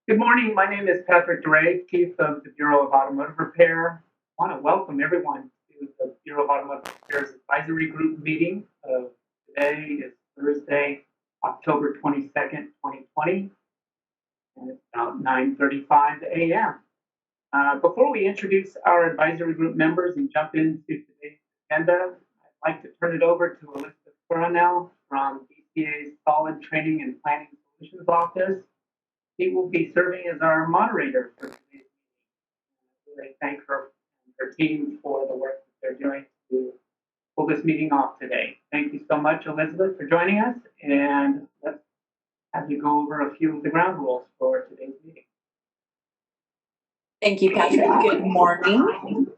Good morning. My name is Patrick Duray, Chief of the Bureau of Automotive Repair. I want to welcome everyone to the Bureau of Automotive Repair's Advisory Group meeting. Today is Thursday, October 22nd, 2020, and it's about 9:35 a.m. Before we introduce our advisory group members and jump into today's agenda, I'd like to turn it over to Elizabeth Coronel from BCA's Solid Training and Planning Solutions Office. He will be serving as our moderator for today's meeting. I thank her and her team for the work that they're doing to pull this meeting off today. Thank you so much, Elizabeth, for joining us, and let's have you go over a few of the ground rules for today's meeting. Thank you, Patrick. Good morning.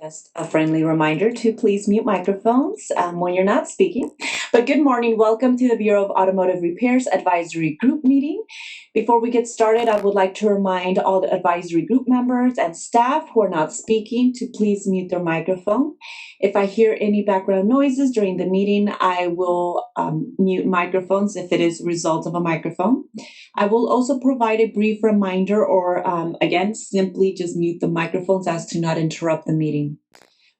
Just a friendly reminder to please mute microphones when you're not speaking. But good morning. Welcome to the Bureau of Automotive Repair's Advisory Group meeting. Before we get started, I would like to remind all the advisory group members and staff who are not speaking to please mute their microphone. If I hear any background noises during the meeting, I will mute microphones if it is a result of a microphone. I will also provide a brief reminder or, again, simply just mute the microphones as to not interrupt the meeting.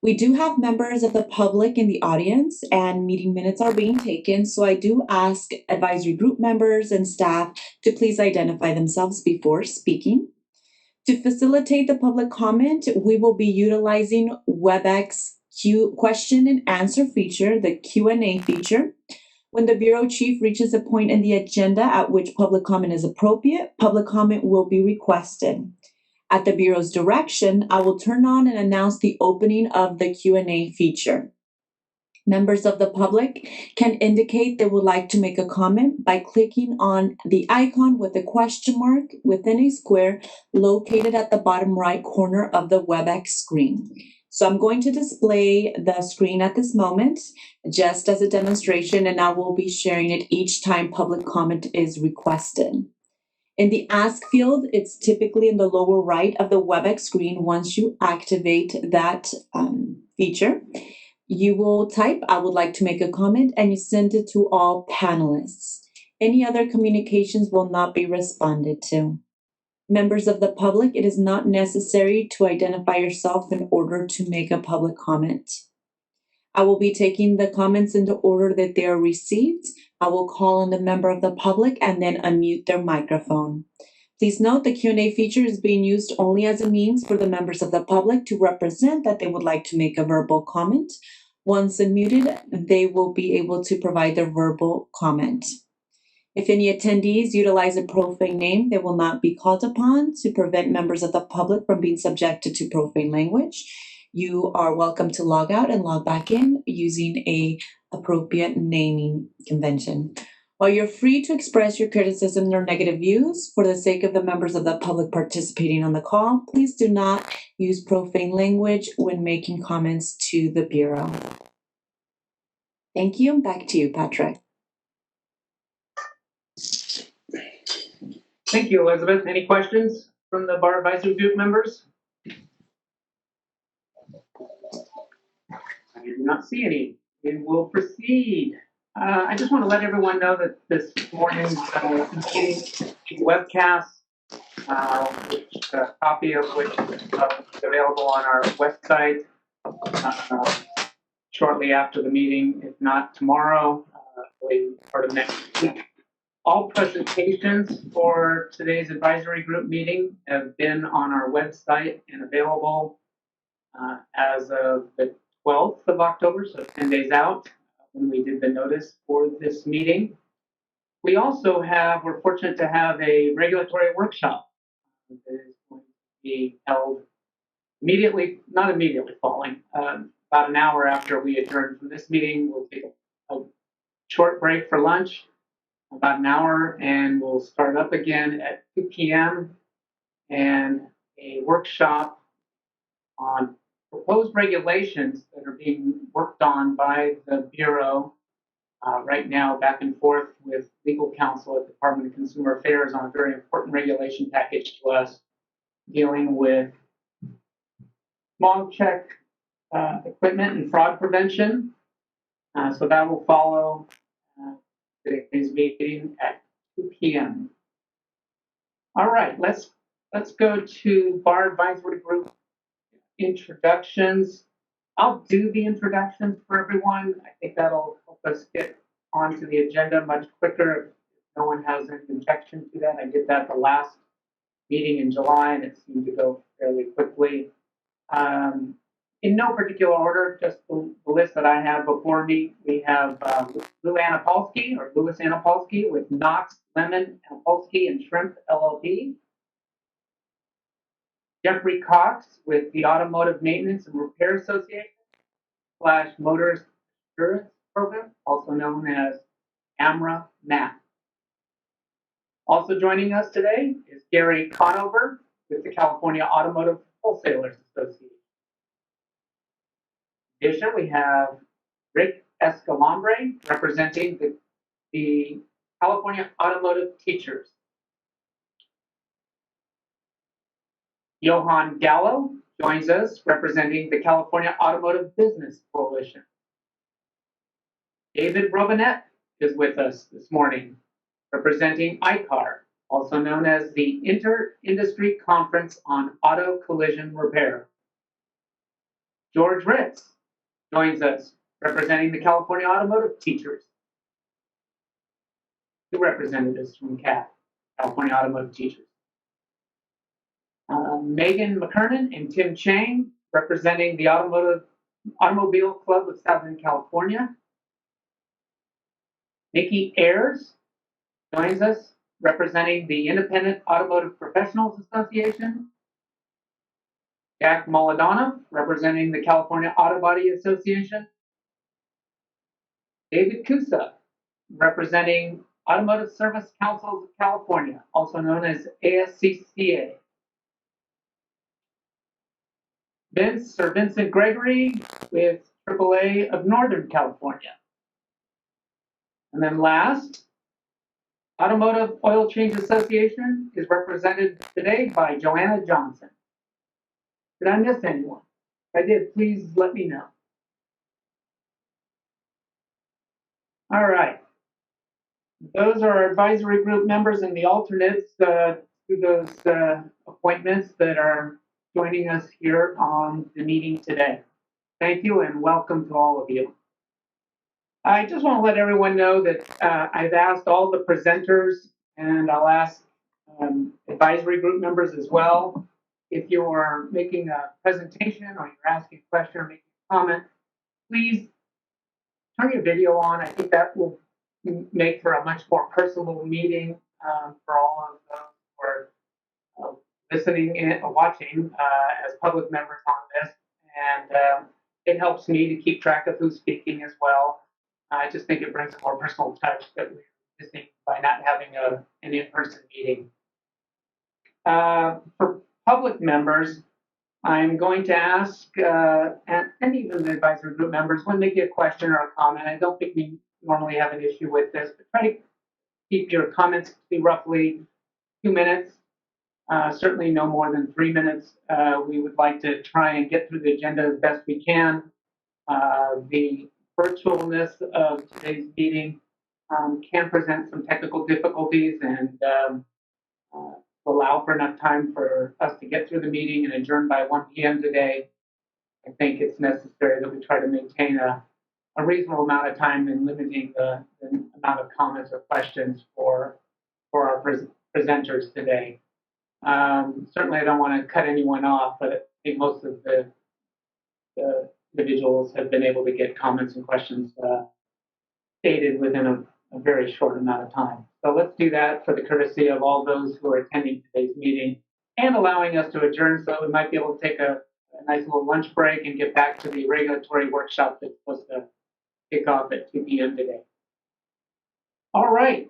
We do have members of the public in the audience and meeting minutes are being taken, so I do ask advisory group members and staff to please identify themselves before speaking. To facilitate the public comment, we will be utilizing WebEx question and answer feature, the Q&A feature. When the Bureau Chief reaches a point in the agenda at which public comment is appropriate, public comment will be requested. At the Bureau's direction, I will turn on and announce the opening of the Q&A feature. Members of the public can indicate they would like to make a comment by clicking on the icon with a question mark within a square located at the bottom right corner of the WebEx screen. So I'm going to display the screen at this moment just as a demonstration, and I will be sharing it each time public comment is requested. In the Ask field, it's typically in the lower right of the WebEx screen. Once you activate that feature, you will type, I would like to make a comment, and you send it to all panelists. Any other communications will not be responded to. Members of the public, it is not necessary to identify yourself in order to make a public comment. I will be taking the comments in the order that they are received. I will call on the member of the public and then unmute their microphone. Please note the Q&A feature is being used only as a means for the members of the public to represent that they would like to make a verbal comment. Once unmuted, they will be able to provide their verbal comment. If any attendees utilize a profane name, they will not be called upon to prevent members of the public from being subjected to profane language. You are welcome to log out and log back in using an appropriate naming convention. While you're free to express your criticism or negative views, for the sake of the members of the public participating on the call, please do not use profane language when making comments to the Bureau. Thank you. Back to you, Patrick. Thank you, Elizabeth. Any questions from the Bar Advisory Group members? I do not see any. We will proceed. I just want to let everyone know that this morning's meeting webcast, a copy of which is available on our website shortly after the meeting, if not tomorrow, part of next week. All presentations for today's advisory group meeting have been on our website and available as of the 12th of October, so 10 days out when we did the notice for this meeting. We also we're fortunate to have a regulatory workshop that is going to be held not immediately following, about an hour after we adjourn from this meeting. We'll take a short break for lunch, about an hour, and we'll start up again at 2 p.m. and a workshop on proposed regulations that are being worked on by the Bureau right now, back and forth with legal counsel at the Department of Consumer Affairs on a very important regulation package to us dealing with smog check equipment and fraud prevention. So that will follow today's meeting at 2 p.m. All right, let's go to Bar Advisory Group introductions. I'll do the introductions for everyone. I think that'll help us get onto the agenda much quicker if no one has any objection to that. I did that the last meeting in July, and it seemed to go fairly quickly. In no particular order, just the list that I have before me. We have Lou Anapolsky, or Louis Anapolsky, with Knox, Lemon, Anapolsky, and Shrimp LLP. Jeffrey Cox with the Automotive Maintenance and Repair Association / Motorist Assurance Program, also known as AMRA-MAP. Also joining us today is Gary Conover with the California Automotive Wholesalers Association. In addition, we have Rick Escalambre representing the California Automotive Teachers. Johan Gallo joins us representing the California Automotive Business Coalition. David Robinette is with us this morning representing ICAR, also known as the Inter-Industry Conference on Auto Collision Repair. George Ritz joins us representing the California Automotive Teachers. Two representatives from CAT, California Automotive Teachers. Megan McKernan and Tim Chang representing the Automobile Club of Southern California. Nikki Ayers joins us representing the Independent Automotive Professionals Association. Jack Moladona representing the California Auto Body Association. David Kusa representing Automotive Service Councils of California, also known as ASCCA. Sir Vincent Gregory with AAA of Northern California. And then last, Automotive Oil Change Association is represented today by Joanna Johnson. Did I miss anyone? If I did, please let me know. All right. Those are our advisory group members and the alternates to those appointments that are joining us here on the meeting today. Thank you and welcome to all of you. I just want to let everyone know that I've asked all the presenters, and I'll ask advisory group members as well, if you're making a presentation or you're asking a question or making a comment, please turn your video on. I think that will make for a much more personal meeting for all of those who are listening and watching as public members on this. And it helps me to keep track of who's speaking as well. I just think it brings a more personal touch that we're missing by not having an in-person meeting. For public members, I'm going to ask, and even the advisory group members, when they get a question or a comment, I don't think we normally have an issue with this, but try to keep your comments to roughly 2 minutes, certainly no more than 3 minutes. We would like to try and get through the agenda as best we can. The virtualness of today's meeting can present some technical difficulties and allow for enough time for us to get through the meeting and adjourn by 1 p.m. today. I think it's necessary that we try to maintain a reasonable amount of time in limiting the amount of comments or questions for our presenters today. Certainly, I don't want to cut anyone off, but I think most of the individuals have been able to get comments and questions stated within a very short amount of time. So let's do that for the courtesy of all those who are attending today's meeting and allowing us to adjourn so we might be able to take a nice little lunch break and get back to the regulatory workshop that's supposed to kick off at 2 p.m. today. All right,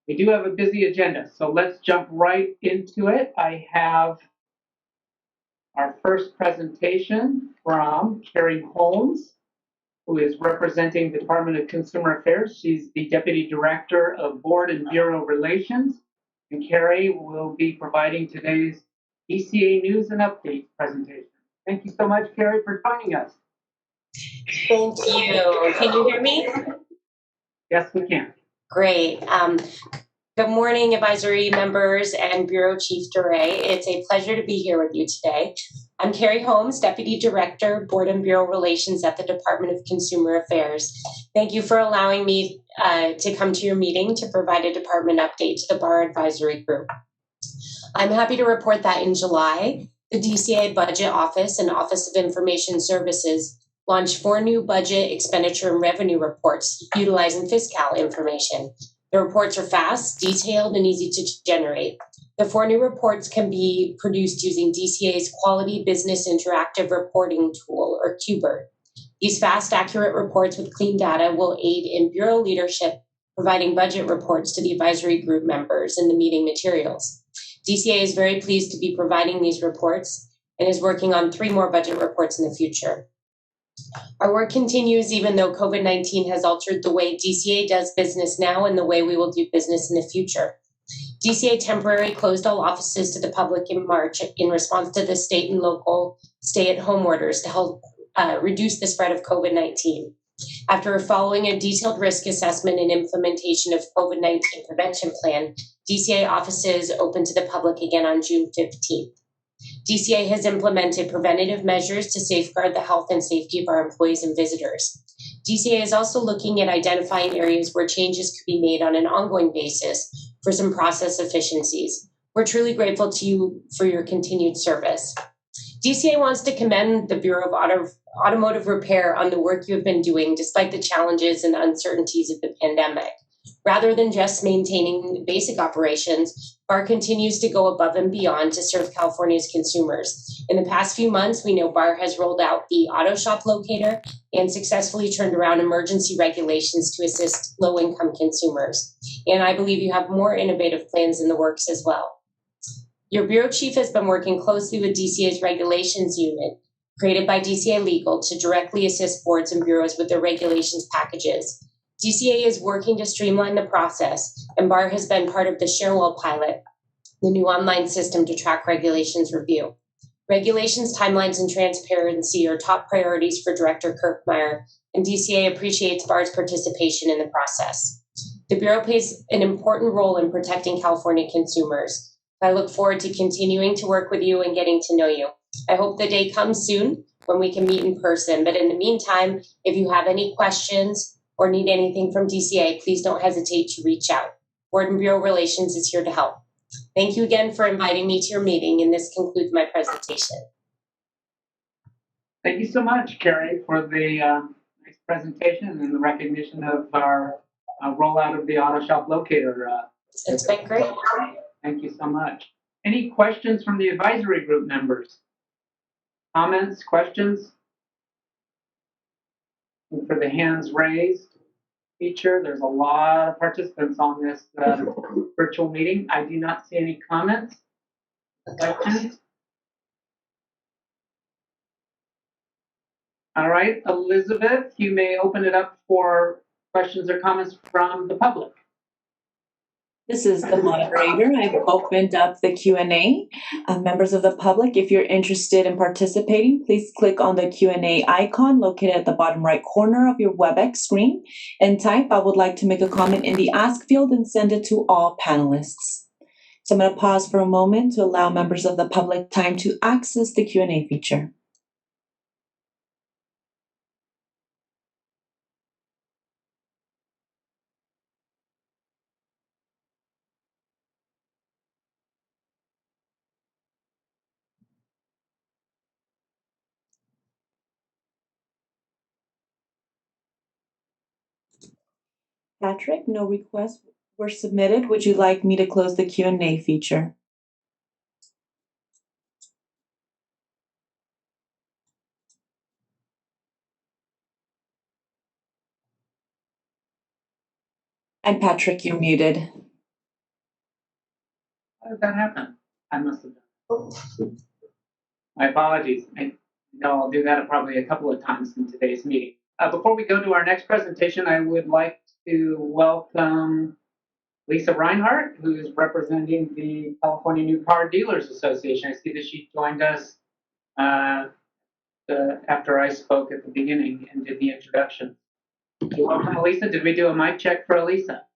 we do have a busy agenda, so let's jump right into it. I have our first presentation from Carrie Holmes, who is representing the Department of Consumer Affairs. She's the Deputy Director of Board and Bureau Relations. And Carrie will be providing today's ECA News and Updates presentation. Thank you so much, Carrie, for joining us. Thank you. Can you hear me? Yes, we can. Great. Good morning, advisory members and Bureau Chief Duray. It's a pleasure to be here with you today. I'm Carrie Holmes, Deputy Director, Board and Bureau Relations at the Department of Consumer Affairs. Thank you for allowing me to come to your meeting to provide a department update to the Bar Advisory Group. I'm happy to report that in July, the DCA Budget Office and Office of Information Services launched 4 new budget, expenditure, and revenue reports utilizing fiscal information. The reports are fast, detailed, and easy to generate. The 4 new reports can be produced using DCA's Quality Business Interactive Reporting Tool, or QBIRT. These fast, accurate reports with clean data will aid in Bureau leadership, providing budget reports to the advisory group members in the meeting materials. DCA is very pleased to be providing these reports and is working on 3 more budget reports in the future. Our work continues even though COVID-19 has altered the way DCA does business now and the way we will do business in the future. DCA temporarily closed all offices to the public in March in response to the state and local stay-at-home orders to help reduce the spread of COVID-19. After following a detailed risk assessment and implementation of COVID-19 prevention plan, DCA offices opened to the public again on June 15th. DCA has implemented preventative measures to safeguard the health and safety of our employees and visitors. DCA is also looking at identifying areas where changes could be made on an ongoing basis for some process efficiencies. We're truly grateful to you for your continued service. DCA wants to commend the Bureau of Automotive Repair on the work you have been doing despite the challenges and uncertainties of the pandemic. Rather than just maintaining basic operations, BAR continues to go above and beyond to serve California's consumers. In the past few months, we know BAR has rolled out the Auto Shop Locator and successfully turned around emergency regulations to assist low-income consumers. And I believe you have more innovative plans in the works as well. Your Bureau Chief has been working closely with DCA's Regulations Unit, created by DCA Legal, to directly assist boards and bureaus with their regulations packages. DCA is working to streamline the process, and BAR has been part of the Sharewell pilot, the new online system to track regulations review. Regulations, timelines, and transparency are top priorities for Director Kirkmeyer, and DCA appreciates BAR's participation in the process. The Bureau plays an important role in protecting California consumers. I look forward to continuing to work with you and getting to know you. I hope the day comes soon when we can meet in person, but in the meantime, if you have any questions or need anything from DCA, please don't hesitate to reach out. Board and Bureau Relations is here to help. Thank you again for inviting me to your meeting, and this concludes my presentation. Thank you so much, Carrie, for the nice presentation and the recognition of our rollout of the Auto Shop Locator. It's been great. Thank you so much. Any questions from the advisory group members? Comments, questions? And for the hands raised feature, there's a lot of participants on this virtual meeting. I do not see any comments. Questions? All right, Elizabeth, you may open it up for questions or comments from the public. This is the moderator. I've opened up the Q&A. Members of the public, if you're interested in participating, please click on the Q&A icon located at the bottom right corner of your WebEx screen and type, "I would like to make a comment" in the Ask field and send it to all panelists. So I'm going to pause for a moment to allow members of the public time to access the Q&A feature. Patrick, no requests were submitted. Would you like me to close the Q&A feature? And Patrick, you're muted. How did that happen? I must have done. My apologies. I know I'll do that probably a couple of times in today's meeting. Before we go to our next presentation, I would like to welcome Lisa Reinhardt, who is representing the California New Car Dealers Association. I see that she joined us after I spoke at the beginning and did the introduction. Welcome, Elisa. Did we do a mic check for Elisa?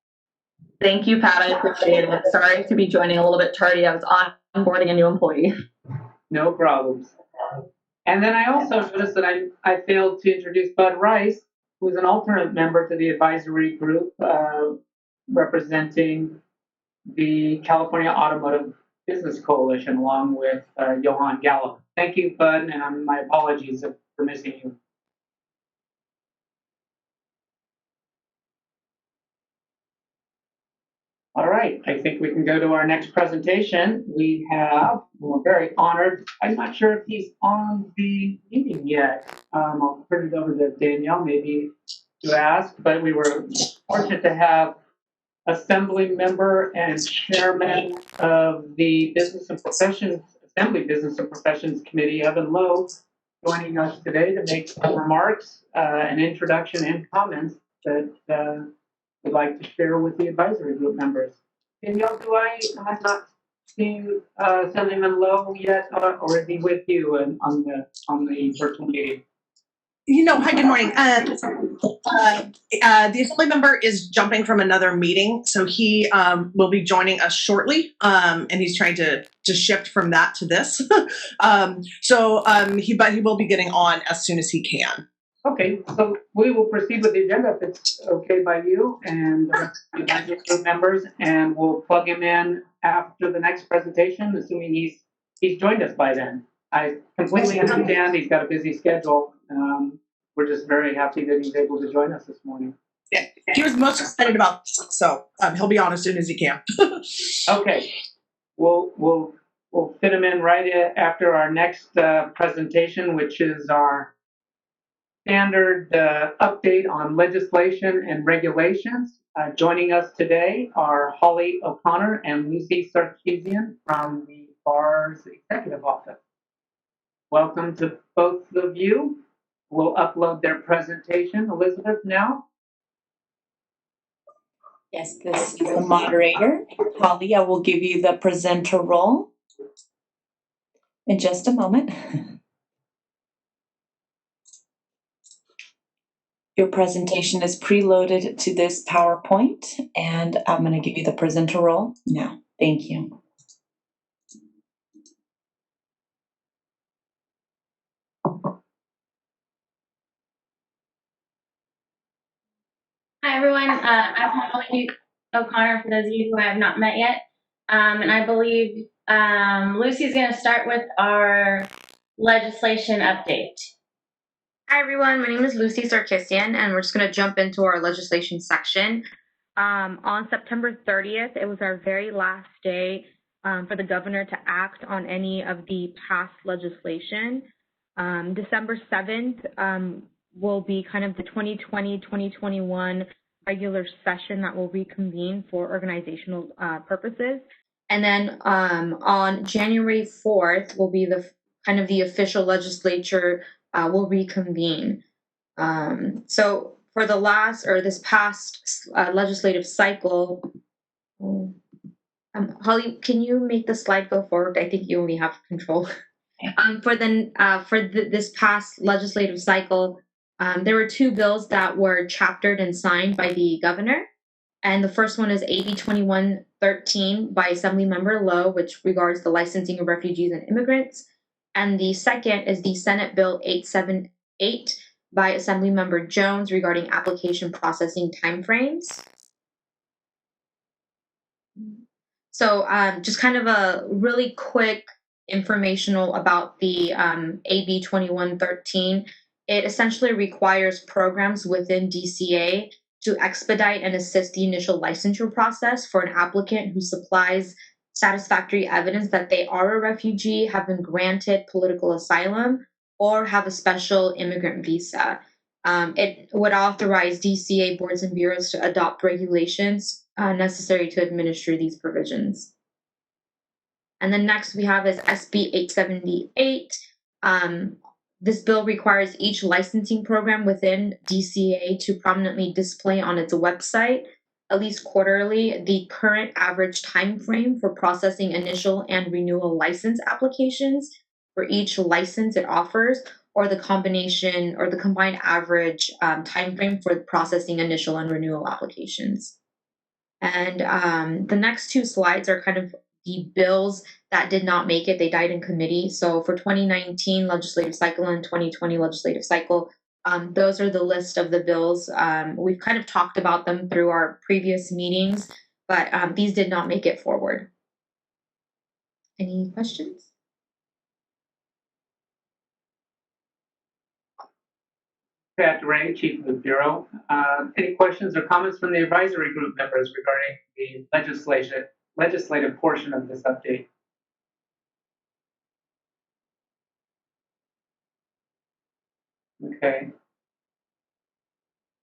Thank you, Pat. I appreciate it. Sorry to be joining a little bit tardy. I was onboarding a new employee. No problems. And then I also noticed that I failed to introduce Bud Rice, who is an alternate member to the advisory group representing the California Automotive Business Coalition, along with Johan Gallup. Thank you, Bud, and my apologies for missing you. All right, I think we can go to our next presentation. We're very honored. I'm not sure if he's on the meeting yet. I'll turn it over to Danielle maybe to ask, but we were fortunate to have Assembly member and chairman of the Assembly Business and Professions Committee, Evan Lowe, joining us today to make some remarks, an introduction and comments that we'd like to share with the advisory group members. Danielle, I have not seen Assemblyman Lowe yet, or is he with you on the virtual meeting? Hi, good morning. The Assembly member is jumping from another meeting, so he will be joining us shortly, and he's trying to shift from that to this. But he will be getting on as soon as he can. Okay, so we will proceed with the agenda if it's okay by you and the rest of the advisory group members, and we'll plug him in after the next presentation, assuming he's joined us by then. I completely understand he's got a busy schedule. We're just very happy that he's able to join us this morning. Yeah, he was most excited about this, so he'll be on as soon as he can. Okay, we'll fit him in right after our next presentation, which is our standard update on legislation and regulations. Joining us today are Holly O'Connor and Lucy Sarkisian from the BAR's Executive Office. Welcome to both of you. We'll upload their presentation. Elizabeth, now? Yes, this is the moderator. Holly, I will give you the presenter role in just a moment. Your presentation is preloaded to this PowerPoint, and I'm going to give you the presenter role now. Thank you. Hi, everyone. I'm Holly O'Connor, for those of you who I have not met yet. And I believe Lucy's going to start with our legislation update. Hi, everyone. My name is Lucy Sarkisian, and we're just going to jump into our legislation section. On September 30th, it was our very last day for the governor to act on any of the past legislation. December 7th will be kind of the 2020-2021 regular session that will reconvene for organizational purposes. And then on January 4th will be the official legislature will reconvene. So for this past legislative cycle, Holly, can you make the slide go forward? I think you only have control. This past legislative cycle, there were two bills that were chaptered and signed by the governor. And the first one is AB 2113 by Assemblymember Lowe, which regards the licensing of refugees and immigrants. And the second is the Senate Bill 878 by Assemblymember Jones regarding application processing timeframes. So just kind of a really quick informational about the AB 2113. It essentially requires programs within DCA to expedite and assist the initial licensure process for an applicant who supplies satisfactory evidence that they are a refugee, have been granted political asylum, or have a special immigrant visa. It would authorize DCA boards and bureaus to adopt regulations necessary to administer these provisions. And then next we have is SB 878. This bill requires each licensing program within DCA to prominently display on its website, at least quarterly, the current average time frame for processing initial and renewal license applications for each license it offers, or the combination or the combined average time frame for processing initial and renewal applications. And the next two slides are kind of the bills that did not make it. They died in committee. So for 2019 legislative cycle and 2020 legislative cycle, those are the list of the bills. We've kind of talked about them through our previous meetings, but these did not make it forward. Any questions? Pat Ray, Chief of the Bureau. Any questions or comments from the advisory group members regarding the legislative portion of this update? Okay.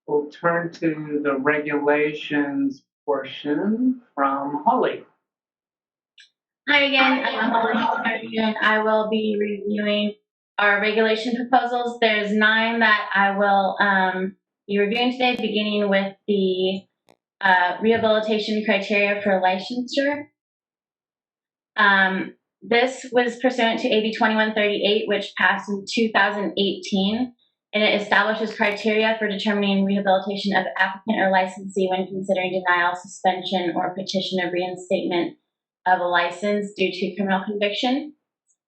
We'll turn to the regulations portion from Holly. Hi again, I'm Holly, and I will be reviewing our regulation proposals. There's 9 that I will be reviewing today, beginning with the rehabilitation criteria for licensure. This was pursuant to AB 2138, which passed in 2018, and it establishes criteria for determining rehabilitation of applicant or licensee when considering denial, suspension, or petition of reinstatement of a license due to criminal conviction.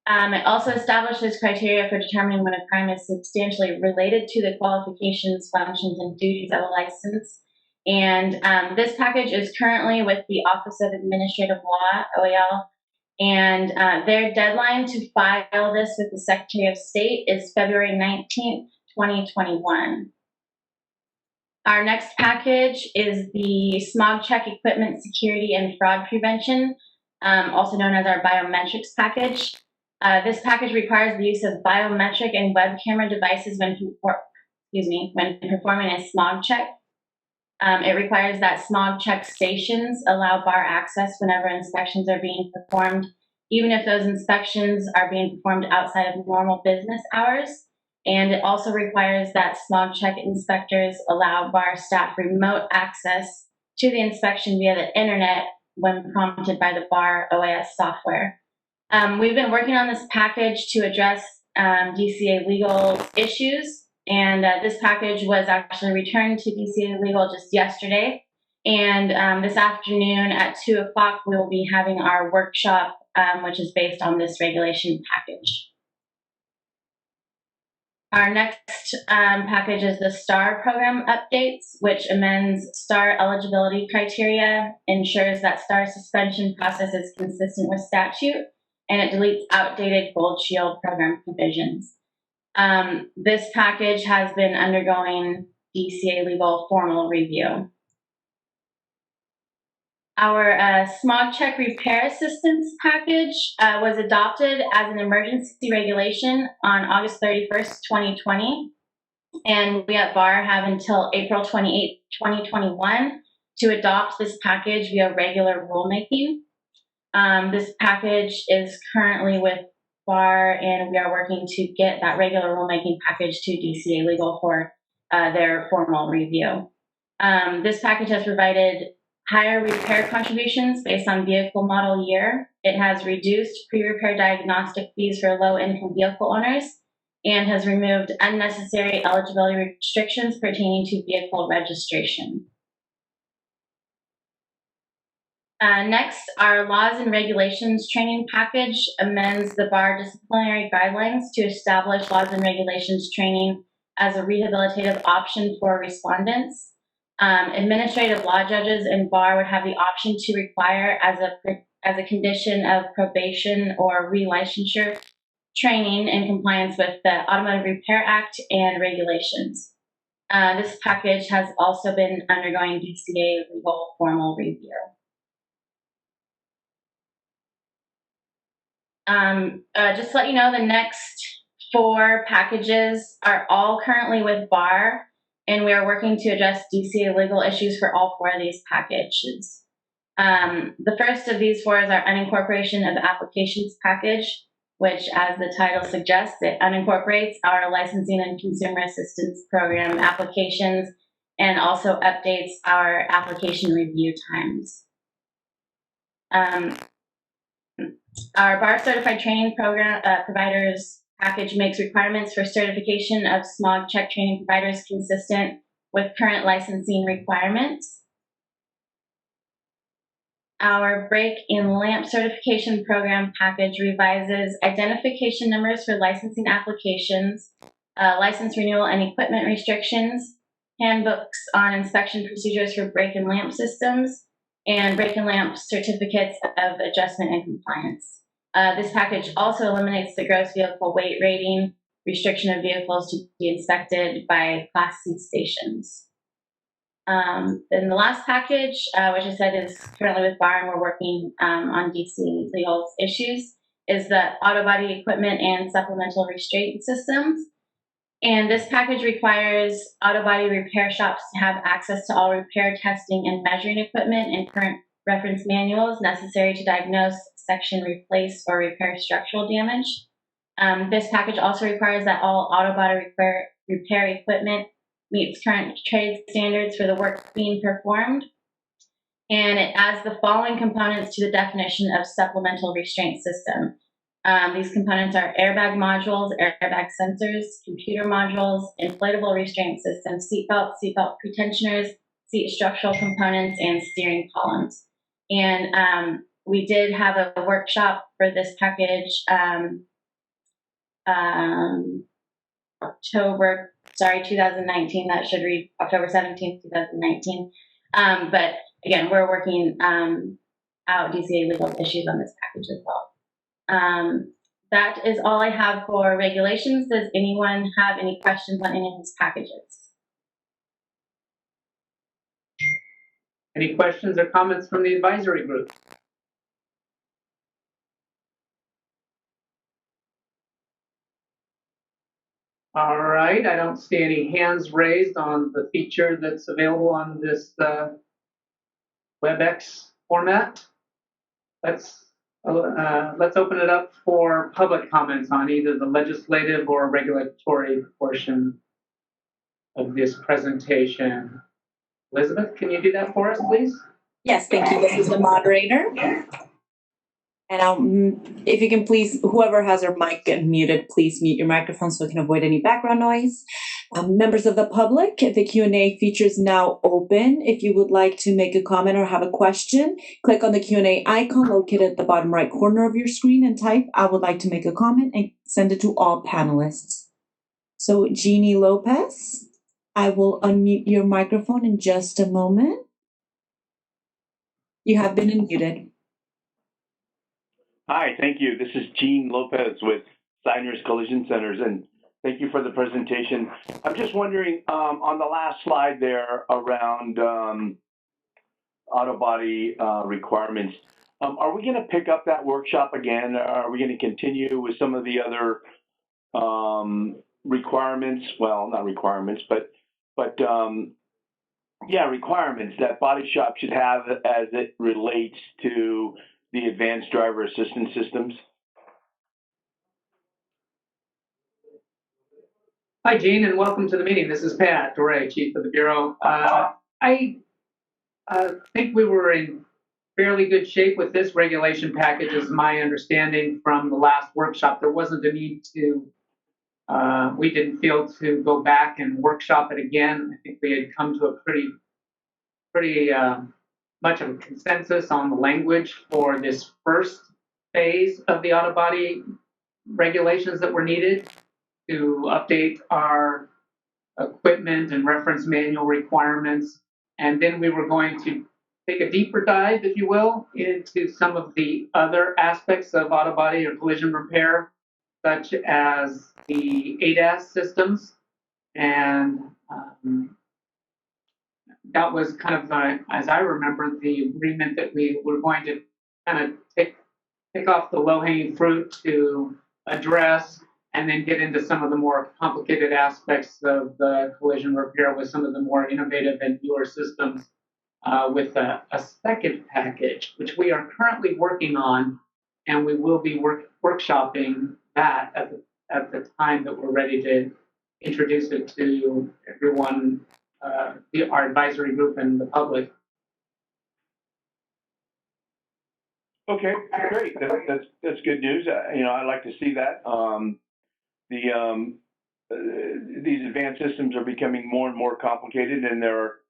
It also establishes criteria for determining when a crime is substantially related to the qualifications, functions, and duties of a license. And this package is currently with the Office of Administrative Law, OAL, and their deadline to file this with the Secretary of State is February 19th, 2021. Our next package is the Smog Check Equipment Security and Fraud Prevention, also known as our biometrics package. This package requires the use of biometric and web camera devices when performing a smog check. It requires that smog check stations allow bar access whenever inspections are being performed, even if those inspections are being performed outside of normal business hours. And it also requires that smog check inspectors allow bar staff remote access to the inspection via the internet when prompted by the bar OAS software. We've been working on this package to address DCA legal issues, and this package was actually returned to DCA legal just yesterday. And this afternoon at 2 o'clock, we will be having our workshop, which is based on this regulation package. Our next package is the STAR program updates, which amends STAR eligibility criteria, ensures that STAR suspension process is consistent with statute, and it deletes outdated Gold Shield program provisions. This package has been undergoing DCA legal formal review. Our smog check repair assistance package was adopted as an emergency regulation on August 31st, 2020. And we at BAR have until April 28th, 2021 to adopt this package via regular rulemaking. This package is currently with BAR, and we are working to get that regular rulemaking package to DCA legal for their formal review. This package has provided higher repair contributions based on vehicle model year. It has reduced pre-repair diagnostic fees for low-income vehicle owners and has removed unnecessary eligibility restrictions pertaining to vehicle registration. Next, our laws and regulations training package amends the BAR disciplinary guidelines to establish laws and regulations training as a rehabilitative option for respondents. Administrative law judges and BAR would have the option to require as a condition of probation or relicensure training in compliance with the Automotive Repair Act and regulations. This package has also been undergoing DCA legal formal review. Just to let you know, the next 4 packages are all currently with BAR, and we are working to address DCA legal issues for all 4 of these packages. The first of these 4 is our unincorporation of applications package, which, as the title suggests, it unincorporates our licensing and consumer assistance program applications and also updates our application review times. Our BAR certified training program providers package makes requirements for certification of smog check training providers consistent with current licensing requirements. our brake and lamp certification program package revises identification numbers for licensing applications, license renewal and equipment restrictions, handbooks on inspection procedures for brake and lamp systems, and brake and lamp certificates of adjustment and compliance. This package also eliminates the gross vehicle weight rating restriction of vehicles to be inspected by Class C stations. Then the last package, which I said is currently with BAR and we're working on DC legal issues, is the auto body equipment and supplemental restraint systems. And this package requires auto body repair shops to have access to all repair testing and measuring equipment and current reference manuals necessary to diagnose, section, replace, or repair structural damage. This package also requires that all auto body repair equipment meets current trade standards for the work being performed. And it adds the following components to the definition of supplemental restraint system. These components are airbag modules, airbag sensors, computer modules, inflatable restraint systems, seatbelt pretensioners, seat structural components, and steering columns. And we did have a workshop for this package October 2019. That should read October 17th, 2019. But again, we're working out DCA legal issues on this package as well. That is all I have for regulations. Does anyone have any questions on any of these packages? Any questions or comments from the advisory group? All right, I don't see any hands raised on the feature that's available on this WebEx format. Let's open it up for public comments on either the legislative or regulatory portion of this presentation. Elizabeth, can you do that for us, please? Yes, thank you. This is the moderator. And if you can please, whoever has their mic muted, please mute your microphone so we can avoid any background noise. Members of the public, the Q&A feature is now open. If you would like to make a comment or have a question, click on the Q&A icon located at the bottom right corner of your screen and type, "I would like to make a comment," and send it to all panelists. So Jeannie Lopez, I will unmute your microphone in just a moment. You have been unmuted. Hi, thank you. This is Gene Lopez with Steiners Collision Centers, and thank you for the presentation. I'm just wondering, on the last slide there around auto body requirements, are we going to pick up that workshop again? Are we going to continue with some of the other requirements? Well, not requirements, but yeah, requirements that body shop should have as it relates to the advanced driver assistance systems? Hi, Gene, and welcome to the meeting. This is Pat Doré, Chief of the Bureau. I think we were in fairly good shape with this regulation package, is my understanding from the last workshop. There wasn't a need to, we didn't feel to go back and workshop it again. I think we had come to a pretty much of a consensus on the language for this first phase of the auto body regulations that were needed to update our equipment and reference manual requirements. And then we were going to take a deeper dive, if you will, into some of the other aspects of auto body or collision repair, such as the ADAS systems. And that was kind of, as I remember, the agreement that we were going to kind of take off the low-hanging fruit to address, and then get into some of the more complicated aspects of the collision repair with some of the more innovative and newer systems with a second package, which we are currently working on, and we will be workshopping that at the time that we're ready to introduce it to everyone, our advisory group and the public. Okay, great. That's good news. I'd like to see that. These advanced systems are becoming more and more complicated, and there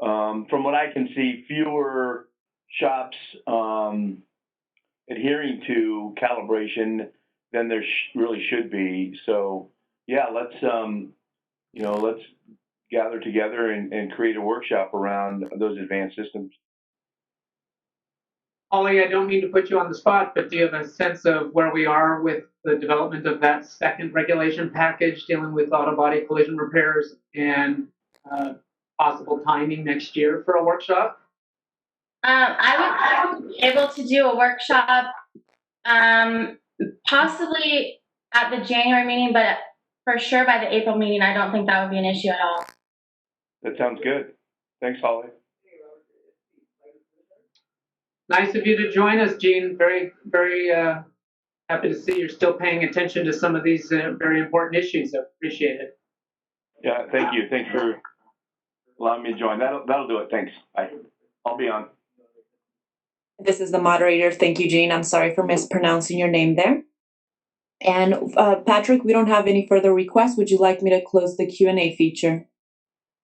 are, from what I can see, fewer shops adhering to calibration than there really should be. So yeah, let's let's gather together and create a workshop around those advanced systems. Holly, I don't mean to put you on the spot, but do you have a sense of where we are with the development of that second regulation package dealing with auto body collision repairs and possible timing next year for a workshop? I would be able to do a workshop, possibly at the January meeting, but for sure by the April meeting, I don't think that would be an issue at all. That sounds good. Thanks, Holly. Nice of you to join us, Gene. Very, very happy to see you're still paying attention to some of these very important issues. I appreciate it. Yeah, thank you. Thanks for allowing me to join. That'll do it. Thanks. I'll be on. This is the moderator. Thank you, Jean. I'm sorry for mispronouncing your name there. And Patrick, we don't have any further requests. Would you like me to close the Q&A feature?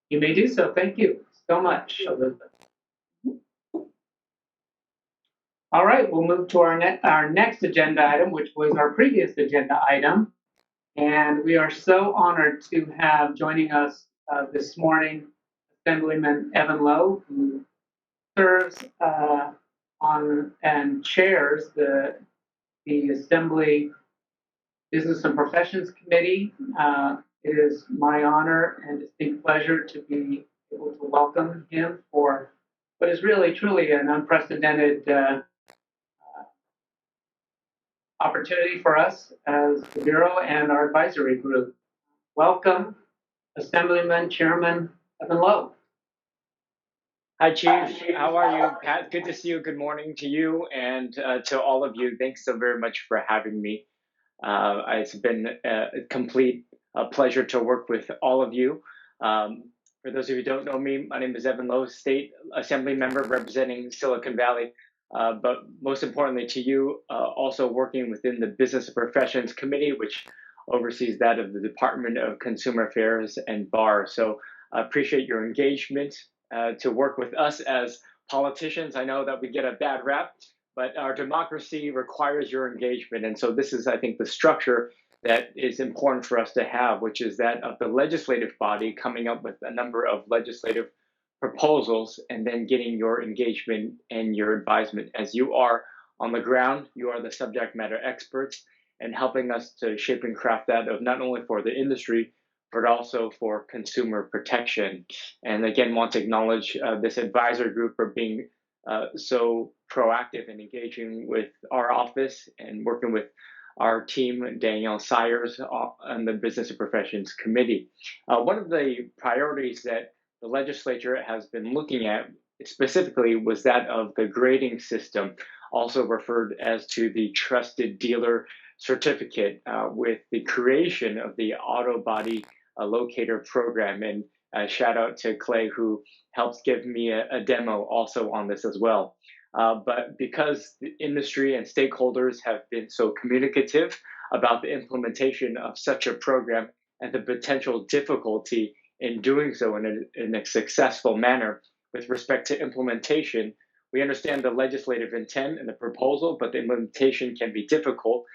You may do so. Thank you so much, Elizabeth. All right, we'll move to our next agenda item, which was our previous agenda item. And we are so honored to have joining us this morning Assemblyman Evan Lowe, who serves on and chairs the Assembly Business and Professions Committee. It is my honor and distinct pleasure to be able to welcome him for what is really, truly an unprecedented opportunity for us as the Bureau and our advisory group. Welcome, Assemblyman Chairman Evan Lowe. Hi, Chief. How are you? Pat, good to see you. Good morning to you and to all of you. Thanks so very much for having me. It's been a complete pleasure to work with all of you. For those of you who don't know me, my name is Evan Lowe, State Assembly Member representing Silicon Valley. But most importantly to you, also working within the Business and Professions Committee, which oversees that of the Department of Consumer Affairs and BAR. So I appreciate your engagement to work with us as politicians. I know that we get a bad rap, but our democracy requires your engagement. And so this is, I think, the structure that is important for us to have, which is that of the legislative body coming up with a number of legislative proposals and then getting your engagement and your advisement. As you are on the ground, you are the subject matter experts and helping us to shape and craft that of not only for the industry, but also for consumer protection. And again, want to acknowledge this advisory group for being so proactive in engaging with our office and working with our team, Danielle Sayers, on the Business and Professions Committee. One of the priorities that the legislature has been looking at specifically was that of the grading system, also referred as to the trusted dealer certificate, with the creation of the auto body locator program. And shout out to Clay, who helps give me a demo also on this as well. But because the industry and stakeholders have been so communicative about the implementation of such a program and the potential difficulty in doing so in a successful manner with respect to implementation, we understand the legislative intent and the proposal, but the implementation can be difficult,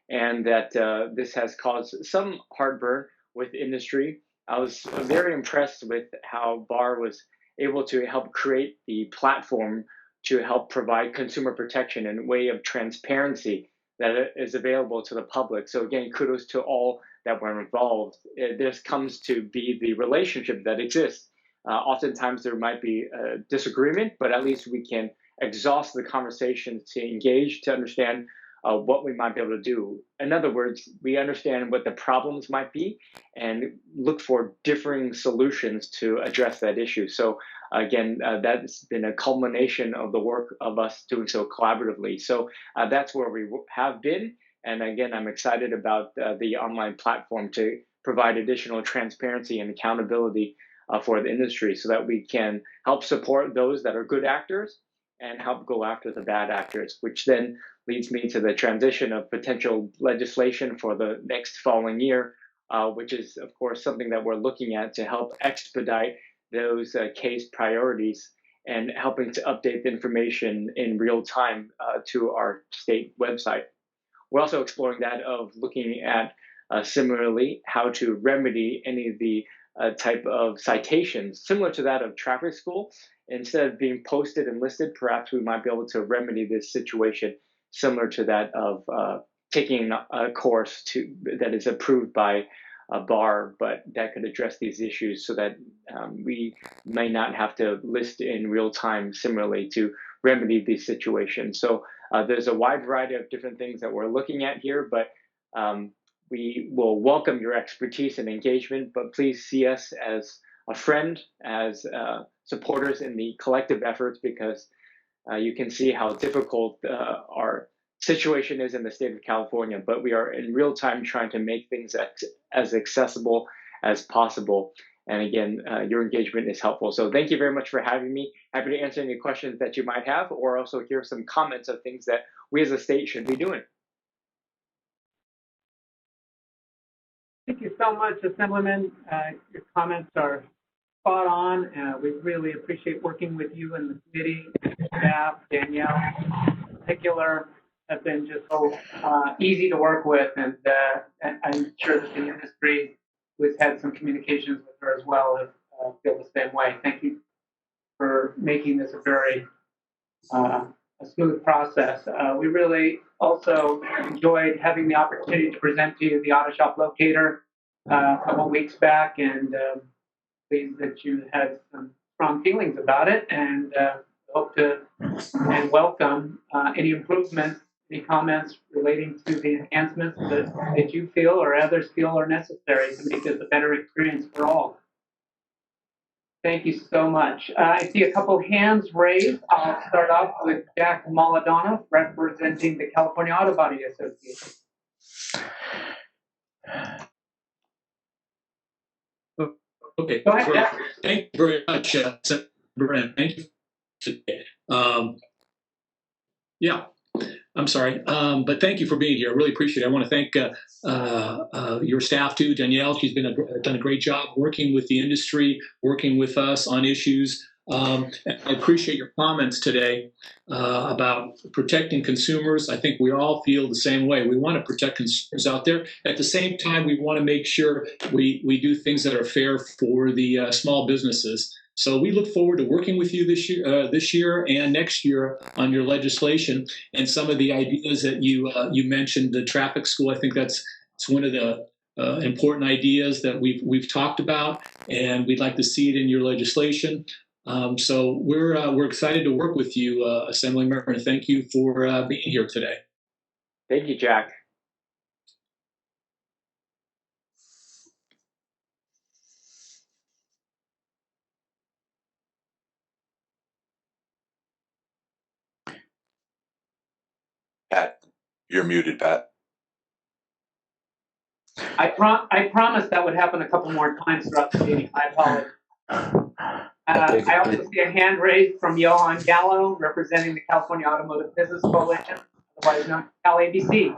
and that this has caused some heartburn with industry. I was very impressed with how BAR was able to help create the platform to help provide consumer protection in a way of transparency that is available to the public. So again, kudos to all that were involved. This comes to be the relationship that exists. Oftentimes there might be a disagreement, but at least we can exhaust the conversation to engage, to understand what we might be able to do. In other words, we understand what the problems might be and look for differing solutions to address that issue. So again, that's been a culmination of the work of us doing so collaboratively. So that's where we have been. And again, I'm excited about the online platform to provide additional transparency and accountability for the industry so that we can help support those that are good actors and help go after the bad actors, which then leads me to the transition of potential legislation for the next following year, which is, of course, something that we're looking at to help expedite those case priorities and helping to update the information in real time to our state website. We're also exploring that of looking at similarly how to remedy any of the type of citations similar to that of traffic school. Instead of being posted and listed, perhaps we might be able to remedy this situation similar to that of taking a course that is approved by a bar, but that could address these issues so that we may not have to list in real time similarly to remedy these situations. So there's a wide variety of different things that we're looking at here, but we will welcome your expertise and engagement, but please see us as a friend, as supporters in the collective efforts, because you can see how difficult our situation is in the state of California, but we are in real time trying to make things as accessible as possible. And again, your engagement is helpful. So thank you very much for having me. Happy to answer any questions that you might have, or also hear some comments of things that we as a state should be doing. Thank you so much, Assemblyman. Your comments are spot on. We really appreciate working with you and the committee, staff, Danielle in particular, have been just so easy to work with, and I'm sure that the industry, who has had some communications with her as well, feel the same way. Thank you for making this a very a smooth process. We really also enjoyed having the opportunity to present to you the Auto Shop Locator a couple weeks back, and pleased that you had some strong feelings about it, and hope to and welcome any improvements, any comments relating to the enhancements that you feel or others feel are necessary to make this a better experience for all. Thank you so much. I see a couple hands raised. I'll start off with Jack Maladona, representing the California Auto Body Association. Okay, Go ahead, great. Jack. Thank you very much, Brent. Thank you. Yeah, I'm sorry, but thank you for being here. I really appreciate it. I want to thank your staff too, Danielle. She's done a great job working with the industry, working with us on issues. I appreciate your comments today about protecting consumers. I think we all feel the same way. We want to protect consumers out there. At the same time, we want to make sure we do things that are fair for the small businesses. So we look forward to working with you this year and next year on your legislation and some of the ideas that you mentioned. The traffic school, I think it's one of the important ideas that we've talked about, and we'd like to see it in your legislation. So we're excited to work with you, Assemblymember, and thank you for being here today. Thank you, Jack. Pat, you're muted, Pat. I promised that would happen a couple more times throughout the meeting. I apologize. I also see a hand raised from Johan Gallo, representing the California Automotive Business Coalition, otherwise known as CalABC.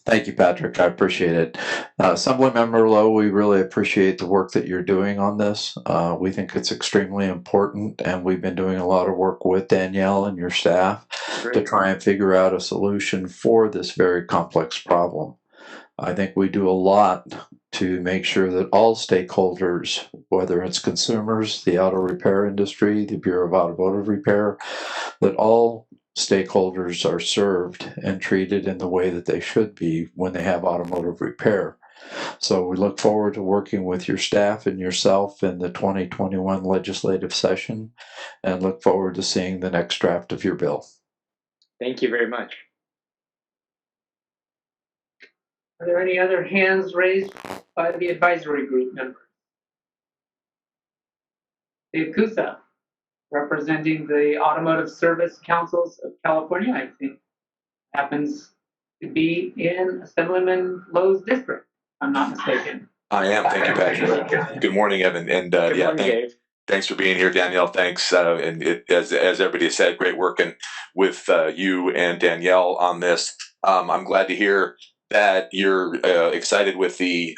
Thank you, Patrick. I appreciate it. Assemblymember Lowe, we really appreciate the work that you're doing on this. We think it's extremely important, and we've been doing a lot of work with Danielle and your staff to try and figure out a solution for this very complex problem. I think we do a lot to make sure that all stakeholders, whether it's consumers, the auto repair industry, the Bureau of Automotive Repair, that all stakeholders are served and treated in the way that they should be when they have automotive repair. So we look forward to working with your staff and yourself in the 2021 legislative session, and look forward to seeing the next draft of your bill. Thank you very much. Are there any other hands raised by the advisory group members? Dave Kusa, representing the Automotive Service Councils of California, I think happens to be in Assemblyman Lowe's district, if I'm not mistaken. I am. Thank you, Patrick. Good morning, Evan. And Good morning, Dave. Thanks for being here, Danielle. Thanks. As everybody said, great working with you and Danielle on this. I'm glad to hear that you're excited with the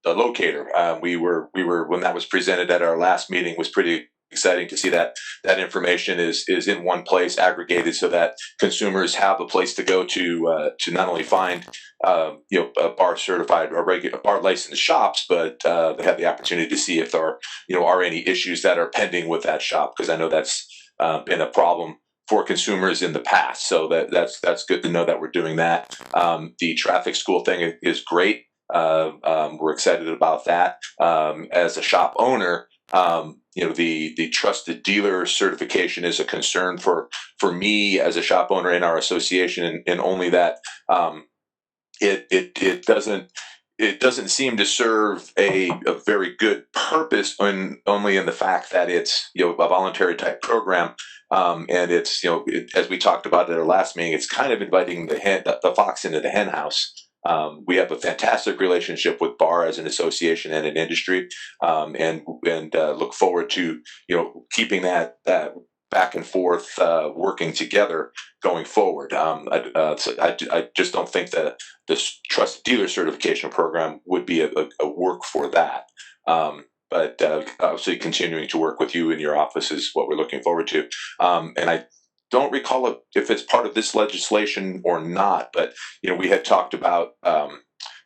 locator. We were when that was presented at our last meeting, was pretty exciting to see that that information is in one place, aggregated, so that consumers have a place to go to not only find bar certified or regular bar licensed shops, but they have the opportunity to see if there are any issues that are pending with that shop, because I know that's been a problem for consumers in the past. So that's good to know that we're doing that. The traffic school thing is great. We're excited about that. As a shop owner, the trusted dealer certification is a concern for me as a shop owner in our association, and only that it doesn't seem to serve a very good purpose, only in the fact that it's a voluntary type program, and it's as we talked about at our last meeting, it's kind of inviting the fox into the hen house. We have a fantastic relationship with BAR as an association and an industry, and look forward to keeping that back and forth working together going forward. I just don't think that this trusted dealer certification program would be a work for that. But obviously continuing to work with you in your office is what we're looking forward to. And I don't recall if it's part of this legislation or not, but we had talked about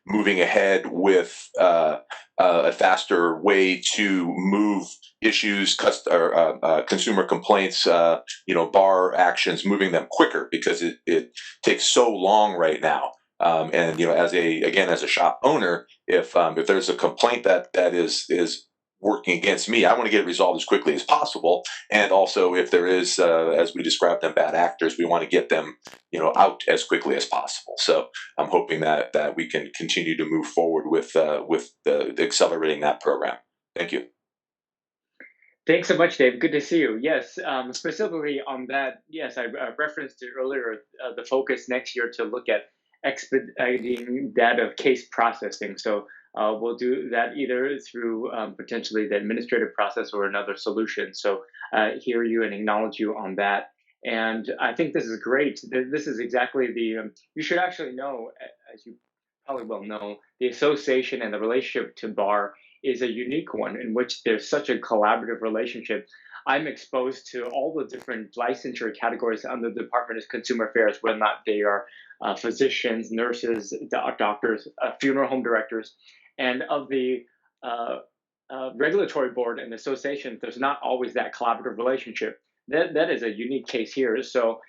moving ahead with a faster way to move issues, consumer complaints, bar actions, moving them quicker, because it takes so long right now. And as a shop owner, if there's a complaint that is working against me, I want to get it resolved as quickly as possible. And also, if there is, as we described them, bad actors, we want to get them out as quickly as possible. So I'm hoping that we can continue to move forward with accelerating that program. Thank you. Thanks so much, Dave. Good to see you. Yes, specifically on that, yes, I referenced it earlier, the focus next year to look at expediting data case processing. So we'll do that either through potentially the administrative process or another solution. So hear you and acknowledge you on that. And I think this is great. This is exactly you should actually know, as you probably well know, the association and the relationship to BAR is a unique one in which there's such a collaborative relationship. I'm exposed to all the different licensure categories under the Department of Consumer Affairs, whether or not they are physicians, nurses, doctors, funeral home directors, and of the regulatory board and association, there's not always that collaborative relationship. That is a unique case here. So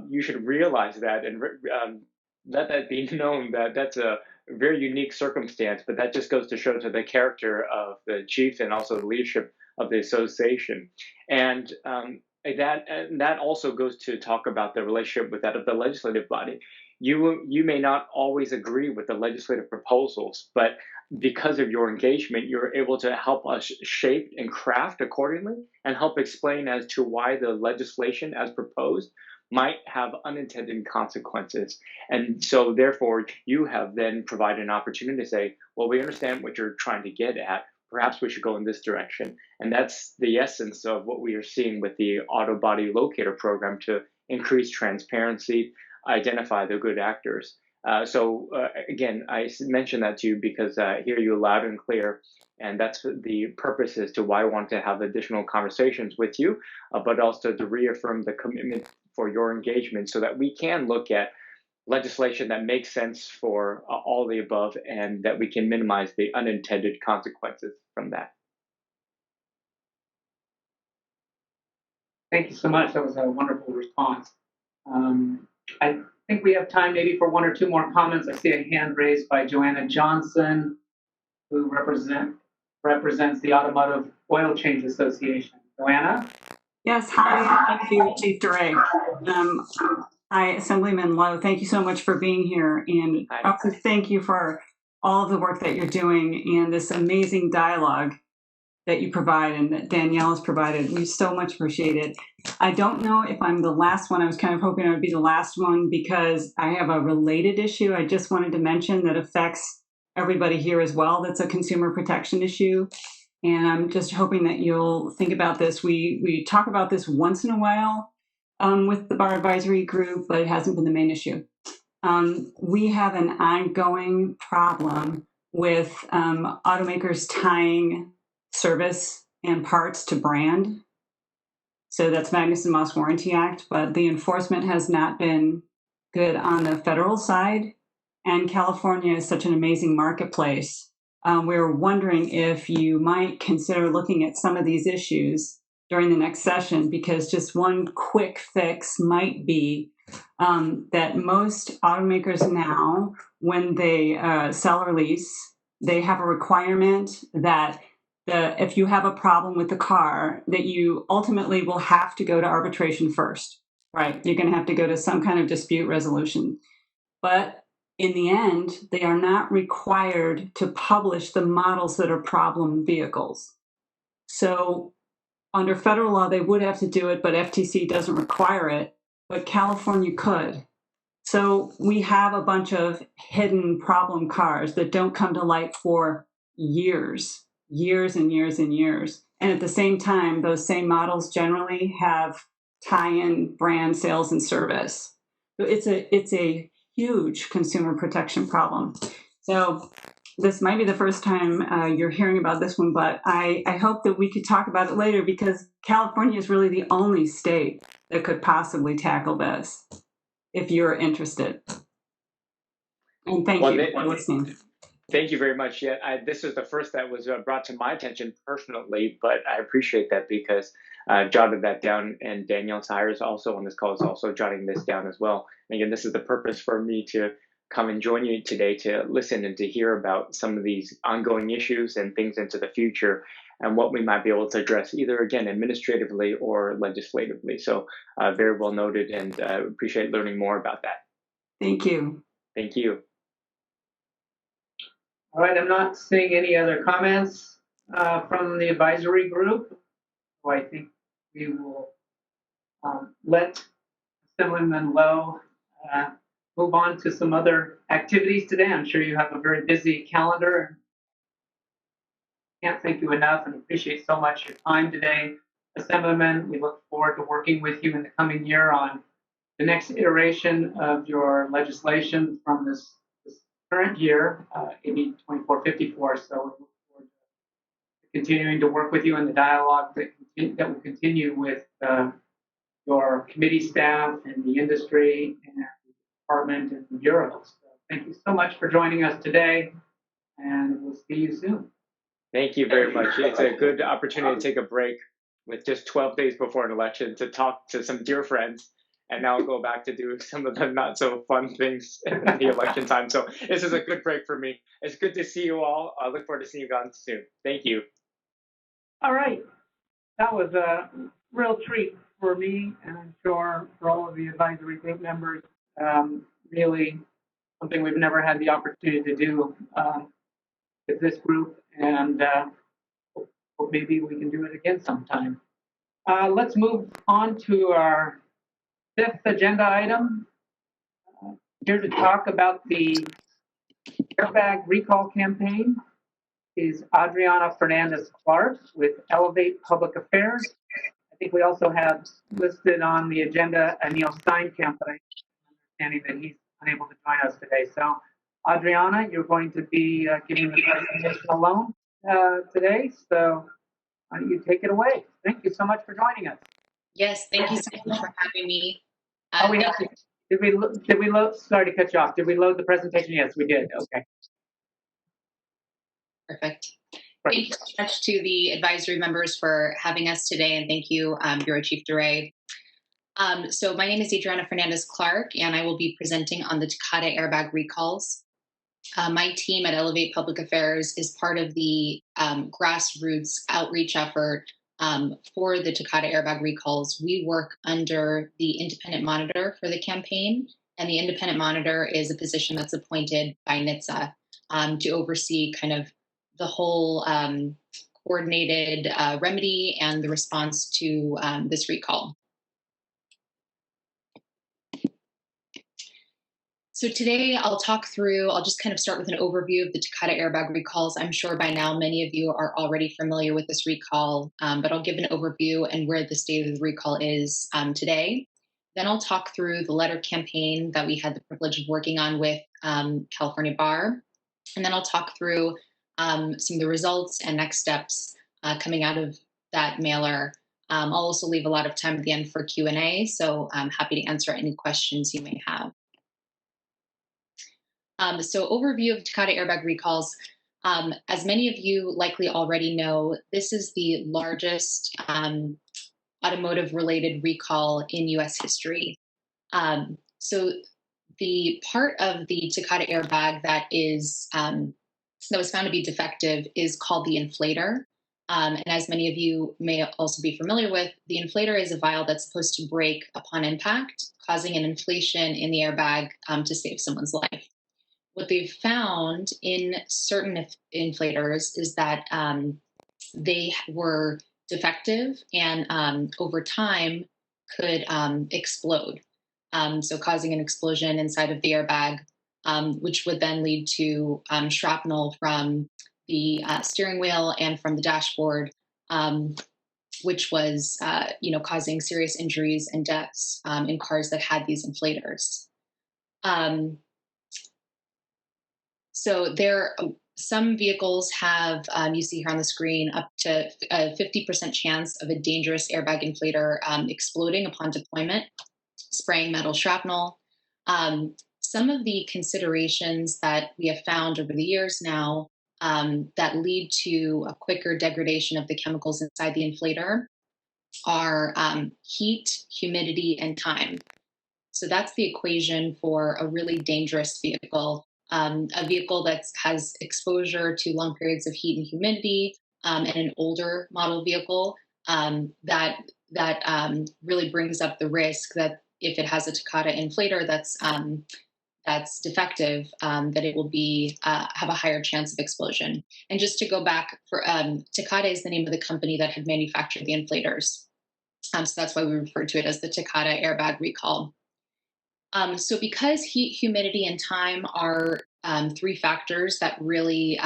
you should realize that and let that be known that that's a very unique circumstance, but that just goes to show to the character of the chief and also the leadership of the association. And that also goes to talk about the relationship with that of the legislative body. You may not always agree with the legislative proposals, but because of your engagement, you're able to help us shape and craft accordingly and help explain as to why the legislation as proposed might have unintended consequences. And so therefore, you have then provided an opportunity to say, well, we understand what you're trying to get at. Perhaps we should go in this direction. And that's the essence of what we are seeing with the auto body locator program, to increase transparency, identify the good actors. Again, I mentioned that to you because I hear you loud and clear. And that's the purpose as to why I want to have additional conversations with you, but also to reaffirm the commitment for your engagement so that we can look at legislation that makes sense for all the above, and that we can minimize the unintended consequences from that. Thank you so much. That was a wonderful response. I think we have time maybe for one or two more comments. I see a hand raised by Joanna Johnson, who represents the Automotive Oil Change Association. Joanna? Yes, hi. Thank you, Chief DeRay. Hi, Assemblyman Lowe. Thank you so much for being here. And also thank you for all of the work that you're doing and this amazing dialogue that you provide and that Danielle has provided. We so much appreciate it. I don't know if I'm the last one. I was kind of hoping I would be the last one because I have a related issue I just wanted to mention that affects everybody here as well. That's a consumer protection issue. And I'm just hoping that you'll think about this. We talk about this once in a while with the Bar Advisory Group, but it hasn't been the main issue. We have an ongoing problem with automakers tying service and parts to brand So that's Magnuson-Moss Warranty Act, but the enforcement has not been good on the federal side. And California is such an amazing marketplace. We're wondering if you might consider looking at some of these issues during the next session, because just one quick fix might be that most automakers now, when they sell or lease, they have a requirement that if you have a problem with the car, that you ultimately will have to go to arbitration first, right? You're going to have to go to some kind of dispute resolution. But in the end, they are not required to publish the models that are problem vehicles. So under federal law, they would have to do it, but FTC doesn't require it, but California could. So we have a bunch of hidden problem cars that don't come to light for years and years and years. And at the same time, those same models generally have tie-in brand sales and service. So it's a huge consumer protection problem. So this might be the first time you're hearing about this one, but I hope that we could talk about it later, because California is really the only state that could possibly tackle this, if you're interested. And thank you for listening. Thank you very much. Yeah, this is the first that was brought to my attention personally, but I appreciate that because I jotted that down, and Danielle Sires also on this call is also jotting this down as well. And again, this is the purpose for me to come and join you today to listen and to hear about some of these ongoing issues and things into the future and what we might be able to address either, again, administratively or legislatively. So very well noted, and appreciate learning more about that. Thank you. Thank you. All right, I'm not seeing any other comments from the advisory group. So I think we will let Assemblyman Lowe move on to some other activities today. I'm sure you have a very busy calendar. Can't thank you enough and appreciate so much your time today, Assemblyman. We look forward to working with you in the coming year on the next iteration of your legislation from this current year, AB 2454. So we look forward to continuing to work with you in the dialogue that will continue with your committee staff and the industry and the department and the bureaus. So thank you so much for joining us today, and we'll see you soon. Thank you very much. It's a good opportunity to take a break with just 12 days before an election to talk to some dear friends, and now I'll go back to do some of the not so fun things in the election time. So this is a good break for me. It's good to see you all. I look forward to seeing you guys soon. Thank you. All right. That was a real treat for me, and I'm sure for all of the advisory group members. Really something we've never had the opportunity to do with this group, and hope maybe we can do it again sometime. Let's move on to our fifth agenda item. Here to talk about the Airbag recall campaign is Adriana Fernandez-Clark with Elevate Public Affairs. I think we also have listed on the agenda Anil Steinkamp, but I'm understanding that he's unable to join us today. So, Adriana, you're going to be giving the presentation alone today. So, why don't you take it away? Thank you so much for joining us. Yes, thank you so much for having me. We have to, did we load? Sorry to cut you off. Did we load the presentation? Yes, we did. Okay. Perfect. Thank you so much to the advisory members for having us today, and thank you, Bureau Chief DeRay. So my name is Adriana Fernandez-Clark, and I will be presenting on the TAKATA airbag recalls. My team at Elevate Public Affairs is part of the grassroots outreach effort for the TAKATA airbag recalls. We work under the independent monitor for the campaign, and the independent monitor is a position that's appointed by NHTSA to oversee kind of the whole coordinated remedy and the response to this recall. So today I'll just kind of start with an overview of the TAKATA airbag recalls. I'm sure by now many of you are already familiar with this recall, but I'll give an overview and where the state of the recall is today. Then I'll talk through the letter campaign that we had the privilege of working on with California Bar. And then I'll talk through some of the results and next steps coming out of that mailer I'll also leave a lot of time at the end for Q&A, so I'm happy to answer any questions you may have. So overview of Takata airbag recalls. As many of you likely already know, this is the largest automotive-related recall in U.S. history. So the part of the Takata airbag that was found to be defective is called the inflator. And as many of you may also be familiar with, the inflator is a valve that's supposed to break upon impact, causing an inflation in the airbag to save someone's life. What they've found in certain inflators is that they were defective and over time could explode. So causing an explosion inside of the airbag, which would then lead to shrapnel from the steering wheel and from the dashboard, which was causing serious injuries and deaths in cars that had these inflators. So some vehicles have, you see here on the screen, up to a 50% chance of a dangerous airbag inflator exploding upon deployment, spraying metal shrapnel. Some of the considerations that we have found over the years now that lead to a quicker degradation of the chemicals inside the inflator are heat, humidity, and time. So that's the equation for a really dangerous vehicle. A vehicle that has exposure to long periods of heat and humidity, and an older model vehicle that really brings up the risk that if it has a Takata inflator that's defective, that it will have a higher chance of explosion. And just to go back, Takata is the name of the company that had manufactured the inflators. So that's why we refer to it as the Takata airbag recall. So because heat, humidity, and time are three factors that really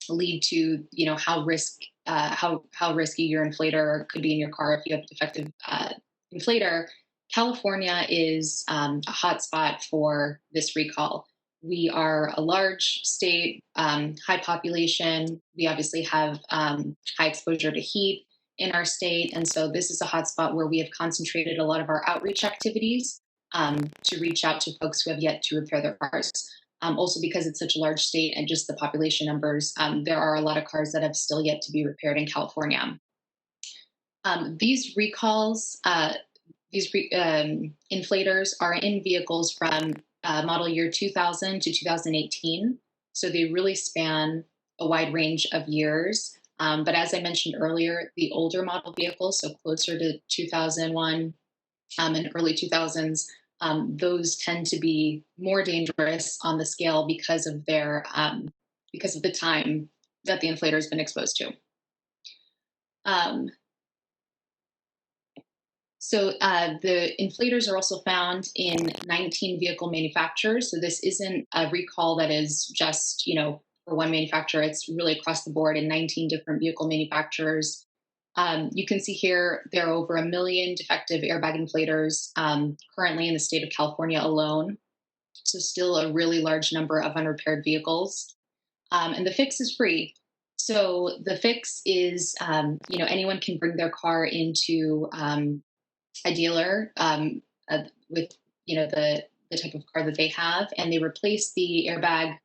lead to how risky your inflator could be in your car if you have a defective inflator, California is a hotspot for this recall. We are a large state, high population. We obviously have high exposure to heat in our state, and so this is a hotspot where we have concentrated a lot of our outreach activities to reach out to folks who have yet to repair their cars. Also, because it's such a large state and just the population numbers, there are a lot of cars that have still yet to be repaired in California. These recalls, inflators are in vehicles from model year 2000 to 2018. So they really span a wide range of years. But as I mentioned earlier, the older model vehicles, so closer to 2001 and early 2000s, those tend to be more dangerous on the scale because of the time that the inflator has been exposed to. So the inflators are also found in 19 vehicle manufacturers. So this isn't a recall that is just, for one manufacturer. It's really across the board in 19 different vehicle manufacturers. You can see here there are over 1 million defective airbag inflators currently in the state of California alone. So still a really large number of unrepaired vehicles. And the fix is free. So the fix is, anyone can bring their car into a dealer with, the type of car that they have, and they replace the airbag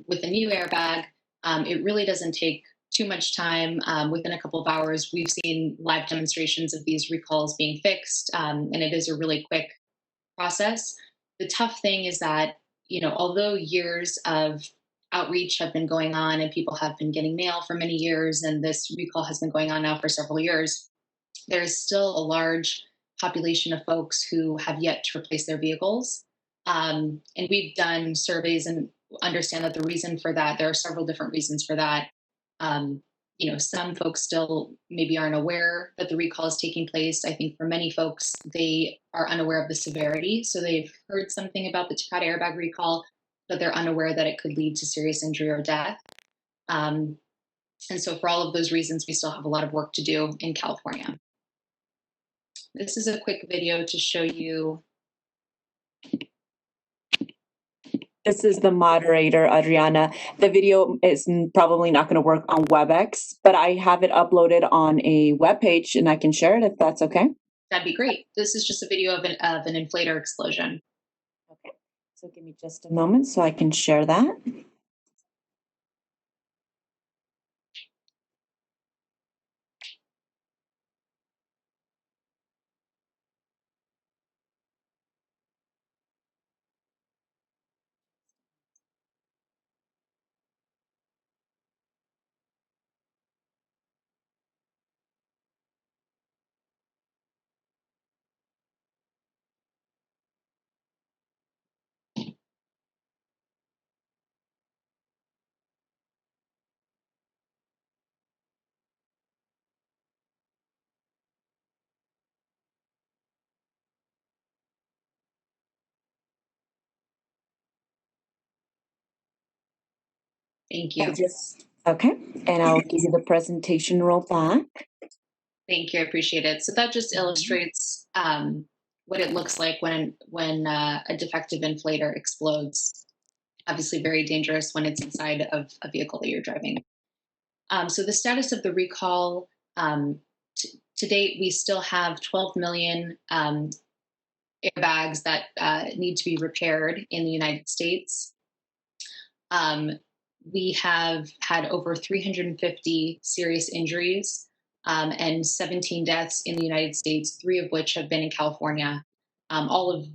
with a new airbag. It really doesn't take too much time. Within a couple of hours, we've seen live demonstrations of these recalls being fixed, and it is a really quick process. The tough thing is that, although years of outreach have been going on and people have been getting mail for many years, and this recall has been going on now for several years, there is still a large population of folks who have yet to replace their vehicles. And we've done surveys and understand that the reason for that, there are several different reasons for that. Some folks still maybe aren't aware that the recall is taking place. I think for many folks, they are unaware of the severity. So they've heard something about the Takata airbag recall, but they're unaware that it could lead to serious injury or death. And so for all of those reasons, we still have a lot of work to do in California. This is a quick video to show you This is the moderator, Adriana. The video is probably not going to work on WebEx, but I have it uploaded on a web page, and I can share it if that's okay. That'd be great. This is just a video of an inflator explosion. Okay, so give me just a moment so I can share that. Thank you. Okay, and I'll give you the presentation roll back. Thank you. I appreciate it. So that just illustrates what it looks like when a defective inflator explodes. Obviously, very dangerous when it's inside of a vehicle that you're driving. So the status of the recall, to date, we still have 12 million airbags that need to be repaired in the United States. We have had over 350 serious injuries and 17 deaths in the United States, 3 of which have been in California. All of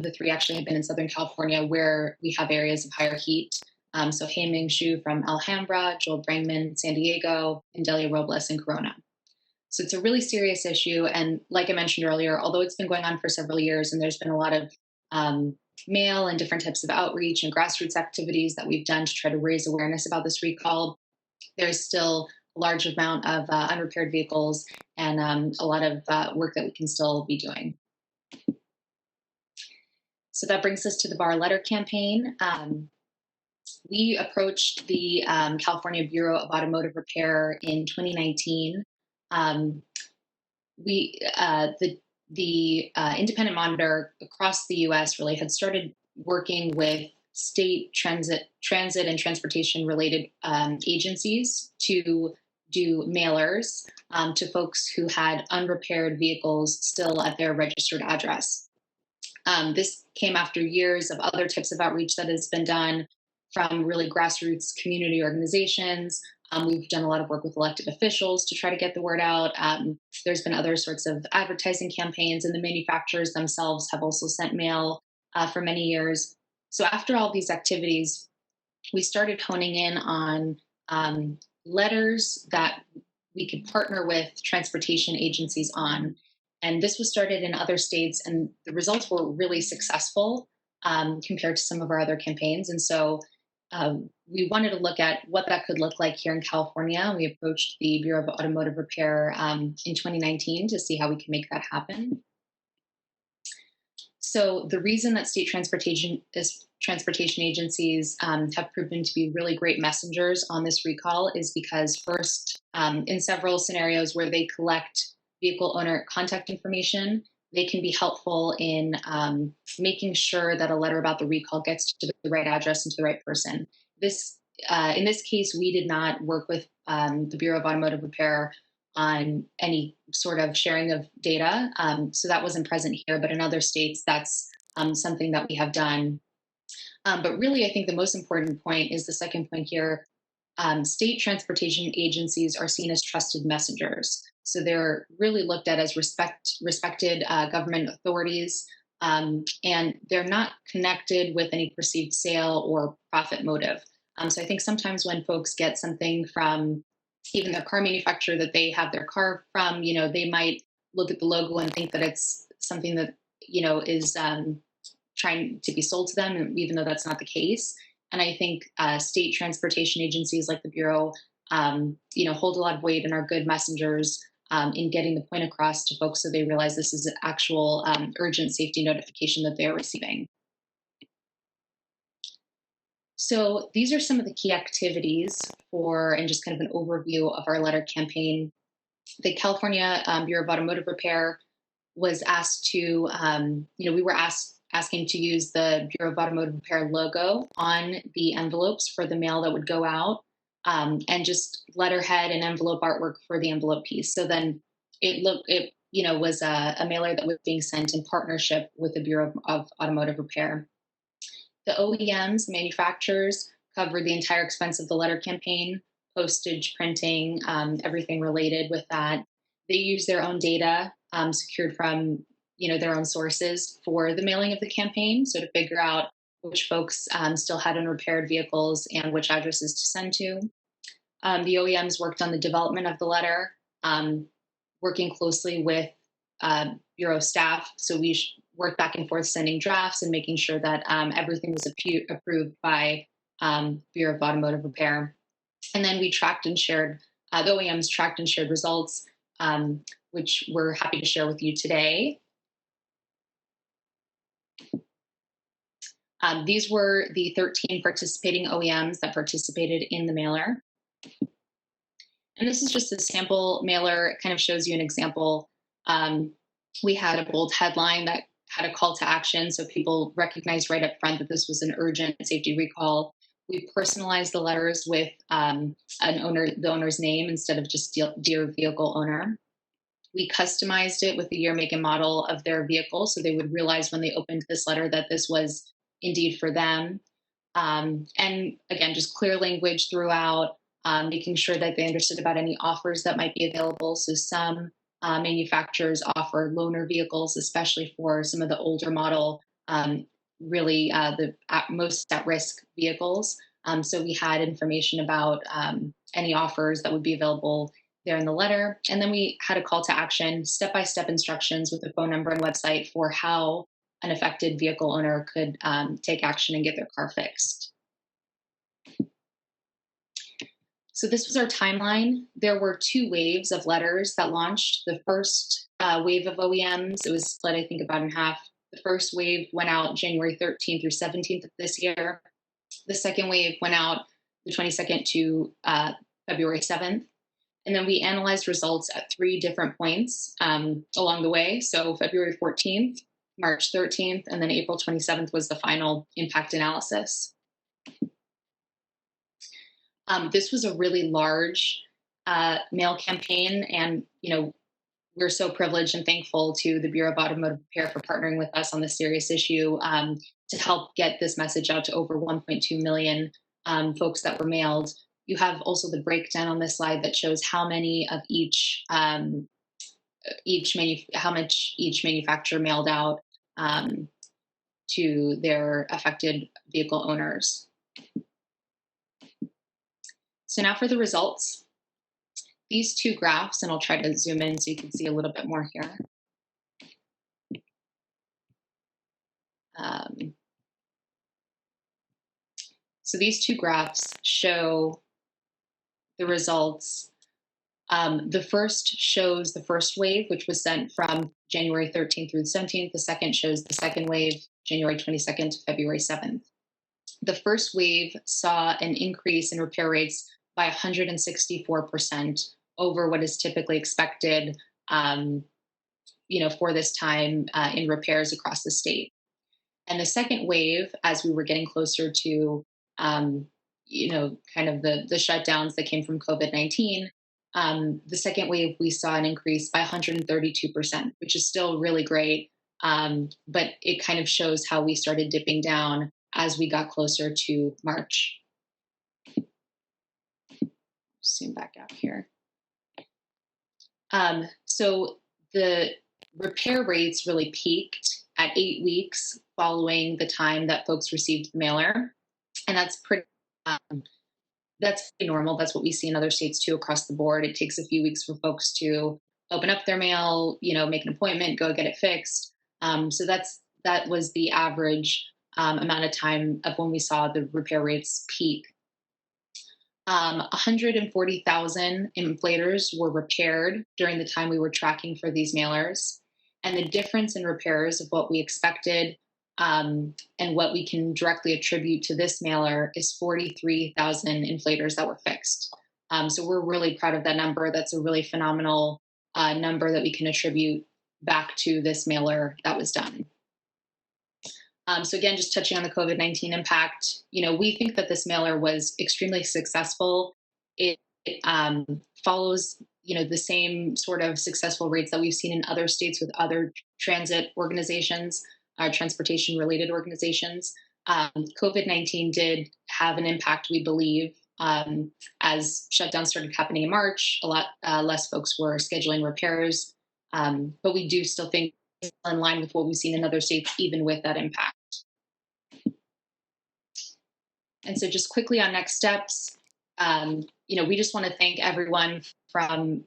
the 3 actually have been in Southern California, where we have areas of higher heat. So Haiming Shu from Alhambra, Joel Brangman, San Diego, and Delia Robles in Corona. So it's a really serious issue. And like I mentioned earlier, although it's been going on for several years and there's been a lot of mail and different types of outreach and grassroots activities that we've done to try to raise awareness about this recall, there's still a large amount of unrepaired vehicles and a lot of work that we can still be doing. So that brings us to the Bar Letter campaign. We approached the California Bureau of Automotive Repair in 2019. The independent monitor across the U.S. really had started working with state transit and transportation related agencies to do mailers to folks who had unrepaired vehicles still at their registered address. This came after years of other types of outreach that has been done from really grassroots community organizations. We've done a lot of work with elected officials to try to get the word out. There's been other sorts of advertising campaigns, and the manufacturers themselves have also sent mail for many years. So after all these activities, we started honing in on letters that we could partner with transportation agencies on. And this was started in other states, and the results were really successful compared to some of our other campaigns. And so we wanted to look at what that could look like here in California. We approached the Bureau of Automotive Repair in 2019 to see how we can make that happen. So the reason that state transportation agencies have proven to be really great messengers on this recall is because first, in several scenarios where they collect vehicle owner contact information, they can be helpful in making sure that a letter about the recall gets to the right address and to the right person. In this case, we did not work with the Bureau of Automotive Repair on any sort of sharing of data. So that wasn't present here, but in other states, that's something that we have done. But really, I think the most important point is the second point here. State transportation agencies are seen as trusted messengers. So they're really looked at as respected government authorities, and they're not connected with any perceived sale or profit motive. So I think sometimes when folks get something from even the car manufacturer that they have their car from, they might look at the logo and think that it's something that, is trying to be sold to them, even though that's not the case. And I think state transportation agencies like the Bureau, hold a lot of weight and are good messengers in getting the point across to folks so they realize this is an actual urgent safety notification that they're receiving. So these are some of the key activities and just kind of an overview of our letter campaign. The California Bureau of Automotive Repair was asked to, we were asked asking to use the Bureau of Automotive Repair logo on the envelopes for the mail that would go out, and just letterhead and envelope artwork for the envelope piece. So then it was a mailer that was being sent in partnership with the Bureau of Automotive Repair. The OEMs, manufacturers, cover the entire expense of the letter campaign, postage, printing, everything related with that. They use their own data secured from their own sources for the mailing of the campaign. So to figure out which folks still had unrepaired vehicles and which addresses to send to. The OEMs worked on the development of the letter, working closely with Bureau staff. So we worked back and forth sending drafts and making sure that everything was approved by Bureau of Automotive Repair. And then we tracked and shared, the OEMs tracked and shared results, which we're happy to share with you today. These were the 13 participating OEMs that participated in the mailer. And this is just a sample mailer. It kind of shows you an example. We had a bold headline that had a call to action, so people recognized right up front that this was an urgent safety recall. We personalized the letters with the owner's name instead of just dear vehicle owner. We customized it with the year, make, and model of their vehicle, so they would realize when they opened this letter that this was indeed for them. And again, just clear language throughout, making sure that they understood about any offers that might be available. So some manufacturers offer loaner vehicles, especially for some of the older model, really the most at-risk vehicles. So we had information about any offers that would be available there in the letter. And then we had a call to action, step-by-step instructions with a phone number and website for how an affected vehicle owner could take action and get their car fixed. So this was our timeline. There were 2 waves of letters that launched. The first wave of OEMs, it was split, I think, about in half. The first wave went out January 13th through 17th of this year. The second wave went out the 22nd to February 7th. And then we analyzed results at 3 different points along the way. So February 14th, March 13th, and then April 27th was the final impact analysis. This was a really large mail campaign, and we're so privileged and thankful to the Bureau of Automotive Repair for partnering with us on this serious issue to help get this message out to over 1.2 million folks that were mailed. You have also the breakdown on this slide that shows how many of how much each manufacturer mailed out to their affected vehicle owners. So now for the results. These 2 graphs, and I'll try to zoom in so you can see a little bit more here. So these 2 graphs show the results. The first shows the first wave, which was sent from January 13th through the 17th. The second shows the second wave, January 22nd to February 7th. The first wave saw an increase in repair rates by 164% over what is typically expected, for this time in repairs across the state. And the second wave, as we were getting closer to, kind of the shutdowns that came from COVID-19, the second wave, we saw an increase by 132%, which is still really great. But it kind of shows how we started dipping down as we got closer to March. Zoom back out here. So the repair rates really peaked at 8 weeks following the time that folks received the mailer. And that's pretty normal. That's what we see in other states too across the board. It takes a few weeks for folks to open up their mail, make an appointment, go get it fixed. So that was the average amount of time of when we saw the repair rates peak. 140,000 inflators were repaired during the time we were tracking for these mailers. And the difference in repairs of what we expected and what we can directly attribute to this mailer is 43,000 inflators that were fixed. So we're really proud of that number. That's a really phenomenal number that we can attribute back to this mailer that was done. So again, just touching on the COVID-19 impact, we think that this mailer was extremely successful. It follows, the same sort of successful rates that we've seen in other states with other transit organizations, transportation-related organizations. COVID-19 did have an impact, we believe, as shutdowns started happening in March. A lot less folks were scheduling repairs, but we do still think it's in line with what we've seen in other states, even with that impact. And so just quickly on next steps, we just want to thank everyone from,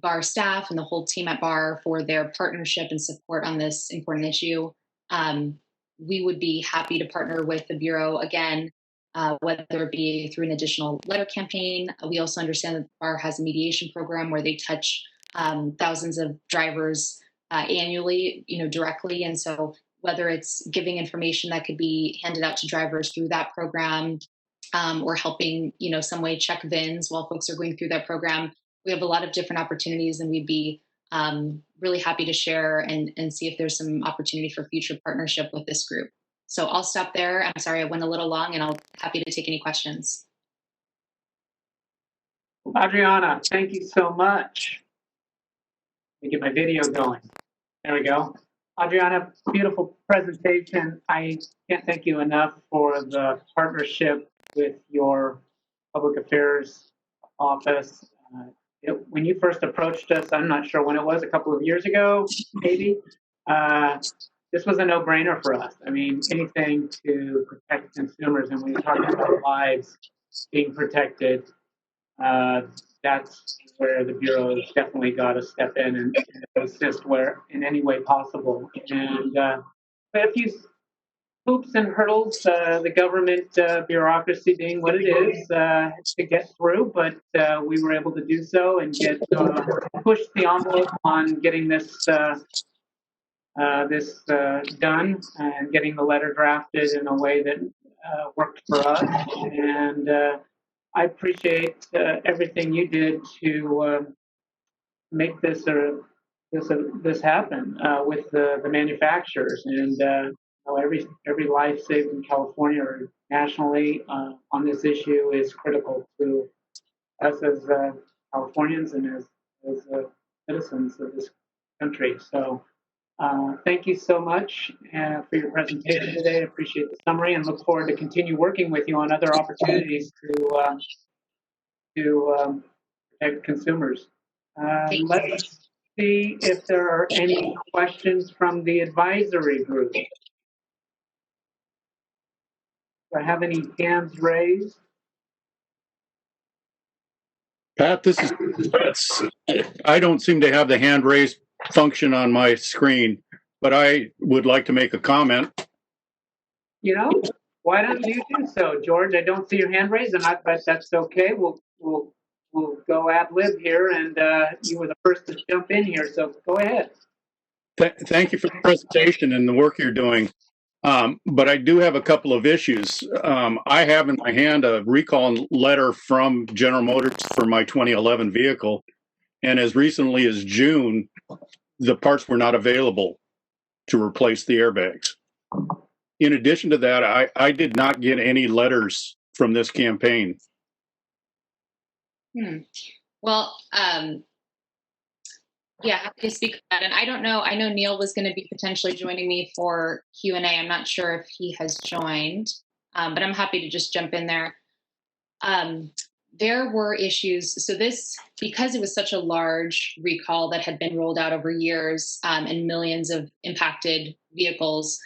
BAR staff and the whole team at BAR for their partnership and support on this important issue. We would be happy to partner with the Bureau again, whether it be through an additional letter campaign. We also understand that BAR has a mediation program where they touch thousands of drivers annually, directly. And so whether it's giving information that could be handed out to drivers through that program, or helping, some way check VINs while folks are going through that program, we have a lot of different opportunities, and we'd be really happy to share and see if there's some opportunity for future partnership with this group. So I'll stop there. I'm sorry I went a little long, and I'll happy to take any questions. Adriana, thank you so much. Let me get my video going. There we go. Adriana, beautiful presentation. I can't thank you enough for the partnership with your public affairs office. When you first approached us, I'm not sure when it was, a couple of years ago, maybe. This was a no-brainer for us. I mean, anything to protect consumers, and when you're talking about lives being protected, that's where the Bureau has definitely got to step in and assist where in any way possible. And but a few hoops and hurdles, the government bureaucracy being what it is, to get through, but we were able to do so and get push the envelope on getting this done and getting the letter drafted in a way that worked for us. And I appreciate everything you did to make this happen with the manufacturers, and every life saved in California or nationally on this issue is critical to us as Californians and as citizens of this country. So thank you so much for your presentation today. I appreciate the summary and look forward to continue working with you on other opportunities to protect consumers. Let's see if there are any questions from the advisory group. Do I have any hands raised? Pat, I don't seem to have the hand raise function on my screen, but I would like to make a comment. Why don't you do so, George? I don't see your hand raised, but that's okay. We'll go ad lib here, and you were the first to jump in here, so go ahead. Thank you for the presentation and the work you're doing. But I do have a couple of issues. I have in my hand a recall letter from General Motors for my 2011 vehicle, and as recently as June, the parts were not available to replace the airbags. In addition to that, I did not get any letters from this campaign. Well, yeah, happy to speak about it. And I don't know, I know Neil was going to be potentially joining me for Q&A. I'm not sure if he has joined, but I'm happy to just jump in there. There were issues. So because it was such a large recall that had been rolled out over years and millions of impacted vehicles,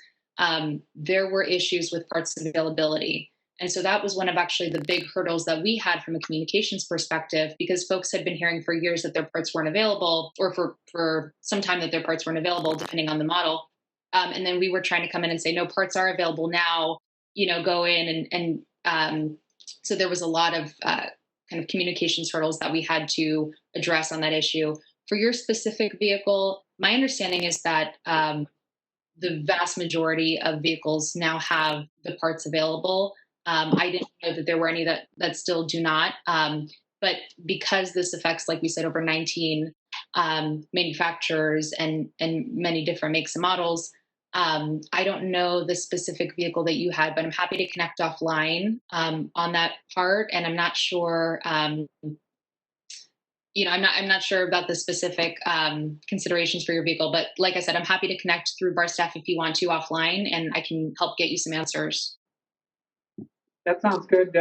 there were issues with parts availability. And so that was one of actually the big hurdles that we had from a communications perspective, because folks had been hearing for years that their parts weren't available, or for some time that their parts weren't available, depending on the model. And then we were trying to come in and say, no, parts are available now, go in. And so there was a lot of kind of communications hurdles that we had to address on that issue. For your specific vehicle, my understanding is that the vast majority of vehicles now have the parts available. I didn't know that there were any that still do not. But because this affects, like we said, over 19 manufacturers and many different makes and models, I don't know the specific vehicle that you had, but I'm happy to connect offline on that part. And I'm not sure, I'm not sure about the specific considerations for your vehicle. But like I said, I'm happy to connect through bar staff if you want to offline, and I can help get you some answers. That sounds good.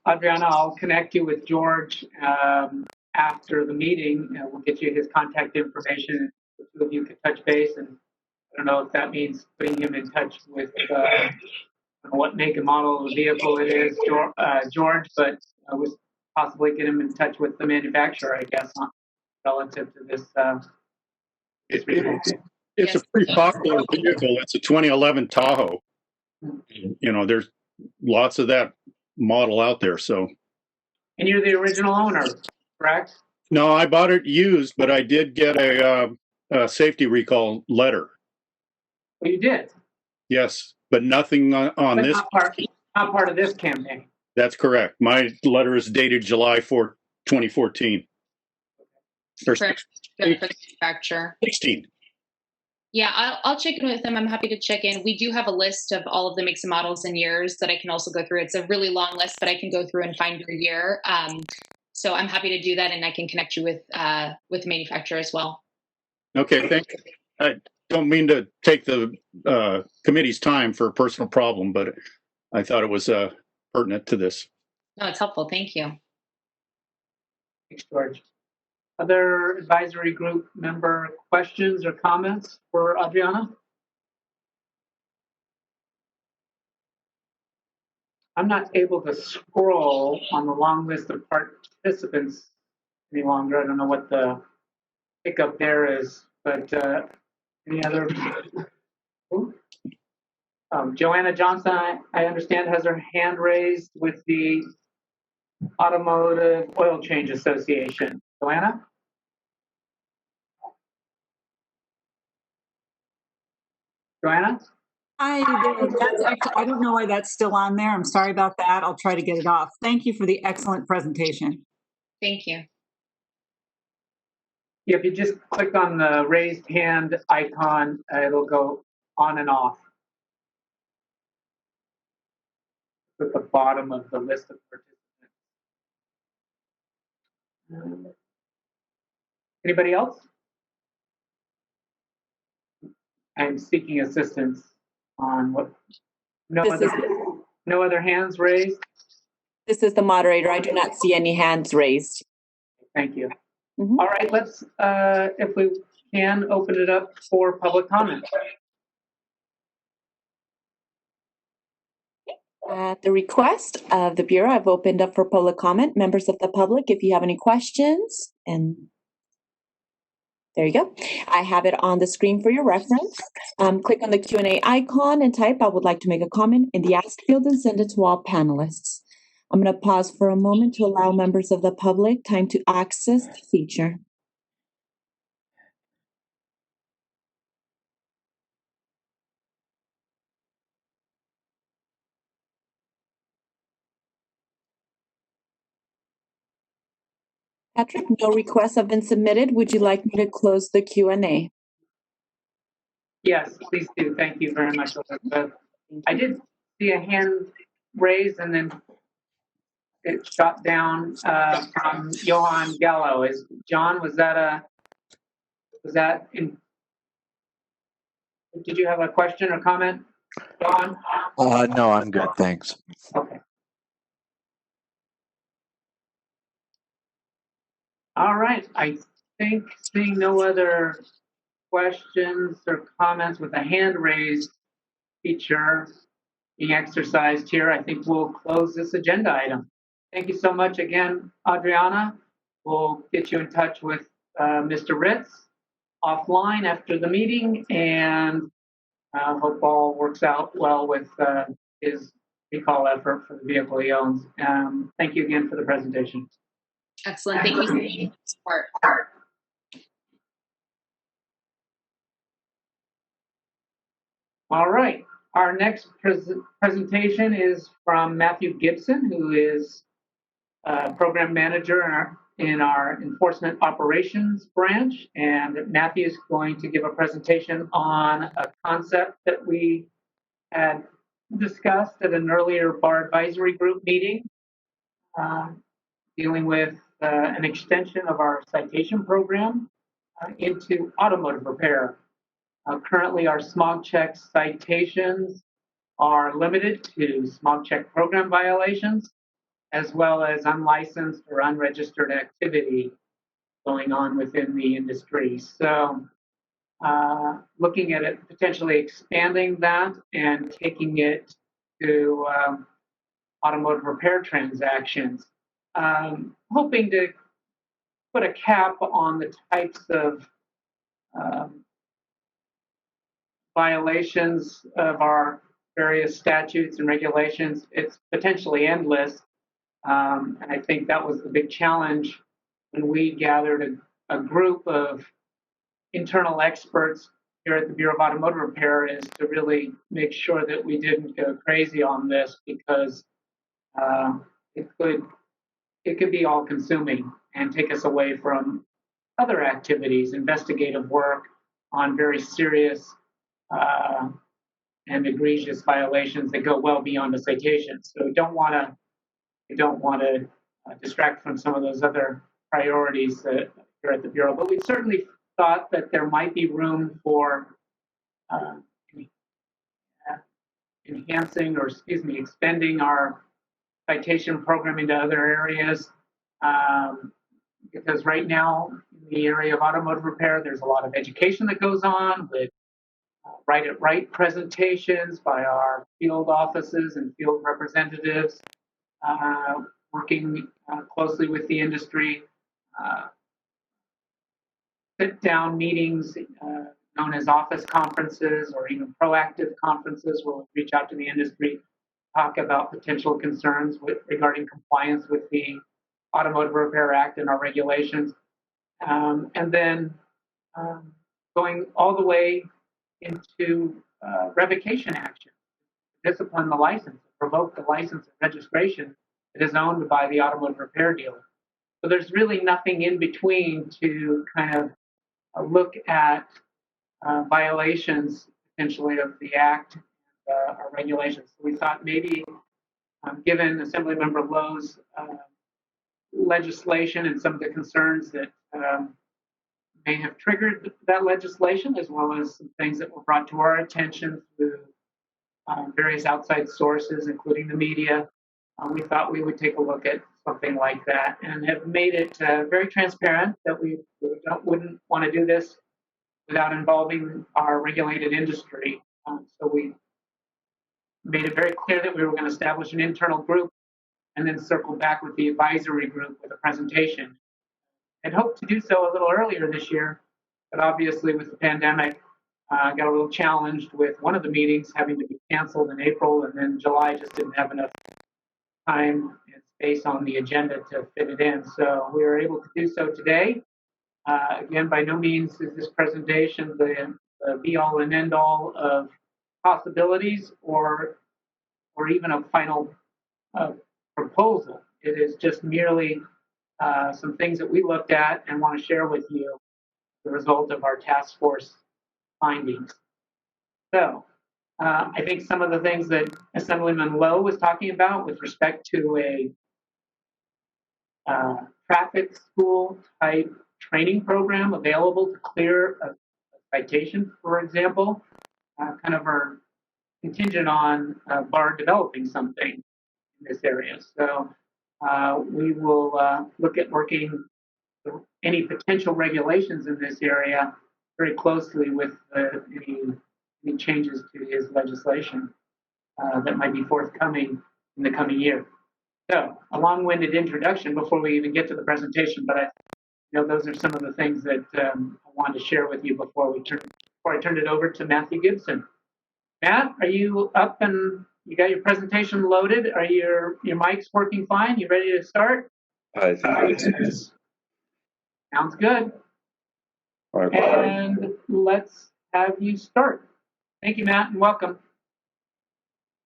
Adriana, I'll connect you with George after the meeting. We'll get you his contact information. The two of you can touch base, and I don't know if that means putting him in touch with what make and model of the vehicle it is, George, but we'll possibly get him in touch with the manufacturer, I guess, relative to this. It's a pretty popular vehicle. It's a 2011 Tahoe. There's lots of that model out there. So, and you're the original owner, correct? No, I bought it used, but I did get a safety recall letter. Well, you did. Yes, but nothing on but this. Not part of this campaign. That's correct. My letter is dated July 4, 2014. Correct. Good for the manufacturer. 16. Yeah, I'll check in with them. I'm happy to check in. We do have a list of all of the makes and models and years that I can also go through. It's a really long list, but I can go through and find your year. So I'm happy to do that, and I can connect you with the manufacturer as well. Okay, thank you. I don't mean to take the committee's time for a personal problem, but I thought it was pertinent to this. No, it's helpful. Thank you. Thanks, George. Other advisory group member questions or comments for Adriana? I'm not able to scroll on the long list of participants any longer. I don't know what the hiccup there is, but any other? Joanna Johnson, I understand, has her hand raised with the Automotive Oil Change Association. Joanna? Joanna? Hi there. That's actually, I don't know why that's still on there. I'm sorry about that. I'll try to get it off. Thank you for the excellent presentation. Thank you. Yeah, if you just click on the raised hand icon, it'll go on and off at the bottom of the list of participants. Anybody else? I'm seeking assistance on what? No other hands raised? This is the moderator. I do not see any hands raised. Thank you. All right, let's, if we can, open it up for public comment. At the request of the Bureau, I've opened up for public comment. Members of the public, if you have any questions, and there you go. I have it on the screen for your reference. Click on the Q&A icon and type, I would like to make a comment in the ask field and send it to all panelists. I'm going to pause for a moment to allow members of the public time to access the feature. Patrick, no requests have been submitted. Would you like me to close the Q&A? Yes, please do. Thank you very much, Elizabeth. I did see a hand raised and then it shot down from Johan Gallo. John, was that in, did you have a question or comment, John? No, I'm good, thanks. Okay. All right, I think seeing no other questions or comments with the hand raised feature being exercised here, I think we'll close this agenda item. Thank you so much again, Adriana. We'll get you in touch with Mr. Ritz offline after the meeting, and hope all works out well with his recall effort for the vehicle he owns. Thank you again for the presentation. Excellent. Thank you for the support. All right. Our next presentation is from Matthew Gibson, who is program manager in our enforcement operations branch, and Matthew is going to give a presentation on a concept that we had discussed at an earlier bar advisory group meeting, dealing with an extension of our citation program into automotive repair. Currently, our smog check citations are limited to smog check program violations, as well as unlicensed or unregistered activity going on within the industry. So looking at it, potentially expanding that and taking it to automotive repair transactions. Hoping to put a cap on the types of violations of our various statutes and regulations. It's potentially endless. And I think that was the big challenge when we gathered a group of internal experts here at the Bureau of Automotive Repair, is to really make sure that we didn't go crazy on this, because it could be all consuming and take us away from other activities, investigative work on very serious and egregious violations that go well beyond a citation. So we don't want to distract from some of those other priorities here at the Bureau. But we certainly thought that there might be room for expanding our citation program into other areas. Because right now, in the area of automotive repair, there's a lot of education that goes on with Right at Right presentations by our field offices and field representatives, working closely with the industry, sit-down meetings known as office conferences, or even proactive conferences where we reach out to the industry, talk about potential concerns regarding compliance with the Automotive Repair Act and our regulations, and then going all the way into revocation action, discipline the license, revoke the license and registration that is owned by the automotive repair dealer. So there's really nothing in between to kind of look at violations potentially of the Act and our regulations. So we thought maybe, given Assemblymember Lowe's legislation and some of the concerns that may have triggered that legislation, as well as some things that were brought to our attention through various outside sources, including the media, we thought we would take a look at something like that, and have made it very transparent that we wouldn't want to do this without involving our regulated industry. So we made it very clear that we were going to establish an internal group and then circle back with the advisory group with a presentation. I'd hoped to do so a little earlier this year, but obviously with the pandemic, got a little challenged with one of the meetings having to be canceled in April, and then July just didn't have enough time and space on the agenda to fit it in. So we were able to do so today. Again, by no means is this presentation the be-all and end-all of possibilities or even a final proposal. It is just merely some things that we looked at and want to share with you the result of our task force findings. So I think some of the things that Assemblyman Lowe was talking about with respect to a traffic school type training program available to clear a citation, for example, kind of are contingent on BAR developing something in this area. So we will look at working any potential regulations in this area very closely with any changes to his legislation that might be forthcoming in the coming year. So a long-winded introduction before we even get to the presentation, but those are some of the things that I wanted to share with you before I turned it over to Matthew Gibson. Matt, are you up and you got your presentation loaded? Are your mics working fine? You ready to start? I think it's Sounds good. Right. And let's have you start. Thank you, Matt, and welcome.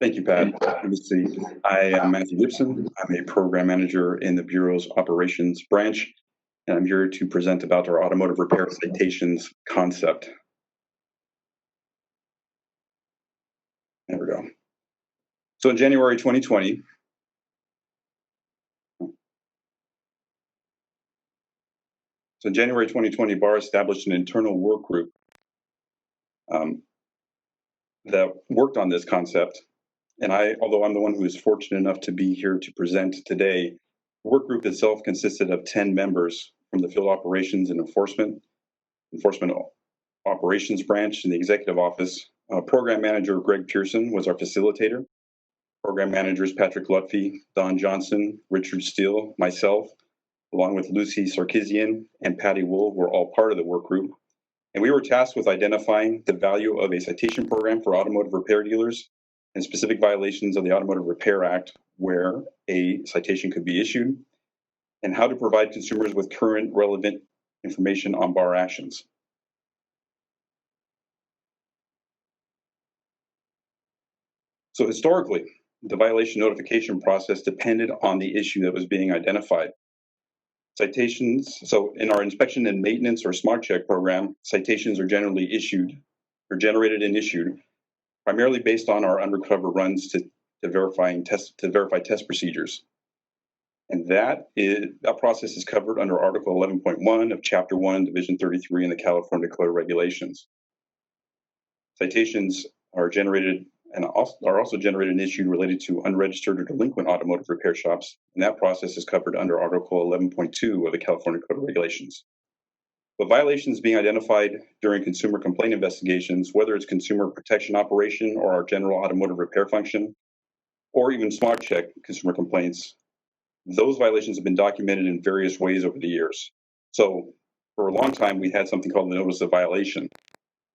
Thank you, Pat. Let me see. I am Matthew Gibson. I'm a program manager in the Bureau's operations branch, and I'm here to present about our automotive repair citations concept. There we go. So in January 2020, BAR established an internal work group that worked on this concept. And although I'm the one who is fortunate enough to be here to present today, the work group itself consisted of 10 members from the field operations and enforcement operations branch in the executive office. Program manager Greg Pearson was our facilitator. Program managers Patrick Lutfi, Don Johnson, Richard Steele, myself, along with Lucy Sarkisian and Patty Wool, were all part of the work group. And we were tasked with identifying the value of a citation program for automotive repair dealers and specific violations of the Automotive Repair Act where a citation could be issued, and how to provide consumers with current relevant information on BAR actions. So historically, the violation notification process depended on the issue that was being identified. Citations, so in our inspection and maintenance or smart check program, citations are generally generated and issued primarily based on our undercover runs to verify test procedures. And that process is covered under Article 11.1 of Chapter 1, Division 33 in the California Code of Regulations. Citations are generated and are also generated and issued related to unregistered or delinquent automotive repair shops, and that process is covered under Article 11.2 of the California Code of Regulations. But violations being identified during consumer complaint investigations, whether it's consumer protection operation or our general automotive repair function, or even smart check consumer complaints, those violations have been documented in various ways over the years. So for a long time, we had something called the notice of violation,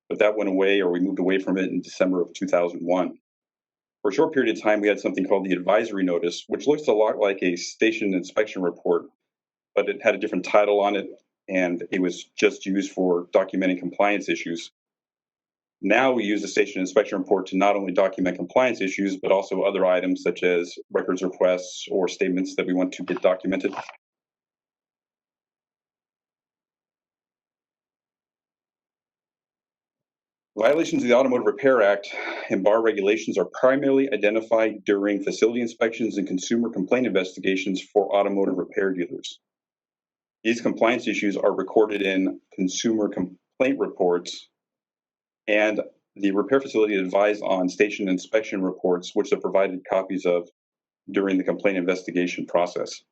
but that went away, or we moved away from it in December of 2001. For a short period of time, we had something called the advisory notice, which looks a lot like a station inspection report, but it had a different title on it, and it was just used for documenting compliance issues. Now we use the station inspection report to not only document compliance issues, but also other items such as records requests or statements that we want to get documented. Violations of the Automotive Repair Act and BAR regulations are primarily identified during facility inspections and consumer complaint investigations for automotive repair dealers. These compliance issues are recorded in consumer complaint reports, and the repair facility advised on station inspection reports, which are provided copies of during the complaint investigation process.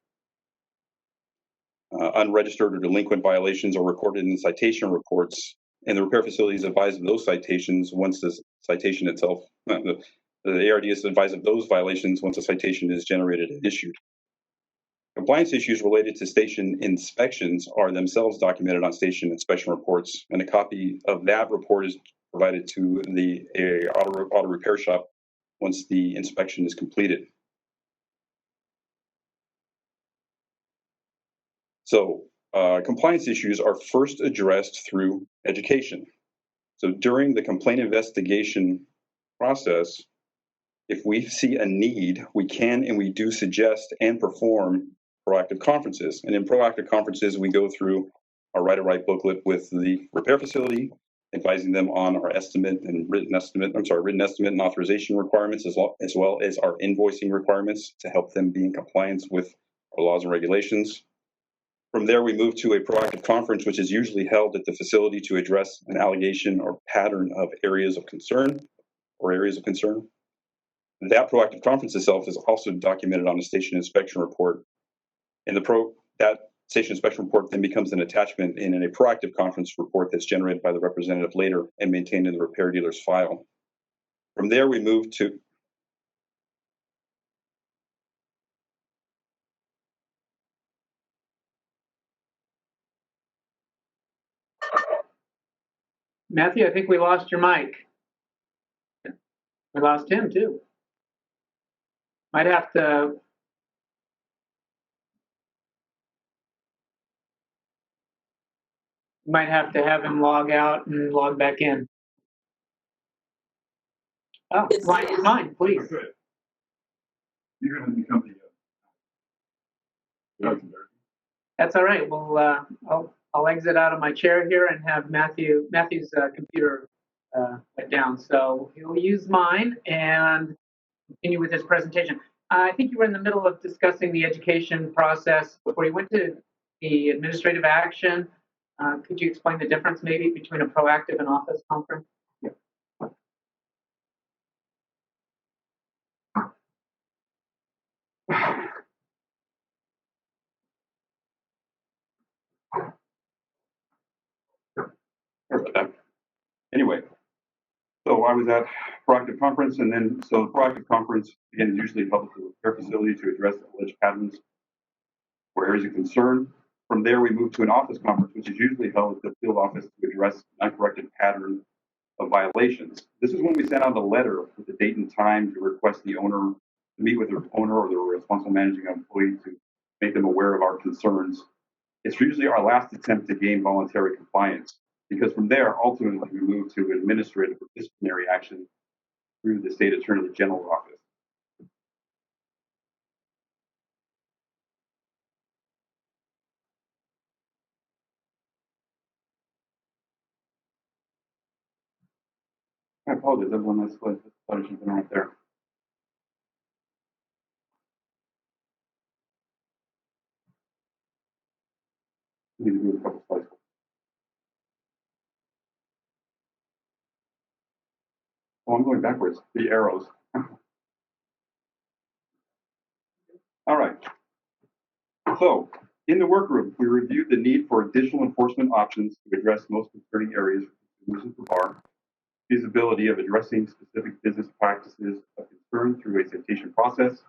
Unregistered or delinquent violations are recorded in citation reports, and the repair facility is advised of those citations once the citation itself, the ARD is advised of those violations once a citation is generated and issued. Compliance issues related to station inspections are themselves documented on station inspection reports, and a copy of that report is provided to the auto repair shop once the inspection is completed. So compliance issues are first addressed through education. So during the complaint investigation process, if we see a need, we can and we do suggest and perform proactive conferences. And in proactive conferences, we go through our Right to Right booklet with the repair facility, advising them on our written estimate and authorization requirements, as well as our invoicing requirements to help them be in compliance with our laws and regulations. From there, we move to a proactive conference, which is usually held at the facility to address an allegation or pattern of areas of concern. That proactive conference itself is also documented on a station inspection report. And that station inspection report then becomes an attachment in a proactive conference report that's generated by the representative later and maintained in the repair dealer's file. From there, we move to Matthew, I think we lost your mic. We lost him too. Might have to have him log out and log back in. Oh, line is mine, please. Good. You're going to become the That's all right. Well, I'll exit out of my chair here and have Matthew's computer went down, so he'll use mine and continue with his presentation. I think you were in the middle of discussing the education process before you went to the administrative action. Could you explain the difference maybe between a proactive and office conference? Yeah. Sorry about that. Anyway, so I was at Proactive Conference, and then so the Proactive Conference again is usually held at the repair facility to address alleged patterns or areas of concern. From there, we move to an office conference, which is usually held at the field office to address an uncorrected pattern of violations. This is when we send out a letter with the date and time to request the owner to meet with the owner or the responsible managing employee to make them aware of our concerns. It's usually our last attempt to gain voluntary compliance, because from there, ultimately, we move to administrative or disciplinary action through the state attorney general's office. I apologize, everyone. That's what something right there. Need to move a couple slides. Oh, I'm going backwards. The arrows. All right. So, in the work group, we reviewed the need for additional enforcement options to address most concerning areas for consumers of bar, feasibility of addressing specific business practices of concern through a citation process,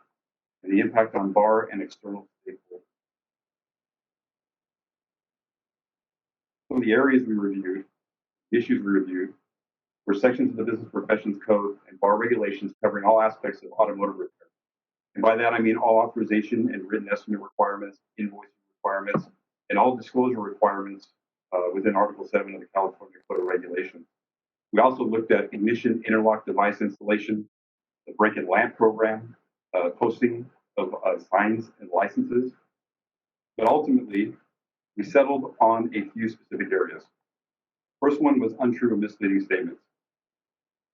and the impact on bar and external stakeholders. Some of the areas we reviewed, issues we reviewed, were sections of the Business Professions Code and bar regulations covering all aspects of automotive repair. And by that, I mean all authorization and written estimate requirements, invoicing requirements, and all disclosure requirements within Article 7 of the California Code of Regulations. We also looked at ignition interlock device installation, the brake and lamp program, posting of signs and licenses. But ultimately, we settled on a few specific areas. First one was untrue or misleading statements.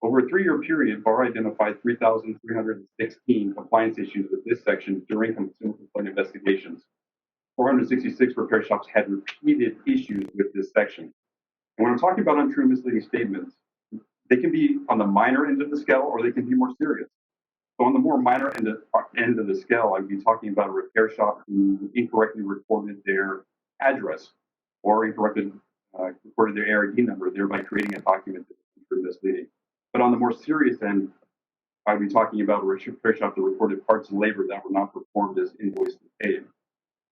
Over a 3-year period, BAR identified 3,316 compliance issues with this section during consumer complaint investigations. 466 repair shops had repeated issues with this section. And when I'm talking about untrue and misleading statements, they can be on the minor end of the scale or they can be more serious. So on the more minor end of the scale, I'd be talking about a repair shop who incorrectly recorded their address or incorrectly recorded their ARD number, thereby creating a document that is untrue and misleading. But on the more serious end, I'd be talking about a repair shop that recorded parts and labor that were not performed as invoiced and paid.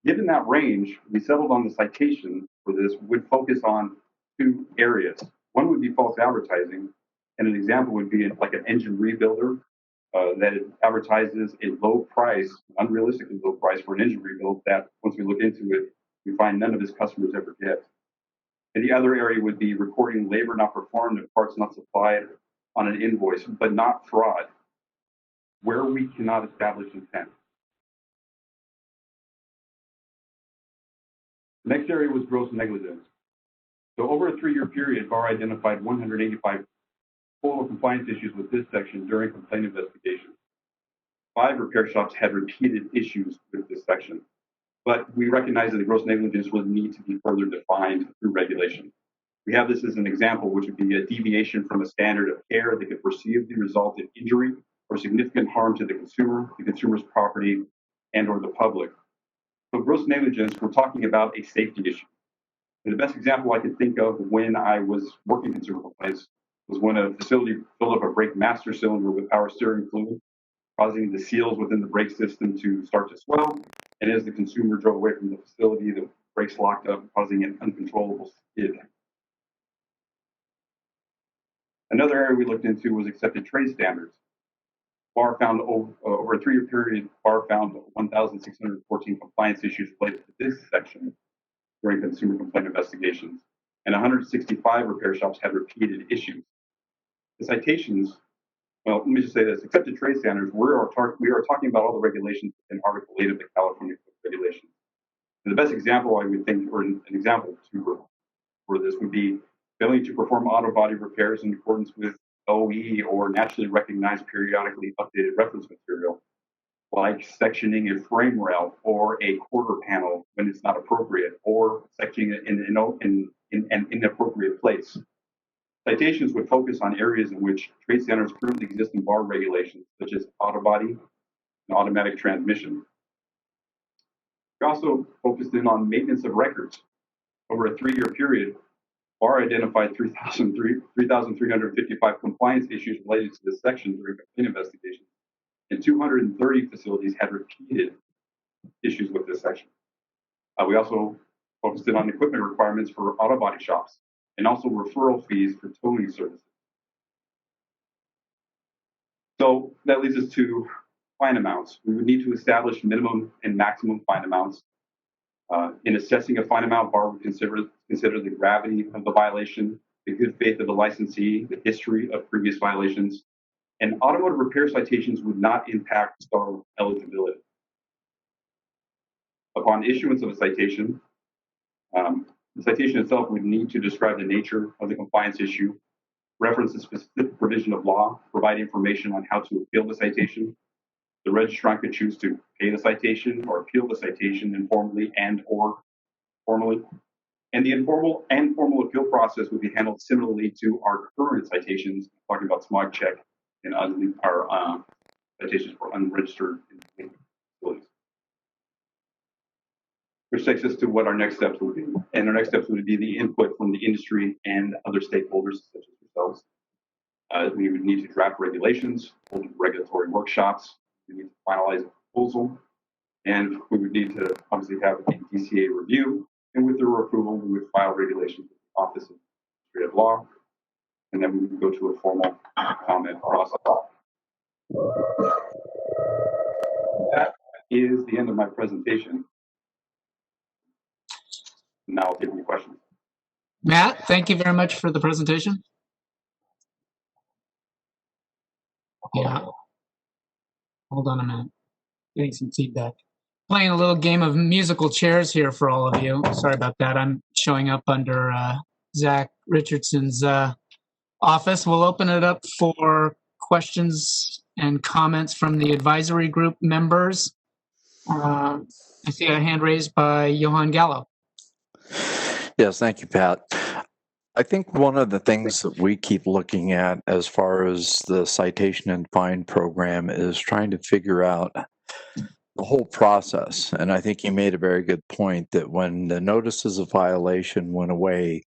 Given that range, we settled on the citation for this would focus on 2 areas. One would be false advertising, and an example would be like an engine rebuilder that advertises a low price, unrealistically low price for an engine rebuild that once we look into it, we find none of his customers ever get. And the other area would be recording labor not performed and parts not supplied on an invoice, but not fraud, where we cannot establish intent. The next area was gross negligence. So over a 3-year period, BAR identified 185 total compliance issues with this section during complaint investigations. 5 repair shops had repeated issues with this section, but we recognize that the gross negligence would need to be further defined through regulation. We have this as an example, which would be a deviation from a standard of care that could perceivably result in injury or significant harm to the consumer's property, and or the public. So gross negligence, we're talking about a safety issue. And the best example I could think of when I was working consumer complaints was when a facility filled up a brake master cylinder with power steering fluid, causing the seals within the brake system to start to swell. And as the consumer drove away from the facility, the brakes locked up, causing an uncontrollable skid. Another area we looked into was accepted trade standards. BAR found over a 3-year period, BAR found 1,614 compliance issues related to this section during consumer complaint investigations, and 165 repair shops had repeated issues. The citations Well, let me just say this: accepted trade standards. We are talking about all the regulations in Article 8 of the California Code regulations. And the best example I would think, or an example for this would be failing to perform auto body repairs in accordance with OE or nationally recognized periodically updated reference material, like sectioning a frame rail or a quarter panel when it's not appropriate, or sectioning it in an inappropriate place. Citations would focus on areas in which trade standards currently exist in bar regulations, such as auto body and automatic transmission. We also focused in on maintenance of records. Over a 3-year period, BAR identified 3,355 compliance issues related to this section during complaint investigations, and 230 facilities had repeated issues with this section. We also focused in on equipment requirements for auto body shops, and also referral fees for towing services. So that leads us to fine amounts. We would need to establish minimum and maximum fine amounts. In assessing a fine amount, BAR would consider the gravity of the violation, the good faith of the licensee, the history of previous violations, and automotive repair citations would not impact STAR eligibility. Upon issuance of a citation, the citation itself would need to describe the nature of the compliance issue, reference a specific provision of law, provide information on how to appeal the citation. The registrant could choose to pay the citation or appeal the citation informally and or formally. And the informal and formal appeal process would be handled similarly to our current citations, talking about smog check and our citations for unregistered facilities. Which takes us to what our next steps would be. And our next steps would be the input from the industry and other stakeholders, such as yourselves. We would need to draft regulations, hold regulatory workshops. We need to finalize a proposal. And we would need to obviously have a DCA review. And with their approval, we would file regulations with the Office of Administrative Law. And then we would go to a formal comment process. That is the end of my presentation. Now I'll take any questions. Matt, thank you very much for the presentation. Yeah. Hold on a minute. Getting some feedback. Playing a little game of musical chairs here for all of you. Sorry about that. I'm showing up under Zach Richardson's office. We'll open it up for questions and comments from the advisory group members. I see a hand raised by Johan Gallo. Yes, thank you, Pat. I think one of the things that we keep looking at as far as the citation and fine program is trying to figure out the whole process. And I think you made a very good point that when the notices of violation went away,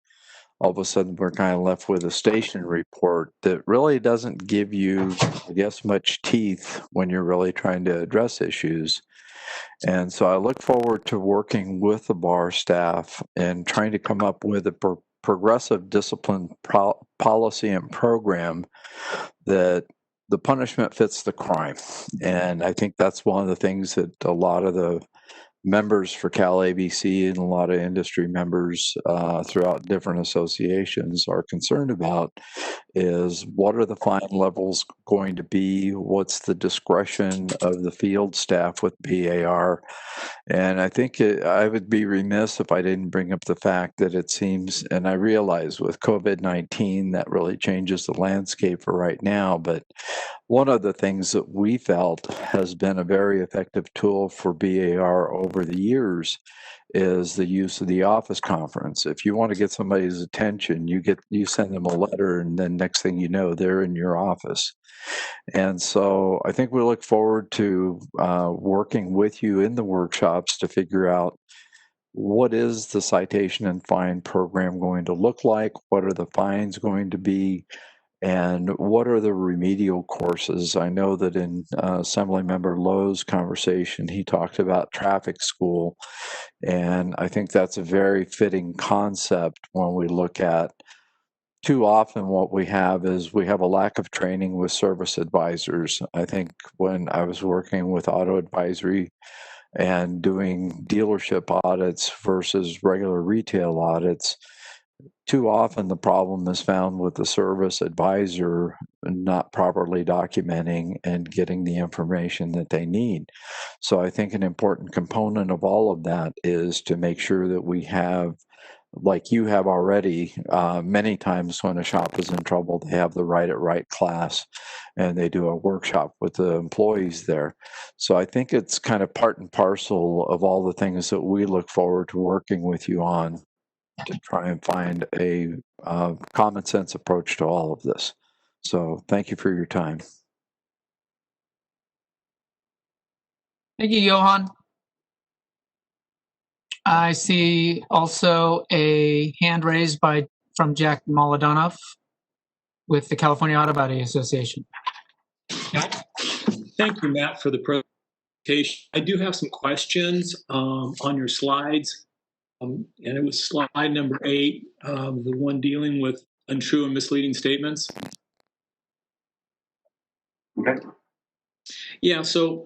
all of a sudden we're kind of left with a station report that really doesn't give you, I guess, much teeth when you're really trying to address issues. And so I look forward to working with the bar staff and trying to come up with a progressive discipline policy and program that the punishment fits the crime. And I think that's one of the things that a lot of the members for Cal ABC and a lot of industry members throughout different associations are concerned about is what are the fine levels going to be? What's the discretion of the field staff with BAR? And I think I would be remiss if I didn't bring up the fact that it seems, and I realize with COVID-19 that really changes the landscape for right now, but one of the things that we felt has been a very effective tool for BAR over the years is the use of the office conference. If you want to get somebody's attention, you send them a letter, and then next thing you know, they're in your office. And so I think we look forward to working with you in the workshops to figure out what is the citation and fine program going to look like, what are the fines going to be, and what are the remedial courses? I know that in Assemblymember Lowe's conversation, he talked about traffic school, and I think that's a very fitting concept when we look at too often what we have is we have a lack of training with service advisors. I think when I was working with auto advisory and doing dealership audits versus regular retail audits, too often the problem is found with the service advisor not properly documenting and getting the information that they need. So I think an important component of all of that is to make sure that we have, like you have already, many times when a shop is in trouble, they have the Right It Right class and they do a workshop with the employees there. So I think it's kind of part and parcel of all the things that we look forward to working with you on to try and find a common sense approach to all of this. So thank you for your time. Thank you, Johan. I see also a hand raised from Jack Molodonov with the California Auto Body Association. Thank you, Matt, for the presentation. I do have some questions on your slides, and it was slide number 8, the one dealing with untrue and misleading statements. Okay. Yeah, so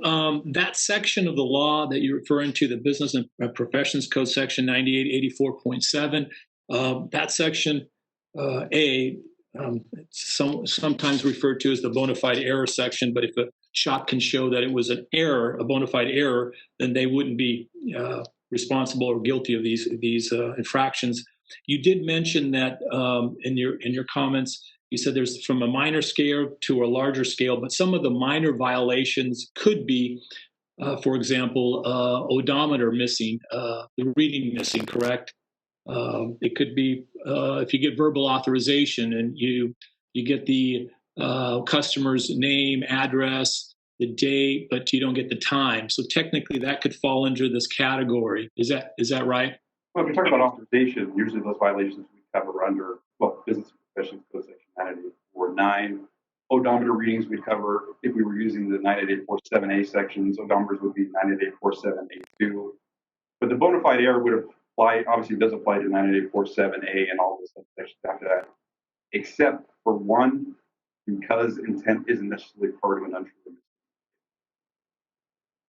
that section of the law that you're referring to, the Business and Professions Code, section 9884.7, that section A, it's sometimes referred to as the bona fide error section, but if a shop can show that it was an error, a bona fide error, then they wouldn't be responsible or guilty of these infractions. You did mention that in your comments. You said there's from a minor scale to a larger scale, but some of the minor violations could be, for example, odometer missing, the reading missing, correct? It could be if you get verbal authorization and you get the customer's name, address, the date, but you don't get the time. So technically, that could fall under this category. Is that right? Well, if you're talking about authorization, usually those violations we cover under Business and Professions Code section 9849. Odometer readings we cover if we were using the 9847A sections. Odometers would be 9847A2. But the bona fide error would apply, obviously, does apply to 9847A and all the subsections after that, except for one, because intent isn't necessarily part of an untrue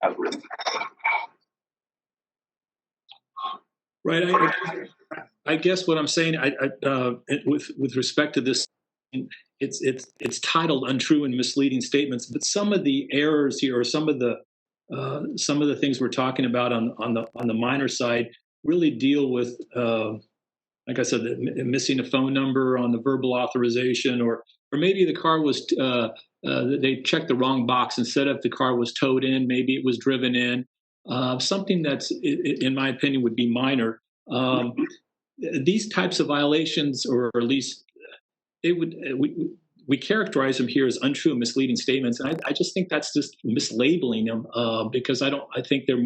as written. Right. I guess what I'm saying, with respect to this, it's titled untrue and misleading statements, but some of the errors here, or some of the things we're talking about on the minor side, really deal with, like I said, missing a phone number on the verbal authorization, or maybe the car was they checked the wrong box instead of the car was towed in, maybe it was driven in. Something that's, in my opinion, would be minor. These types of violations, or at least we characterize them here as untrue and misleading statements, and I just think that's just mislabeling them because I think they're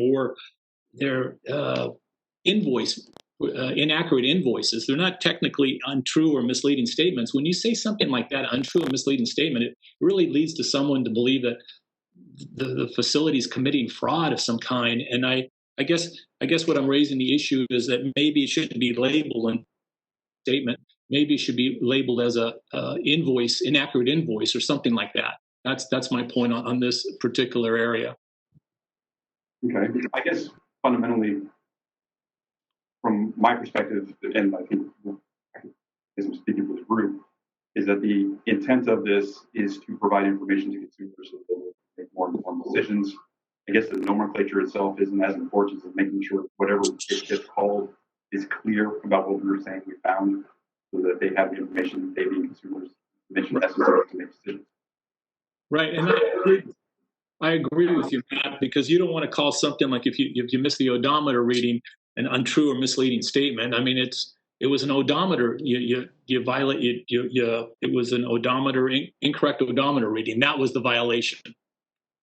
inaccurate invoices. They're not technically untrue or misleading statements. When you say something like that, untrue or misleading statement, it really leads to someone to believe that the facility is committing fraud of some kind. And I guess what I'm raising the issue is that maybe it shouldn't be labeled in statement. Maybe it should be labeled as a inaccurate invoice, or something like that. That's my point on this particular area. Okay, I guess fundamentally, from my perspective, and I think as I'm speaking for the group, is that the intent of this is to provide information to consumers so that they will make more informed decisions. I guess the nomenclature itself isn't as important as making sure whatever it gets called is clear about what we were saying we found, so that they have the information they being consumers necessary to make decisions. Right, and I agree with you, Matt, because you don't want to call something like, if you miss the odometer reading, an untrue or misleading statement. I mean, it was an odometer. You violate. It was an odometer incorrect odometer reading. That was the violation,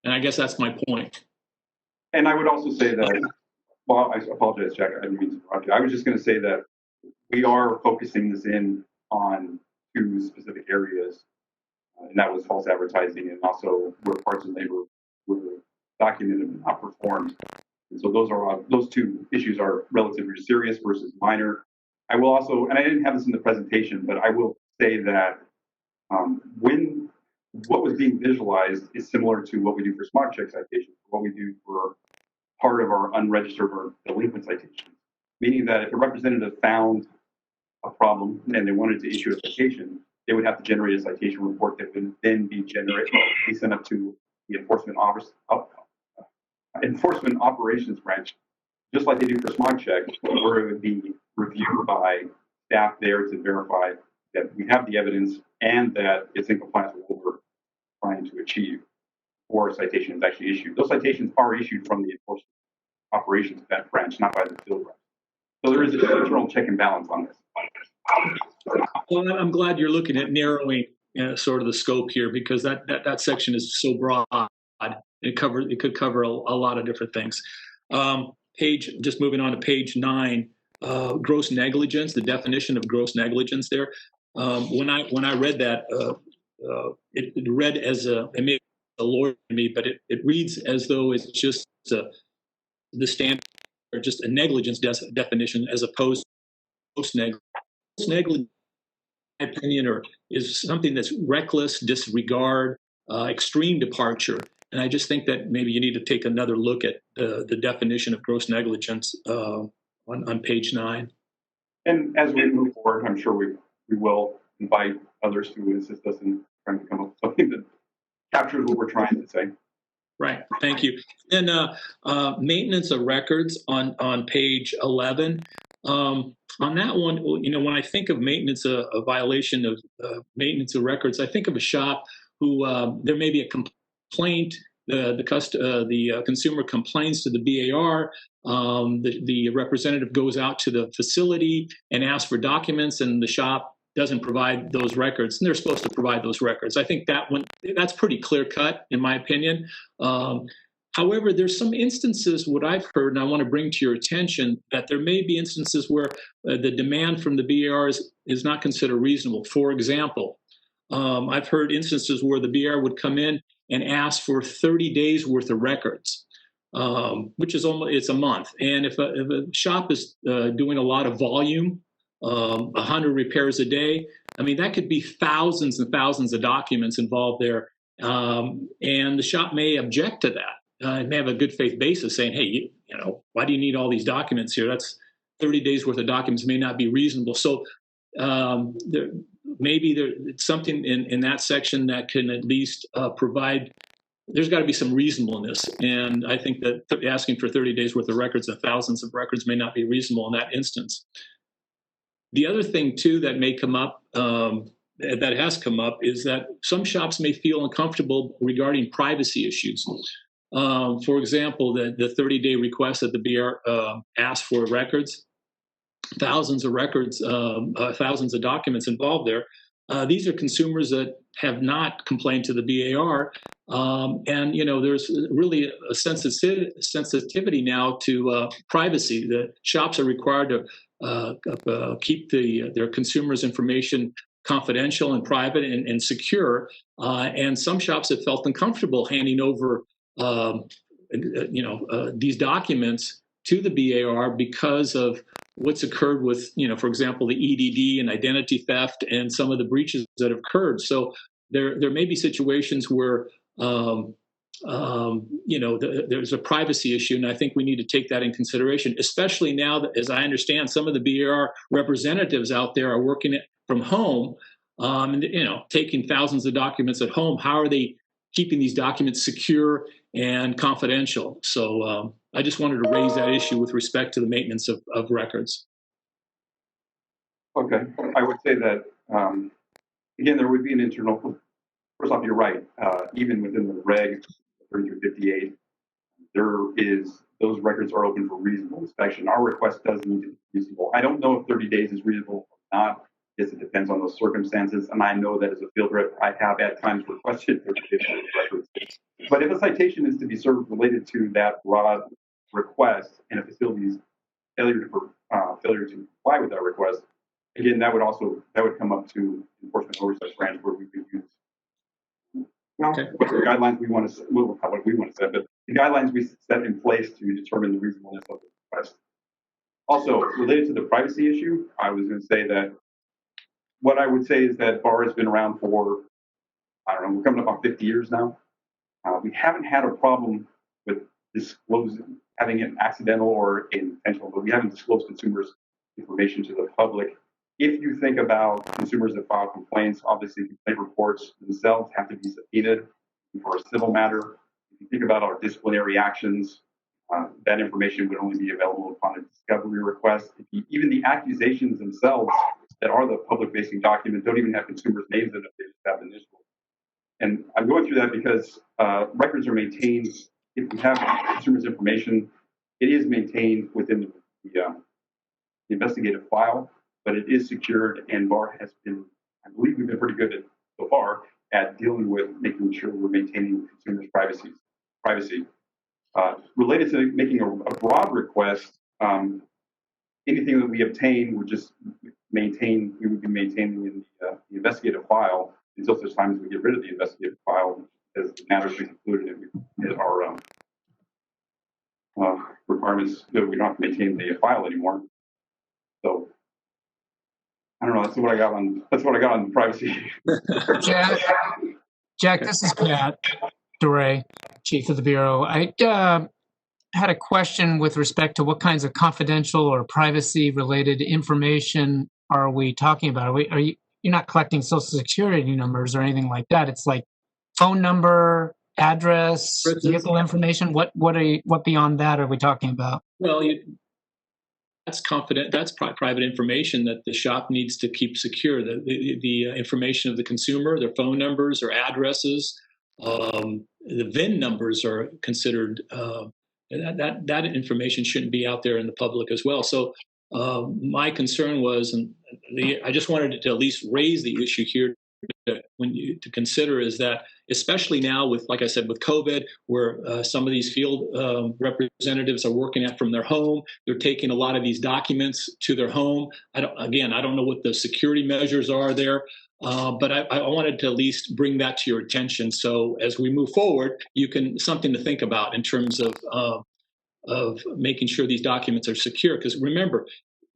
and I guess that's my point. And I would also say that. Well, I apologize, Jack. I didn't mean to interrupt you. I was just going to say that we are focusing this in on 2 specific areas, and that was false advertising, and also where parts of labor were documented and not performed. And so those 2 issues are relatively serious versus minor. I will also, and I didn't have this in the presentation, but I will say that when what was being visualized is similar to what we do for smart check citations, what we do for part of our unregistered or delinquent citations, meaning that if a representative found a problem and they wanted to issue a citation, they would have to generate a citation report that would then be sent up to the enforcement operations branch, just like they do for smog check, where it would be reviewed by staff there to verify that we have the evidence and that it's in compliance with what we're trying to achieve before a citation is actually issued. Those citations are issued from the enforcement operations branch, not by the field branch. So there is an internal check and balance on this. Well, I'm glad you're looking at narrowing sort of the scope here, because that section is so broad. It could cover a lot of different things. Just moving on to page 9, gross negligence. The definition of gross negligence there. When I read that, it read as it made a lawyer to me, but it reads as though it's just the standard, or just a negligence definition, as opposed to gross negligence. Negligence, in my opinion, is something that's reckless disregard, extreme departure. And I just think that maybe you need to take another look at the definition of gross negligence on page 9. And as we move forward, I'm sure we will invite others to assist us in trying to come up with something that captures what we're trying to say. Right. Thank you. And maintenance of records on page 11. On that one, when I think of maintenance, a violation of maintenance of records, I think of a shop who there may be a complaint. The consumer complains to the BAR. The representative goes out to the facility and asks for documents, and the shop doesn't provide those records, and they're supposed to provide those records. I think that's pretty clear cut, in my opinion. However, there's some instances, what I've heard, and I want to bring to your attention, that there may be instances where the demand from the BAR is not considered reasonable. For example, I've heard instances where the BAR would come in and ask for 30 days worth of records, which is it's a month. And if a shop is doing a lot of volume, 100 repairs a day, I mean, that could be thousands and thousands of documents involved there. And the shop may object to that. It may have a good faith basis saying, hey, why do you need all these documents here? That's 30 days worth of documents may not be reasonable. So maybe it's something in that section that can at least provide, there's got to be some reasonableness. And I think that asking for 30 days worth of records and thousands of records may not be reasonable in that instance. The other thing, too, that may come up, that has come up, is that some shops may feel uncomfortable regarding privacy issues. For example, the 30-day request that the BR asked for records, thousands of records, thousands of documents involved there. These are consumers that have not complained to the BAR, and there's really a sensitivity now to privacy. The shops are required to keep their consumers' information confidential and private and secure. And some shops have felt uncomfortable handing over, these documents to the BAR because of what's occurred with, for example, the EDD and identity theft and some of the breaches that have occurred. So there may be situations where, there's a privacy issue, and I think we need to take that in consideration, especially now that, as I understand, some of the BAR representatives out there are working from home, and taking thousands of documents at home. How are they keeping these documents secure and confidential? So I just wanted to raise that issue with respect to the maintenance of records. Okay, I would say that, again, there would be an internal, first off, you're right, even within the reg 3358, those records are open for reasonable inspection. Our request does need to be reasonable. I don't know if 30 days is reasonable or not. Yes, it depends on those circumstances, and I know that as a field rep, I have at times requested 30 days records. But if a citation is to be served related to that broad request, and a facility's failure to comply with that request, again, that would come up to enforcement oversight branch, where we could use the guidelines we want to set, not what we want to set, but the guidelines we set in place to determine the reasonableness of the request. Also, related to the privacy issue, I was going to say that what I would say is that BAR has been around for, we're coming up on 50 years now. We haven't had a problem with having it accidental or intentional, but we haven't disclosed consumers' information to the public if you think about consumers that file complaints, obviously complaint reports themselves have to be subpoenaed for a civil matter. If you think about our disciplinary actions, that information would only be available upon a discovery request. Even the accusations themselves that are the public-facing document don't even have consumers' names in it; they just have initials. And I'm going through that because records are maintained. If we have consumers' information, it is maintained within the investigative file, but it is secured, and BAR has been, I believe we've been pretty good at, so far at dealing with making sure we're maintaining consumers' privacy. Related to making a broad request, anything that we obtain would just we would be maintaining in the investigative file until such time as we get rid of the investigative file, as the matters we concluded and we hit our requirements that we don't have to maintain the file anymore. So I don't know. That's what I got on privacy. Jack, this is Pat DeRay, Chief of the Bureau. I had a question with respect to what kinds of confidential or privacy-related information are we talking about? You're not collecting Social Security numbers or anything like that. It's like phone number, address, vehicle information. What beyond that are we talking about? Well, that's confident. That's private information that the shop needs to keep secure. The information of the consumer, their phone numbers or addresses, the VIN numbers are considered. That information shouldn't be out there in the public as well. So my concern was, and I just wanted to at least raise the issue here to consider, is that especially now with, like I said, with COVID, where some of these field representatives are working from their home, they're taking a lot of these documents to their home. I don't know what the security measures are there, but I wanted to at least bring that to your attention. So as we move forward, something to think about in terms of making sure these documents are secure. Because remember,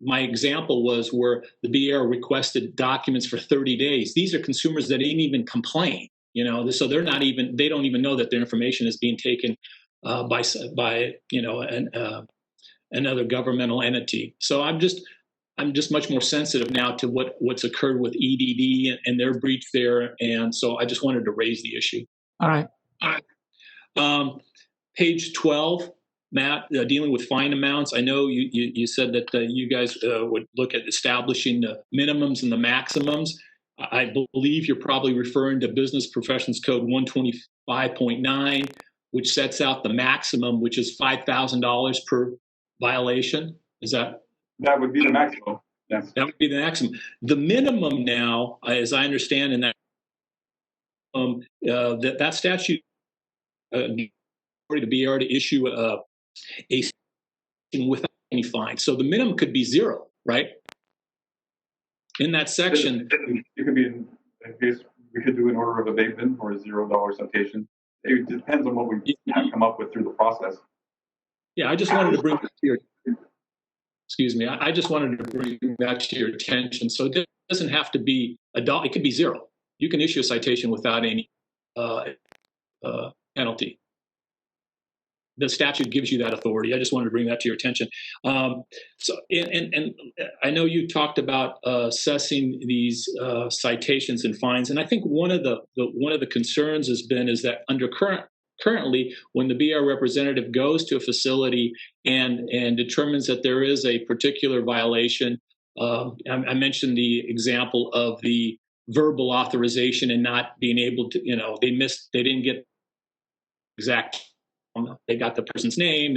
my example was where the BAR requested documents for 30 days. These are consumers that didn't even complain, so they don't even know that their information is being taken by another governmental entity. So I'm just much more sensitive now to what's occurred with EDD and their breach there, and so I just wanted to raise the issue. All right. Page 12. Matt, dealing with fine amounts, I know you said that you guys would look at establishing the minimums and the maximums. I believe you're probably referring to Business Professions Code 125.9, which sets out the maximum, which is $5,000 per violation. That would be the maximum? Yes. That would be the maximum. The minimum now, as I understand, in that that statute, the BAR to issue a without any fine. So the minimum could be zero, right? In that section. It could be, I guess we could do an order of abatement or a $0 citation. It depends on what we have come up with through the process. Yeah, I just wanted to bring that to your, I just wanted to bring that to your attention. So it doesn't have to be $1. It could be zero. You can issue a citation without any penalty. The statute gives you that authority. I just wanted to bring that to your attention. So, and I know you talked about assessing these citations and fines, and I think one of the concerns is that under currently, when the BR representative goes to a facility and determines that there is a particular violation, I mentioned the example of the verbal authorization and not being able to, they didn't get exact. They got the person's name,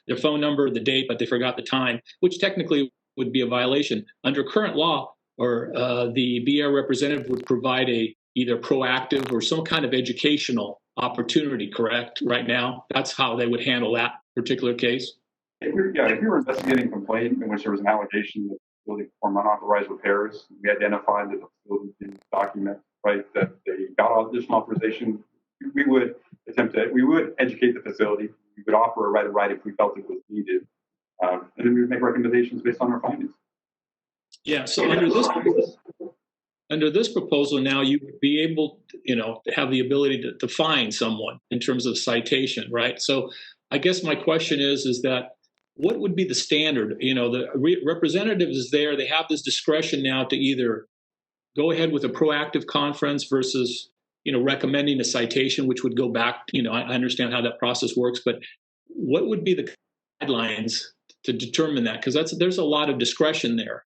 their phone number, the date, but they forgot the time, which technically would be a violation. Under current law, or the BR representative would provide either proactive or some kind of educational opportunity, correct? Right now, that's how they would handle that particular case? If we were investigating a complaint in which there was an allegation that the facility performed unauthorized repairs, we identified that the facility didn't document, right, that they got additional authorization, we would educate the facility. We would offer a right if we felt it was needed, and then we would make recommendations based on our findings. Yeah. So under this proposal, now you would be able, to have the ability to fine someone in terms of citation, right? So I guess my question is that what would be the standard? The representative is there. They have this discretion now to either go ahead with a proactive conference versus, recommending a citation, which would go back. I understand how that process works, but what would be the guidelines to determine that? Because there's a lot of discretion there,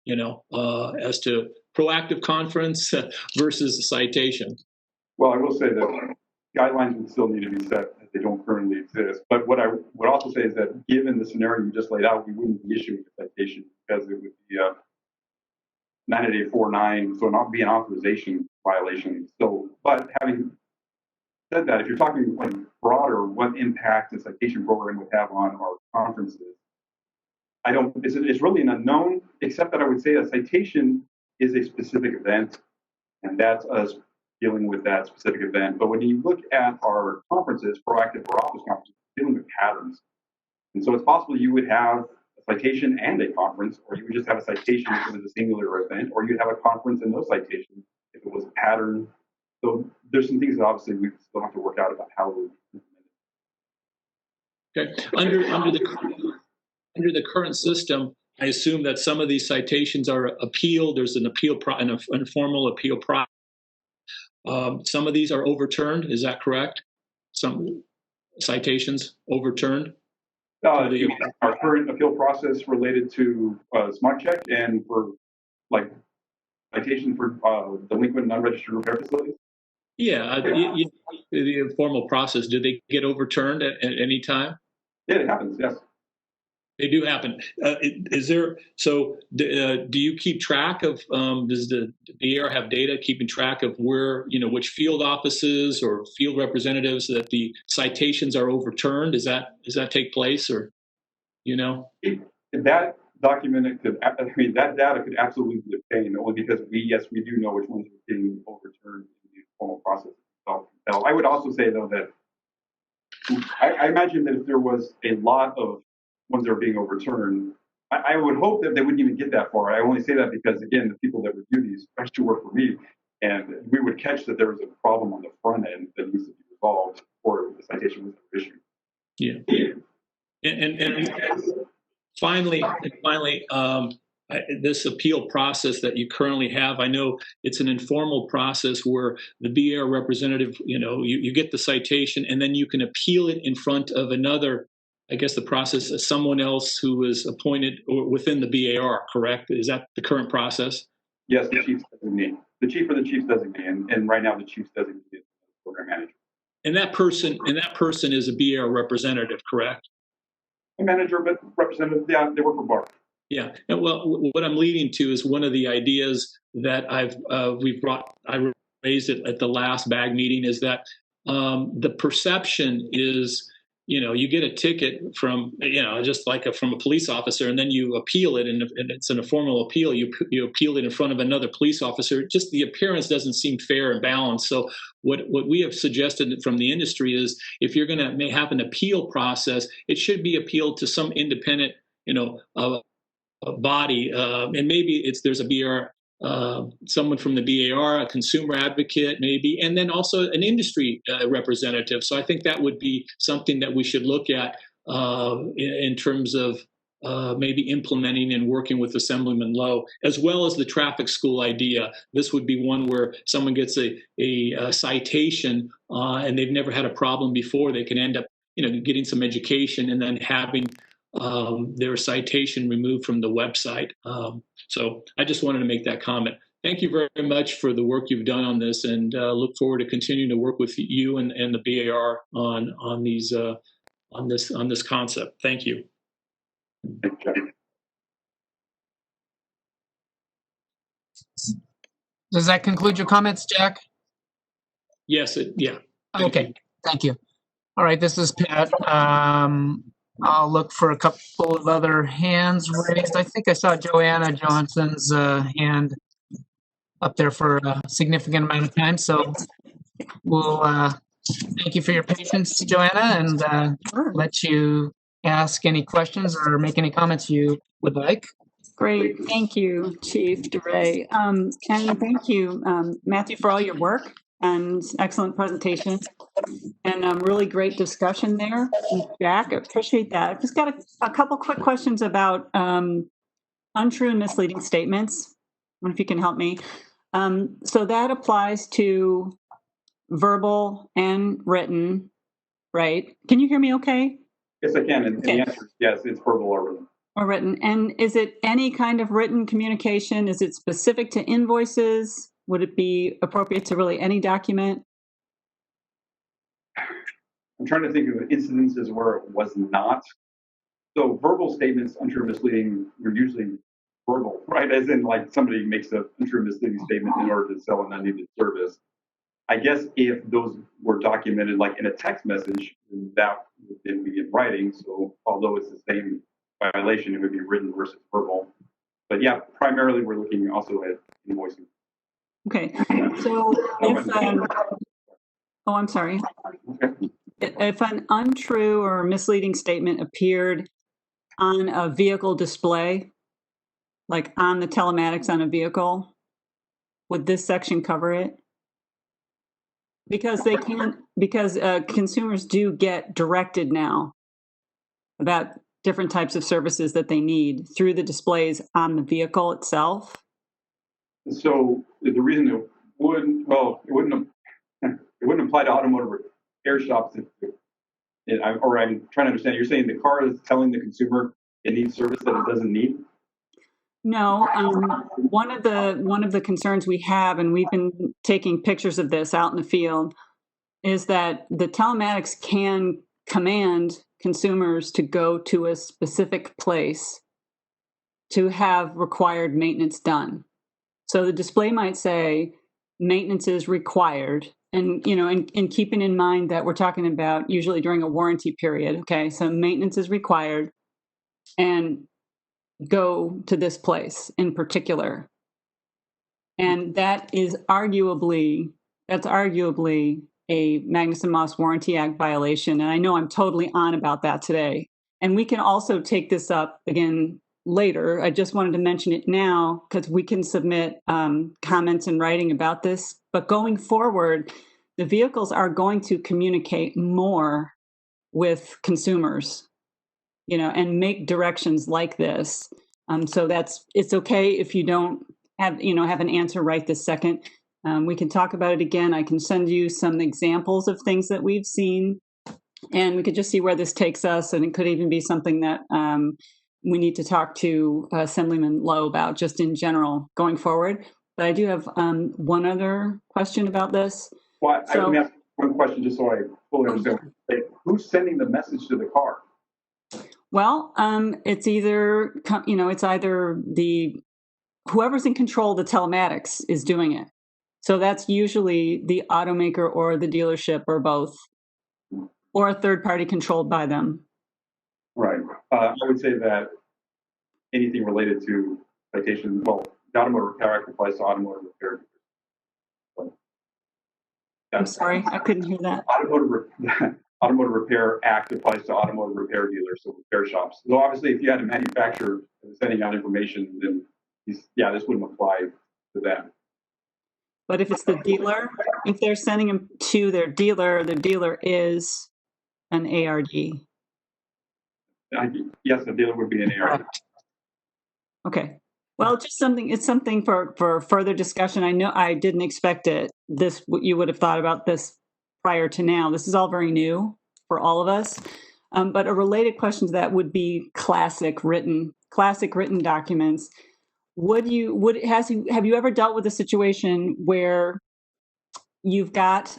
as to proactive conference versus a citation. Well, I will say that guidelines would still need to be set as they don't currently exist. But what I would also say is that given the scenario you just laid out, we wouldn't be issuing a citation because it would be a 9849, so not be an authorization violation. So, but having said that, if you're talking like broader, what impact the citation program would have on our conferences, it's really an unknown, except that I would say a citation is a specific event, and that's us dealing with that specific event. But when you look at our conferences, proactive or office conferences, dealing with patterns. And so it's possible you would have a citation and a conference, or you would just have a citation if it was a singular event, or you'd have a conference and no citation if it was a pattern. So there's some things that obviously we still have to work out about how we implement it. Okay. Under the current system, I assume that some of these citations are appealed. There's an an informal appeal process. Some of these are overturned. Is that correct? Some citations overturned? Our current appeal process related to smart check and for like citation for delinquent and unregistered repair facilities? Yeah, the informal process, do they get overturned at any time? Yeah, it happens, yes. They do happen. Do you keep track of, does the BAR have data keeping track of where, which field offices or field representatives that the citations are overturned? Does that take place, or, That document that data could absolutely be obtained only because we do know which ones are being overturned in the formal process itself. Now, I would also say though that I imagine that if there was a lot of ones that are being overturned, I would hope that they wouldn't even get that far. I only say that because, again, the people that review these actually work for me, and we would catch that there was a problem on the front end that needs to be resolved before the citation was issued. Yeah. And finally, this appeal process that you currently have, I know it's an informal process where the BAR representative, you get the citation and then you can appeal it in front of another. I guess the process is someone else who was appointed or within the BAR, correct? Is that the current process? Yes, the chief's designee. The chief or the chief's designee, and right now the chief's designee is the program manager. And that person is a BAR representative, correct? A manager, but representative, yeah, they work for BAR. Yeah. And well, what I'm leading to is one of the ideas that I raised it at the last BAG meeting is that the perception is, you get a ticket from, just like from a police officer, and then you appeal it, and it's an informal appeal. You appeal it in front of another police officer. Just the appearance doesn't seem fair and balanced. So what we have suggested from the industry is if you're going to have an appeal process, it should be appealed to some independent, body, and maybe there's a BAR. Someone from the BAR, a consumer advocate, maybe, and then also an industry representative. So I think that would be something that we should look at in terms of maybe implementing and working with Assemblyman Lowe, as well as the traffic school idea. This would be one where someone gets a citation and they've never had a problem before. They can end up, getting some education and then having their citation removed from the website. So I just wanted to make that comment. Thank you very much for the work you've done on this, and look forward to continuing to work with you and the BAR on this concept. Thank you. Does that conclude your comments, Jack? Yes. Yeah. Okay. Thank you. All right. This is Pat. I'll look for a couple of other hands raised. I think I saw Joanna Johnson's hand up there for a significant amount of time. So we'll thank you for your patience, Joanna, and let you ask any questions or make any comments you would like. Great. Thank you, Chief DeRay. And thank you, Matthew, for all your work and excellent presentation. And really great discussion there. Jack, I appreciate that. I've just got a couple quick questions about untrue and misleading statements. I wonder if you can help me. So that applies to verbal and written, right? Can you hear me okay? Yes, I can. And the answer is yes, it's verbal or written. Or written. And is it any kind of written communication? Is it specific to invoices? Would it be appropriate to really any document? I'm trying to think of incidences where it was not. So verbal statements, untrue, misleading, are usually verbal, right? As in, like, somebody makes an untrue, misleading statement in order to sell an unneeded service. I guess if those were documented, like in a text message, that would then be in writing. So although it's the same violation, it would be written versus verbal. But yeah, primarily we're looking also at invoicing. Okay. So if oh, I'm sorry. If an untrue or misleading statement appeared on a vehicle display, like on the telematics on a vehicle, would this section cover it? Because consumers do get directed now about different types of services that they need through the displays on the vehicle itself. So the reason it wouldn't apply to automotive repair shops. I'm trying to understand. You're saying the car is telling the consumer it needs service that it doesn't need? No, one of the concerns we have, and we've been taking pictures of this out in the field, is that the telematics can command consumers to go to a specific place to have required maintenance done. So the display might say maintenance is required, and and keeping in mind that we're talking about usually during a warranty period. Okay, so maintenance is required, and go to this place in particular. And that's arguably a Magnuson-Moss Warranty Act violation. And I know I'm totally on about that today. And we can also take this up again later. I just wanted to mention it now because we can submit comments in writing about this. But going forward, the vehicles are going to communicate more with consumers, and make directions like this. So it's okay if you don't have an answer right this second. We can talk about it again. I can send you some examples of things that we've seen, and we could just see where this takes us. And it could even be something that we need to talk to Assemblyman Lowe about just in general going forward. But I do have one other question about this. Well, let me ask one question just so I fully understand. Who's sending the message to the car? Well, it's either whoever's in control of the telematics is doing it. So that's usually the automaker or the dealership or both, or a third party controlled by them. Right. I would say that anything related to citation, the Automotive Repair Act applies to automotive repair. I'm sorry, I couldn't hear that. Automotive Repair Act applies to automotive repair dealers, so repair shops. So obviously, if you had a manufacturer sending out information, then this wouldn't apply to them. But if it's the dealer, if they're sending them to their dealer is an ARD. Yes, the dealer would be an ARD. Okay. Well, it's something for further discussion. I know I didn't expect it. You would have thought about this prior to now. This is all very new for all of us. But a related question to that would be classic written documents. Have you ever dealt with a situation where you've got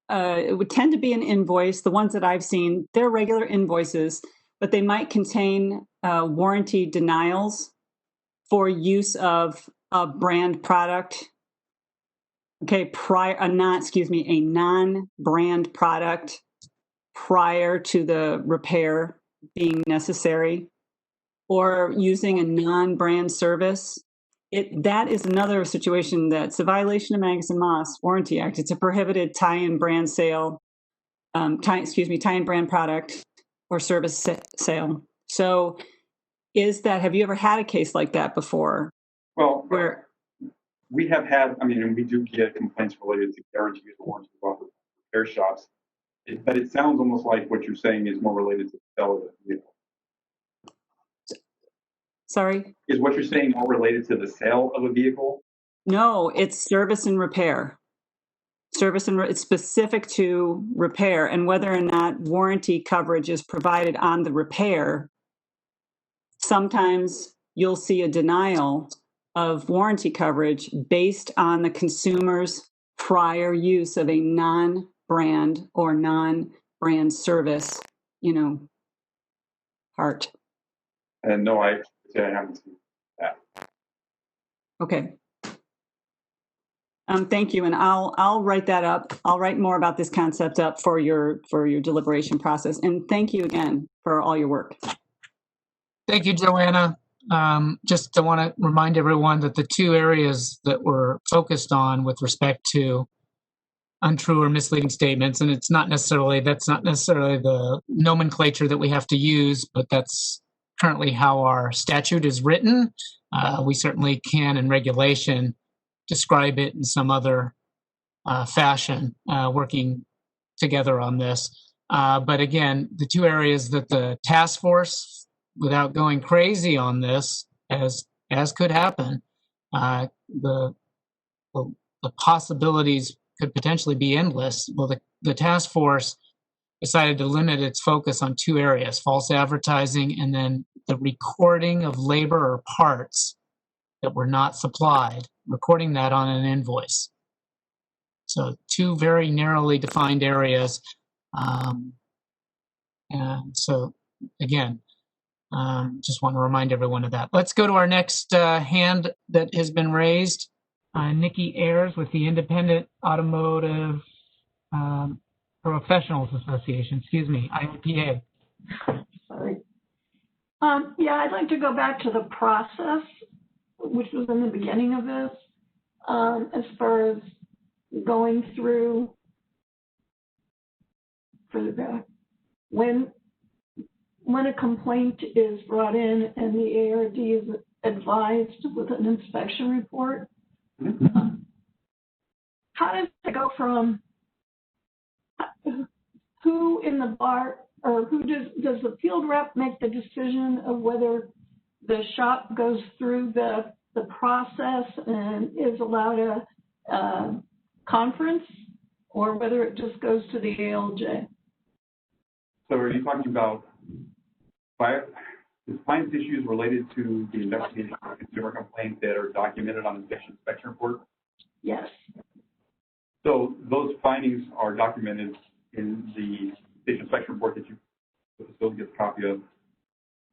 it would tend to be an invoice. The ones that I've seen, they're regular invoices, but they might contain warranty denials for use of a brand product. Okay, a non-brand product prior to the repair being necessary, or using a non-brand service. That is another situation that's a violation of Magnuson-Moss Warranty Act. It's a prohibited tie-in brand sale, tie-in brand product or service sale. So have you ever had a case like that before? Well, we have had, I mean, and we do get complaints related to guarantees or warranties off of repair shops, but it sounds almost like what you're saying is more related to the sale of the vehicle. Sorry? Is what you're saying more related to the sale of a vehicle? No, it's service and repair. It's specific to repair, and whether or not warranty coverage is provided on the repair. Sometimes you'll see a denial of warranty coverage based on the consumer's prior use of a non-brand or non-brand service, part. And no, I haven't seen that. Okay. Thank you, and I'll write that up. I'll write more about this concept up for your deliberation process. And thank you again for all your work. Thank you, Joanna. Just I want to remind everyone that the two areas that we're focused on with respect to untrue or misleading statements, and that's not necessarily the nomenclature that we have to use, but that's currently how our statute is written. We certainly can, in regulation, describe it in some other fashion, working together on this. But again, the two areas that the task force, without going crazy on this, as could happen, the possibilities could potentially be endless. Well, the task force decided to limit its focus on two areas: false advertising and then the recording of labor or parts that were not supplied, recording that on an invoice. So two very narrowly defined areas. And so again, just want to remind everyone of that. Let's go to our next hand that has been raised. Nikki Ayers with the Independent Automotive Professionals Association, IPA. Sorry. Yeah, I'd like to go back to the process, which was in the beginning of this, as far as going through further back. When a complaint is brought in and the ARD is advised with an inspection report, how does it go from who in the bar, or who does the field rep make the decision of whether the shop goes through the process and is allowed a conference, or whether it just goes to the ALJ? So are you talking about compliance issues related to the investigation of consumer complaints that are documented on the inspection report? Yes. So those findings are documented in the station inspection report that the facility gets a copy of.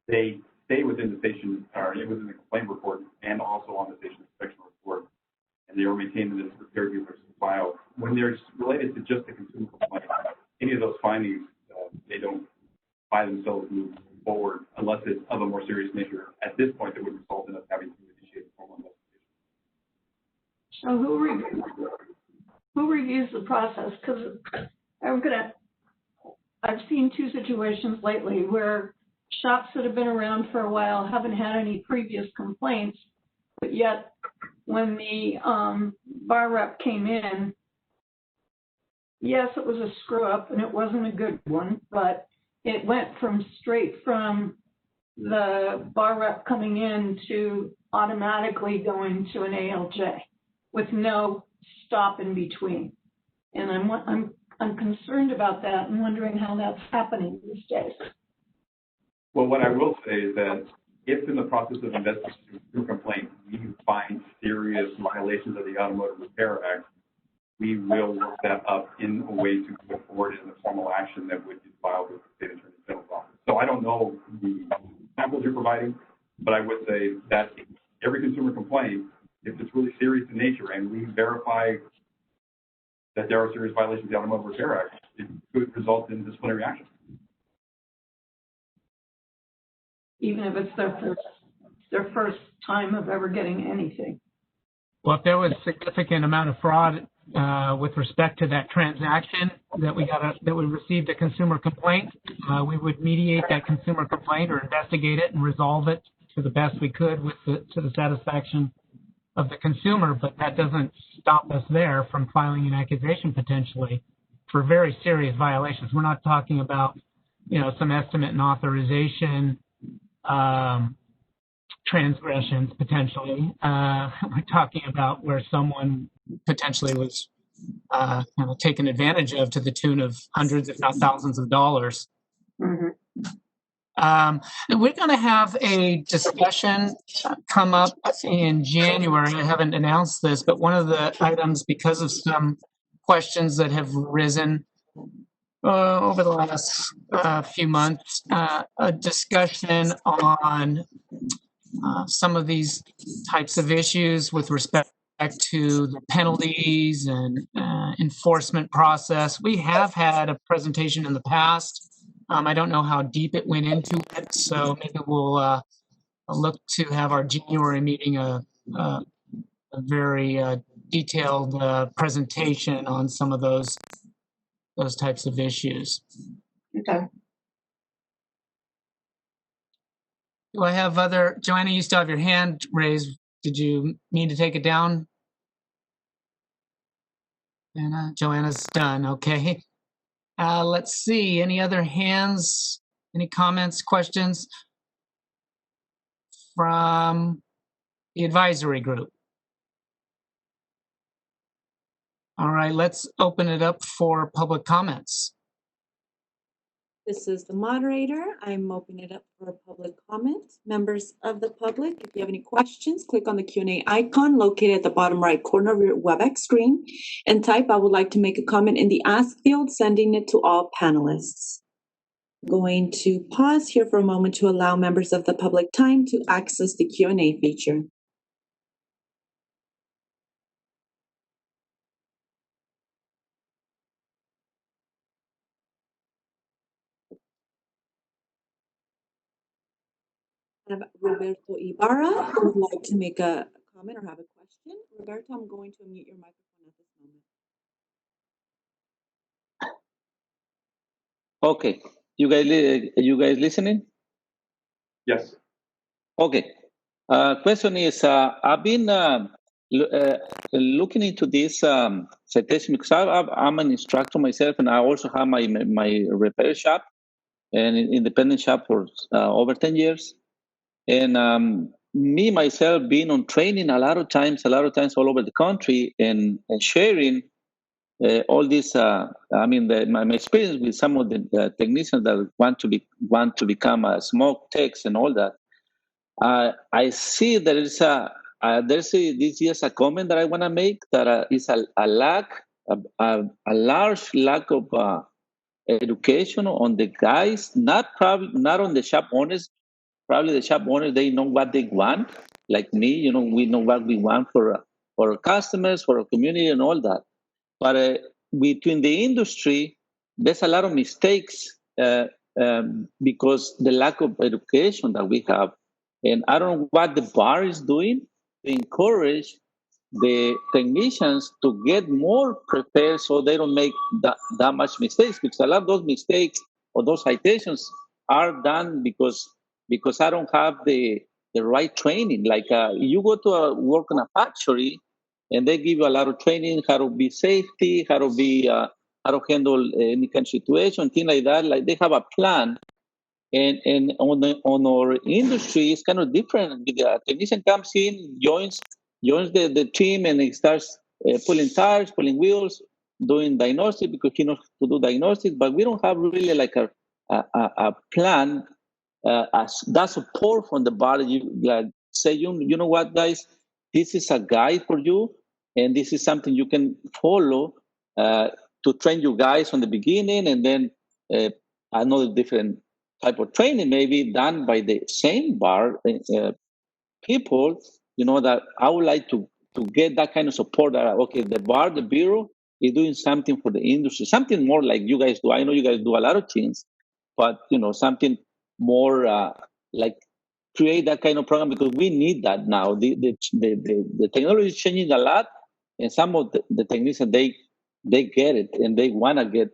They stay within the station, or within the complaint report, and also on the station inspection report, and they are maintained in this repair dealer's file. When they're related to just the consumer complaint, any of those findings, they don't by themselves move forward unless it's of a more serious nature. At this point, that would result in us having to initiate a formal investigation. So who reviews the process? Because I've seen two situations lately where shops that have been around for a while haven't had any previous complaints, but yet when the bar rep came in, yes, it was a screw up and it wasn't a good one, but it went straight from the bar rep coming in to automatically going to an ALJ with no stop in between. And I'm concerned about that and wondering how that's happening these days. Well, what I will say is that if in the process of investigating a complaint, we find serious violations of the Automotive Repair Act, we will work that up in a way to move forward in the formal action that would be filed with the State Attorney General's office. So I don't know the samples you're providing, but I would say that every consumer complaint, if it's really serious in nature and we verify that there are serious violations of the Automotive Repair Act, it could result in disciplinary action. Even if it's their first time of ever getting anything. Well, if there was significant amount of fraud with respect to that transaction that we received a consumer complaint, we would mediate that consumer complaint or investigate it and resolve it to the best we could to the satisfaction of the consumer, but that doesn't stop us there from filing an accusation potentially for very serious violations. We're not talking about, some estimate and authorization transgressions potentially. We're talking about where someone potentially was taken advantage of to the tune of hundreds, if not thousands of dollars. Mm-hmm. We're going to have a discussion come up in January. I haven't announced this, but one of the items, because of some questions that have risen over the last few months, a discussion on some of these types of issues with respect to the penalties and enforcement process. We have had a presentation in the past. I don't know how deep it went into it, so maybe we'll look to have our January meeting a very detailed presentation on some of those types of issues. Okay. Do I have other? Joanna, you still have your hand raised. Did you mean to take it down? Joanna's done. Okay. Let's see. Any other hands? Any comments, questions from the advisory group? All right, let's open it up for public comments. This is the moderator. I'm opening it up for public comment. Members of the public, if you have any questions, click on the Q&A icon located at the bottom right corner of your WebEx screen and type, "I would like to make a comment" in the Ask field, sending it to all panelists. I'm going to pause here for a moment to allow members of the public time to access the Q&A feature. I have Roberto Ibarra who would like to make a comment or have a question. Roberto, I'm going to unmute your microphone at this moment. Okay, you guys listening? Yes. Okay. Question is, I've been looking into this citation because I'm an instructor myself, and I also have my repair shop, an independent shop for over 10 years. And me myself being on training a lot of times all over the country and sharing all this. My experience with some of the technicians that want to become a smoke techs and all that. I see there is this is a comment that I want to make that is a large lack of education on the guys, not on the shop owners. Probably the shop owners, they know what they want. Like me, we know what we want for our customers, for our community, and all that. But between the industry, there's a lot of mistakes because the lack of education that we have. And I don't know what the bar is doing to encourage the technicians to get more prepared so they don't make that much mistakes, because a lot of those mistakes or those citations are done because I don't have the right training. Like you go to work in a factory and they give you a lot of training, how to be safety, how to handle any kind of situation, things like that. Like they have a plan. And on our industry, it's kind of different. The technician comes in, joins the team, and he starts pulling tires, pulling wheels, doing diagnostic because he knows to do diagnostic. But we don't have really like a plan, that support from the body. You like say, you know what, guys, this is a guide for you, and this is something you can follow to train you guys from the beginning, and then another different type of training may be done by the same bar people, that I would like to get that kind of support that, okay, the bureau is doing something for the industry, something more like you guys do. I know you guys do a lot of things, but, something more like create that kind of program, because we need that now. The technology is changing a lot, and some of the technicians, they get it and they want to get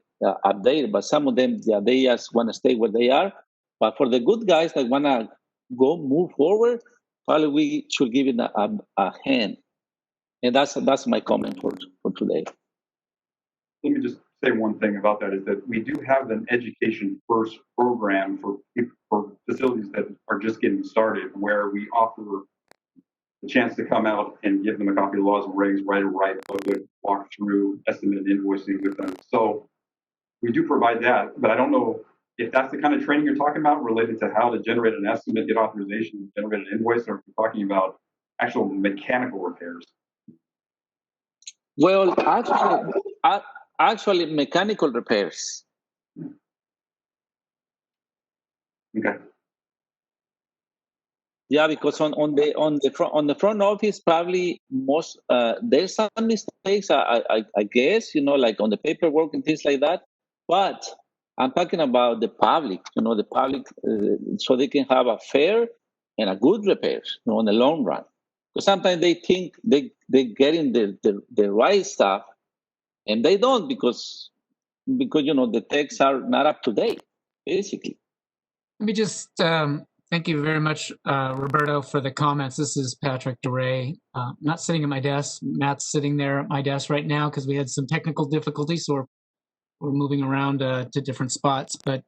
updated, but some of them, they just want to stay where they are. But for the good guys that want to move forward, probably we should give it a hand. And that's my comment for today. Let me just say one thing about that is that we do have an education first program for facilities that are just getting started, where we offer the chance to come out and give them a copy of laws and regs, write a good walk through estimated invoicing with them. So we do provide that, but I don't know if that's the kind of training you're talking about related to how to generate an estimate, get authorization, generate an invoice, or if you're talking about actual mechanical repairs. Well, actually mechanical repairs. Okay. Yeah, because on the front office, probably most there's some mistakes. I guess, like on the paperwork and things like that. But I'm talking about the public. The public, so they can have a fair and a good repair, in the long run. Because sometimes they think they getting the right stuff, and they don't because the techs are not up to date, basically. Let me just thank you very much, Roberto, for the comments. This is Patrick DeRay. Not sitting at my desk. Matt's sitting there at my desk right now because we had some technical difficulties, so we're moving around to different spots. But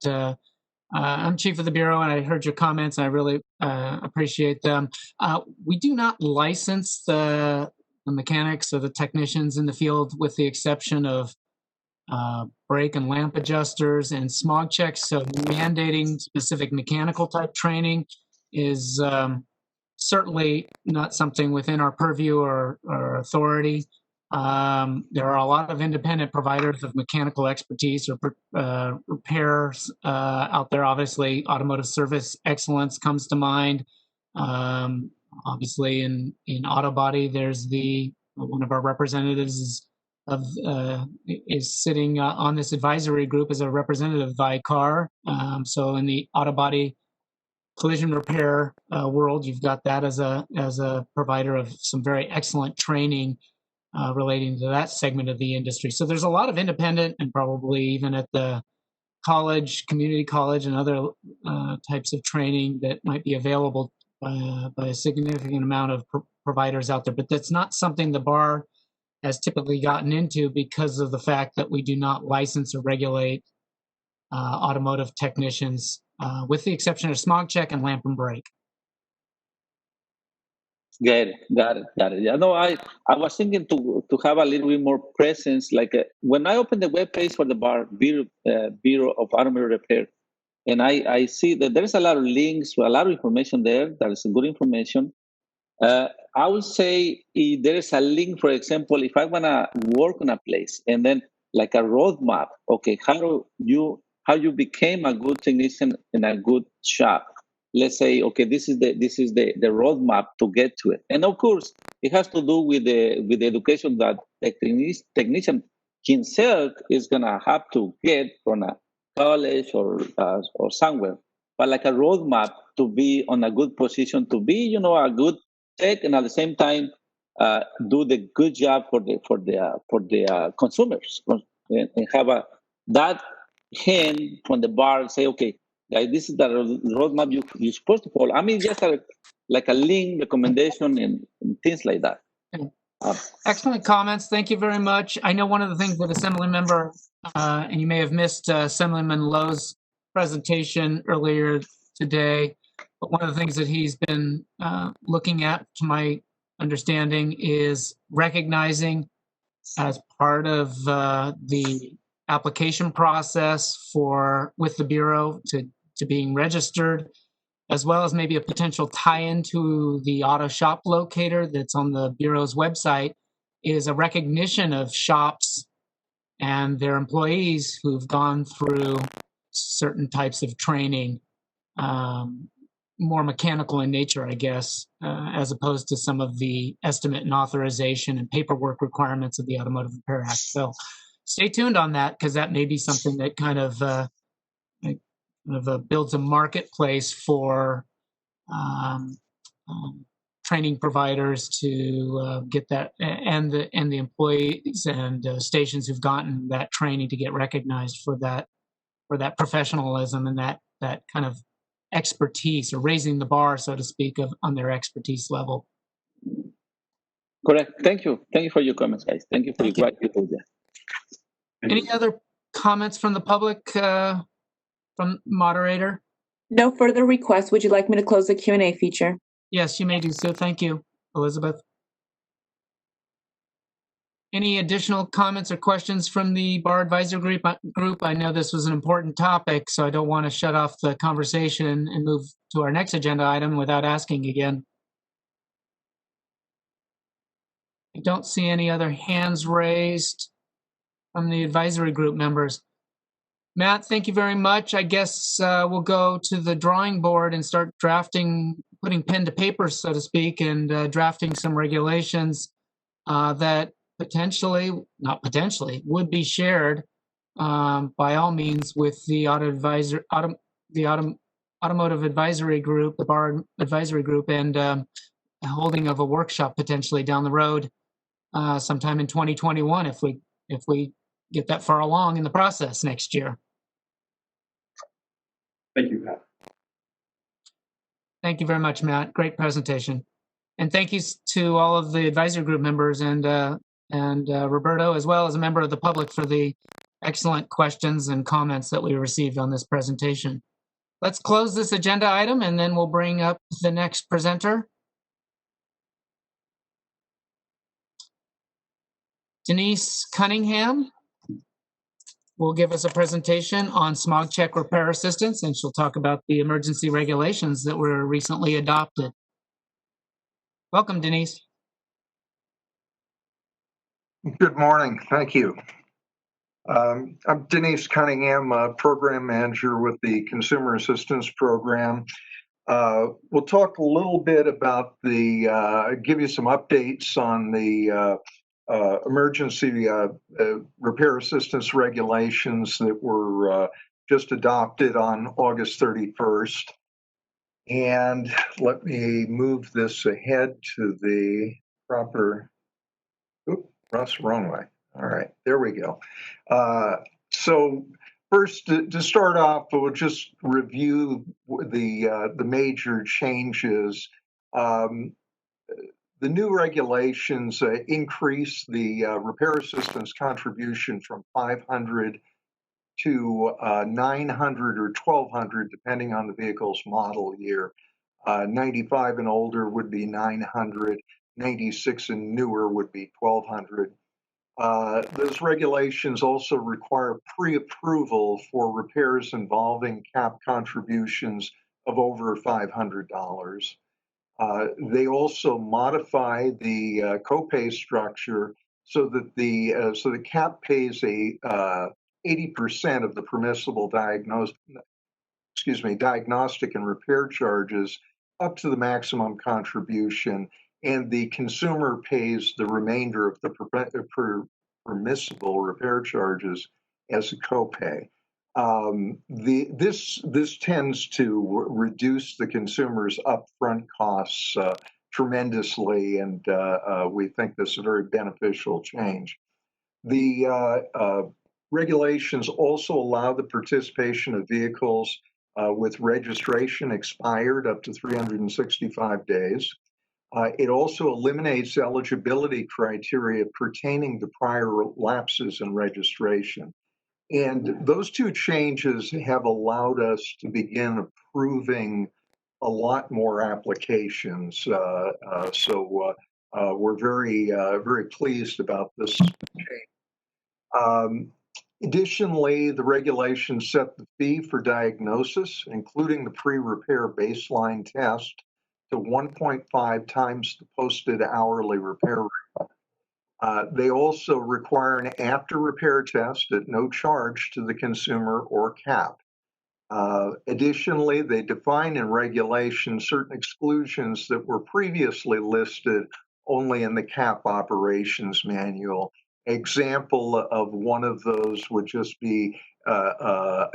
I'm chief of the bureau, and I heard your comments, and I really appreciate them. We do not license the mechanics or the technicians in the field, with the exception of brake and lamp adjusters and smog checks. So mandating specific mechanical type training is certainly not something within our purview or authority. There are a lot of independent providers of mechanical expertise or repairs out there. Obviously, Automotive Service Excellence comes to mind. Obviously, in auto body, there's one of our representatives is sitting on this advisory group as a representative of ICAR. So in the auto body collision repair world, you've got that as a provider of some very excellent training relating to that segment of the industry. So there's a lot of independent, and probably even at the college, community college, and other types of training that might be available by a significant amount of providers out there. But that's not something the bar has typically gotten into because of the fact that we do not license or regulate automotive technicians, with the exception of smog check and lamp and brake. Got it. Yeah, no, I was thinking to have a little bit more presence. Like when I open the webpage for the Bureau of Automotive Repair, and I see that there's a lot of links, a lot of information there. That is good information. I would say if there is a link, for example, if I want to work on a place, and then like a roadmap, okay, how you became a good technician in a good shop. Let's say, okay, this is the roadmap to get to it, and of course, it has to do with the education that the technician himself is gonna have to get from a college or somewhere. But like a roadmap to be on a good position, to be a good tech, and at the same time do the good job for the consumers, and have that hand from the bar and say, okay, guys, this is the roadmap you're supposed to follow. I mean, just like a link, recommendation, and things like that. Excellent comments. Thank you very much. I know one of the things that Assembly Member, and you may have missed Assemblyman Lowe's presentation earlier today, but one of the things that he's been looking at, to my understanding, is recognizing as part of the application process with the Bureau to being registered, as well as maybe a potential tie-in to the auto shop locator that's on the Bureau's website, is a recognition of shops and their employees who've gone through certain types of training, more mechanical in nature, I guess, as opposed to some of the estimate and authorization and paperwork requirements of the Automotive Repair Act. So stay tuned on that, because that may be something that kind of builds a marketplace for training providers to get that, and the employees and stations who've gotten that training to get recognized for that professionalism and that kind of expertise, or raising the bar, so to speak, on their expertise level. Correct. Thank you. Thank you for your comments, guys. Thank you for your gratitude. Any other comments from the public, from moderator? No further requests. Would you like me to close the Q&A feature? Yes, you may do so. Thank you, Elizabeth. Any additional comments or questions from the Bar Advisory Group? I know this was an important topic, so I don't want to shut off the conversation and move to our next agenda item without asking again. I don't see any other hands raised from the advisory group members. Matt, thank you very much. I guess we'll go to the drawing board and start drafting, putting pen to paper, so to speak, and drafting some regulations that potentially, not potentially, would be shared by all means with the Automotive Advisory Group, the Bar Advisory Group, and holding of a workshop potentially down the road sometime in 2021 if we get that far along in the process next year. Thank you, Pat. Thank you very much, Matt. Great presentation. And thank you to all of the advisory group members and Roberto, as well as a member of the public, for the excellent questions and comments that we received on this presentation. Let's close this agenda item and then we'll bring up the next presenter. Denise Cunningham will give us a presentation on smog check repair assistance, and she'll talk about the emergency regulations that were recently adopted. Welcome, Denise. Good morning. Thank you. I'm Denise Cunningham, Program Manager with the Consumer Assistance Program. We'll talk a little bit about give you some updates on the emergency repair assistance regulations that were just adopted on August 31st. And let me move this ahead to the proper, Russ, wrong way. All right, there we go. So first, to start off, we'll just review the major changes. The new regulations increase the repair assistance contribution from $500 to $900 or $1,200, depending on the vehicle's model year. 95 and older would be $900, 96 and newer would be $1,200. Those regulations also require pre-approval for repairs involving cap contributions of over $500. They also modify the copay structure so that the cap pays 80% of the permissible diagnostic and repair charges up to the maximum contribution, and the consumer pays the remainder of the permissible repair charges as a copay. This tends to reduce the consumer's upfront costs tremendously, and we think this is a very beneficial change. The regulations also allow the participation of vehicles with registration expired up to 365 days. It also eliminates eligibility criteria pertaining to prior lapses in registration. And those two changes have allowed us to begin approving a lot more applications. So we're very pleased about this change. Additionally, the regulations set the fee for diagnosis, including the pre-repair baseline test, to 1.5 times the posted hourly repair rate. They also require an after-repair test at no charge to the consumer or CAP. Additionally, they define in regulation certain exclusions that were previously listed only in the CAP operations manual. Example of one of those would just be a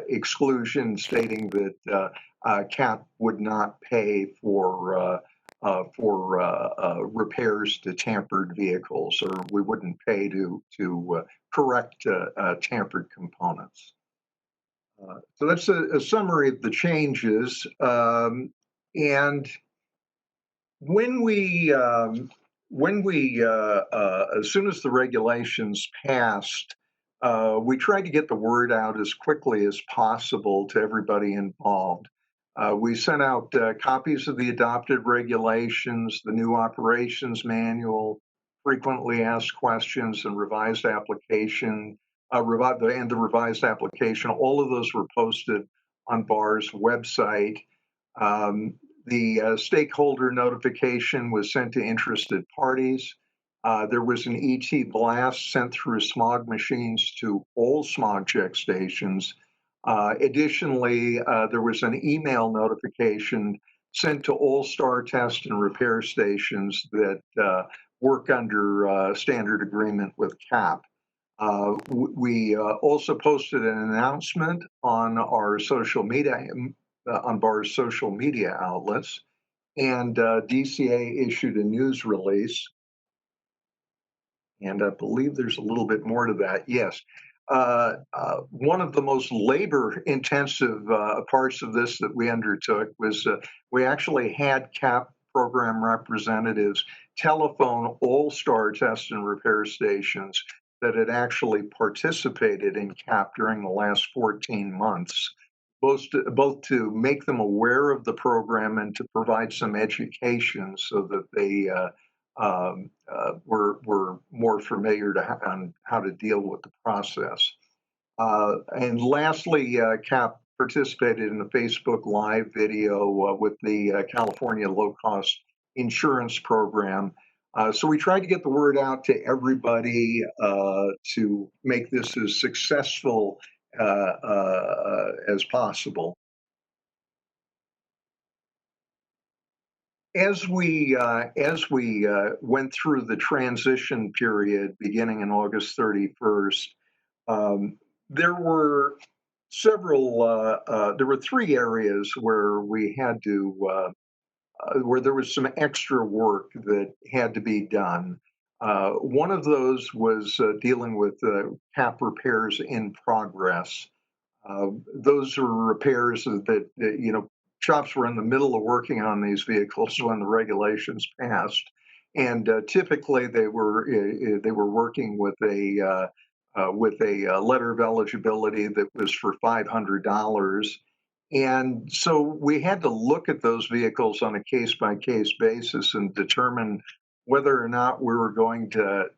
exclusion stating that CAP would not pay for repairs to tampered vehicles, or we wouldn't pay to correct tampered components. So that's a summary of the changes. And when we when we, as soon as the regulations passed, we tried to get the word out as quickly as possible to everybody involved. We sent out copies of the adopted regulations, the new operations manual, frequently asked questions, and revised application, and the revised application. All of those were posted on BAR's website. The stakeholder notification was sent to interested parties. There was an ET blast sent through smog machines to all smog check stations. Additionally, there was an email notification sent to all STAR test and repair stations that work under standard agreement with CAP. We also posted an announcement on our social media, on BAR's social media outlets, and DCA issued a news release. And I believe there's a little bit more to that. Yes. One of the most labor-intensive parts of this that we undertook was we actually had CAP program representatives telephone all STAR test and repair stations that had actually participated in CAP during the last 14 months, both to make them aware of the program and to provide some education so that they were more familiar on how to deal with the process. And lastly, CAP participated in a Facebook Live video with the California Low Cost Insurance Program. So we tried to get the word out to everybody to make this as successful as possible. As we went through the transition period beginning in August 31st, there were there were three areas where we had to, where there was some extra work that had to be done. One of those was dealing with CAP repairs in progress. Those are repairs that, shops were in the middle of working on these vehicles when the regulations passed, and typically they were working with a letter of eligibility that was for $500, and so we had to look at those vehicles on a case-by-case basis and determine whether or not we were going to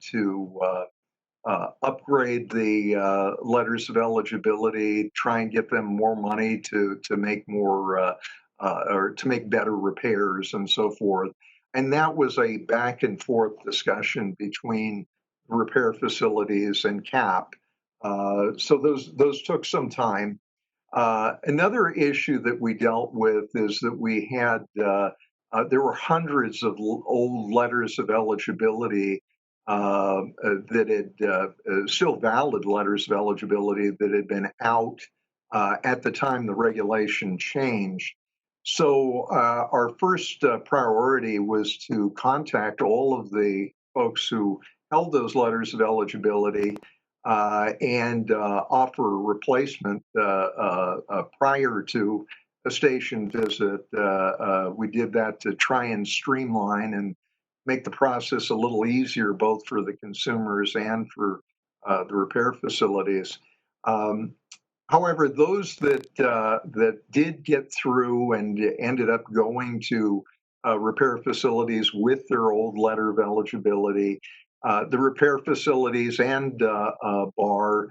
upgrade the letters of eligibility, try and get them more money to make more or to make better repairs and so forth. And that was a back and forth discussion between repair facilities and CAP. So those took some time. Another issue that we dealt with is that we had there were hundreds of old letters of eligibility that had still valid letters of eligibility that had been out at the time the regulation changed. So our first priority was to contact all of the folks who held those letters of eligibility and offer a replacement prior to a station visit. We did that to try and streamline and make the process a little easier, both for the consumers and for the repair facilities. However, those that did get through and ended up going to repair facilities with their old letter of eligibility, the repair facilities and BAR,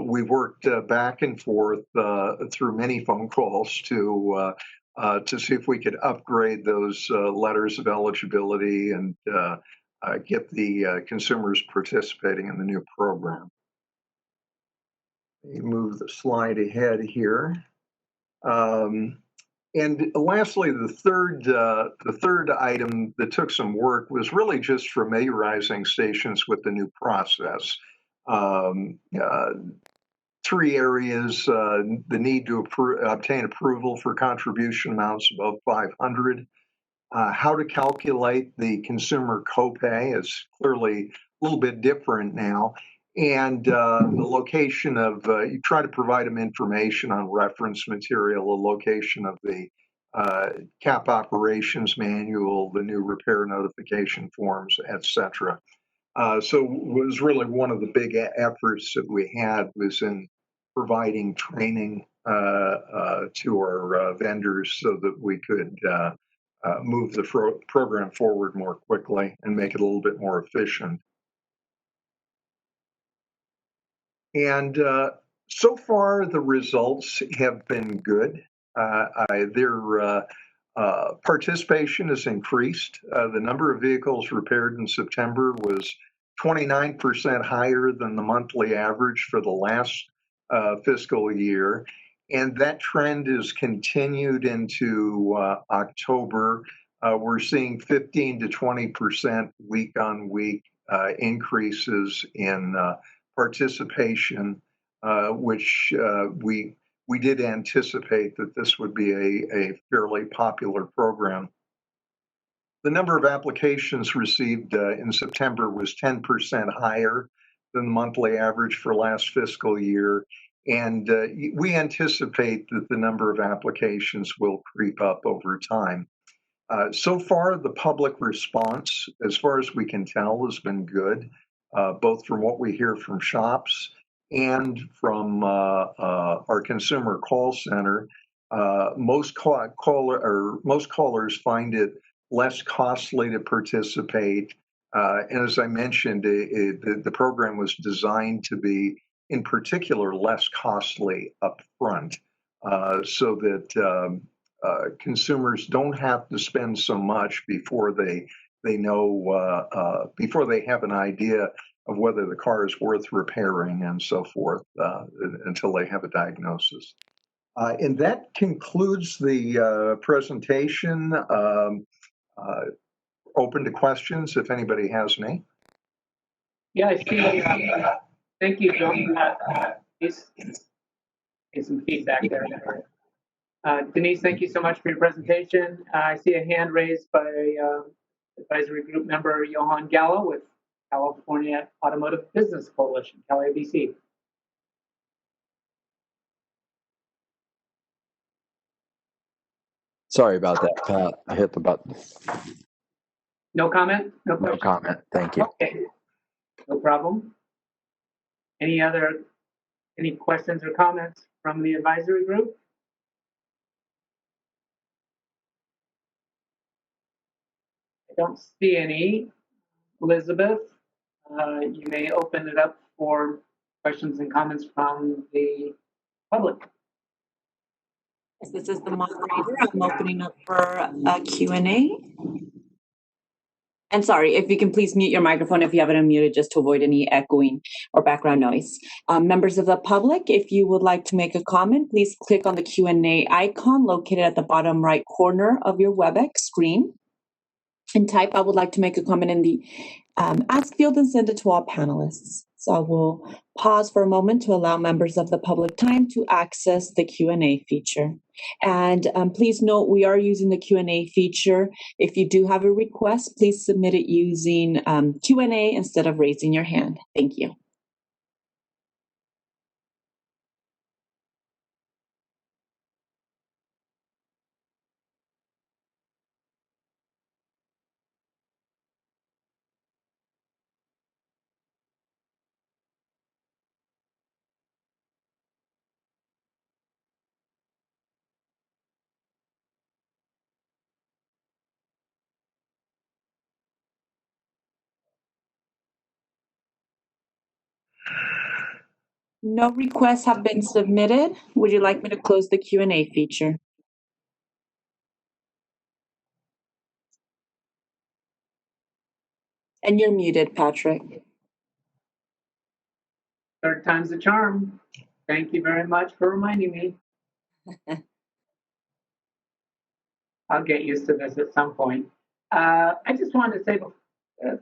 we worked back and forth through many phone calls to see if we could upgrade those letters of eligibility and get the consumers participating in the new program. Let me move the slide ahead here. And lastly, the third item that took some work was really just familiarizing stations with the new process. Three areas: the need to obtain approval for contribution amounts above $500, how to calculate the consumer copay is clearly a little bit different now, and the location of, you try to provide them information on reference material, the location of the cap operations manual, the new repair notification forms, etc. So it was really one of the big efforts that we had was in providing training to our vendors so that we could move the program forward more quickly and make it a little bit more efficient. And so far, the results have been good. Their participation has increased. The number of vehicles repaired in September was 29% higher than the monthly average for the last fiscal year. And that trend has continued into October. We're seeing 15 to 20% week on week increases in participation, which we did anticipate that this would be a fairly popular program. The number of applications received in September was 10% higher than the monthly average for last fiscal year. And we anticipate that the number of applications will creep up over time. So far, the public response, as far as we can tell, has been good, both from what we hear from shops and from our consumer call center. Most callers find it less costly to participate. And as I mentioned, the program was designed to be, in particular, less costly up front, so that consumers don't have to spend so much before they know, before they have an idea of whether the car is worth repairing and so forth, until they have a diagnosis. And that concludes the presentation. Open to questions if anybody has any. Yeah, I see. Thank you, John. Get some feedback there. Denise, thank you so much for your presentation. I see a hand raised by advisory group member Johan Gallo with California Automotive Business Coalition, CalABC. Sorry about that, Pat. I hit the button. No comment? No question? No comment. Thank you. Okay. No problem. Any questions or comments from the advisory group? I don't see any. Elizabeth, you may open it up for questions and comments from the public. Yes, this is the moderator. I'm opening up for a Q&A. And sorry, if you can please mute your microphone if you have it unmuted, just to avoid any echoing or background noise. Members of the public, if you would like to make a comment, please click on the Q&A icon located at the bottom right corner of your WebEx screen and type, I would like to make a comment in the ask field and send it to all panelists. So I will pause for a moment to allow members of the public time to access the Q&A feature. And please note, we are using the Q&A feature. If you do have a request, please submit it using Q&A instead of raising your hand. Thank you. No requests have been submitted. Would you like me to close the Q&A feature? And you're muted, Patrick. Third time's a charm. Thank you very much for reminding me. I'll get used to this at some point. I just wanted to say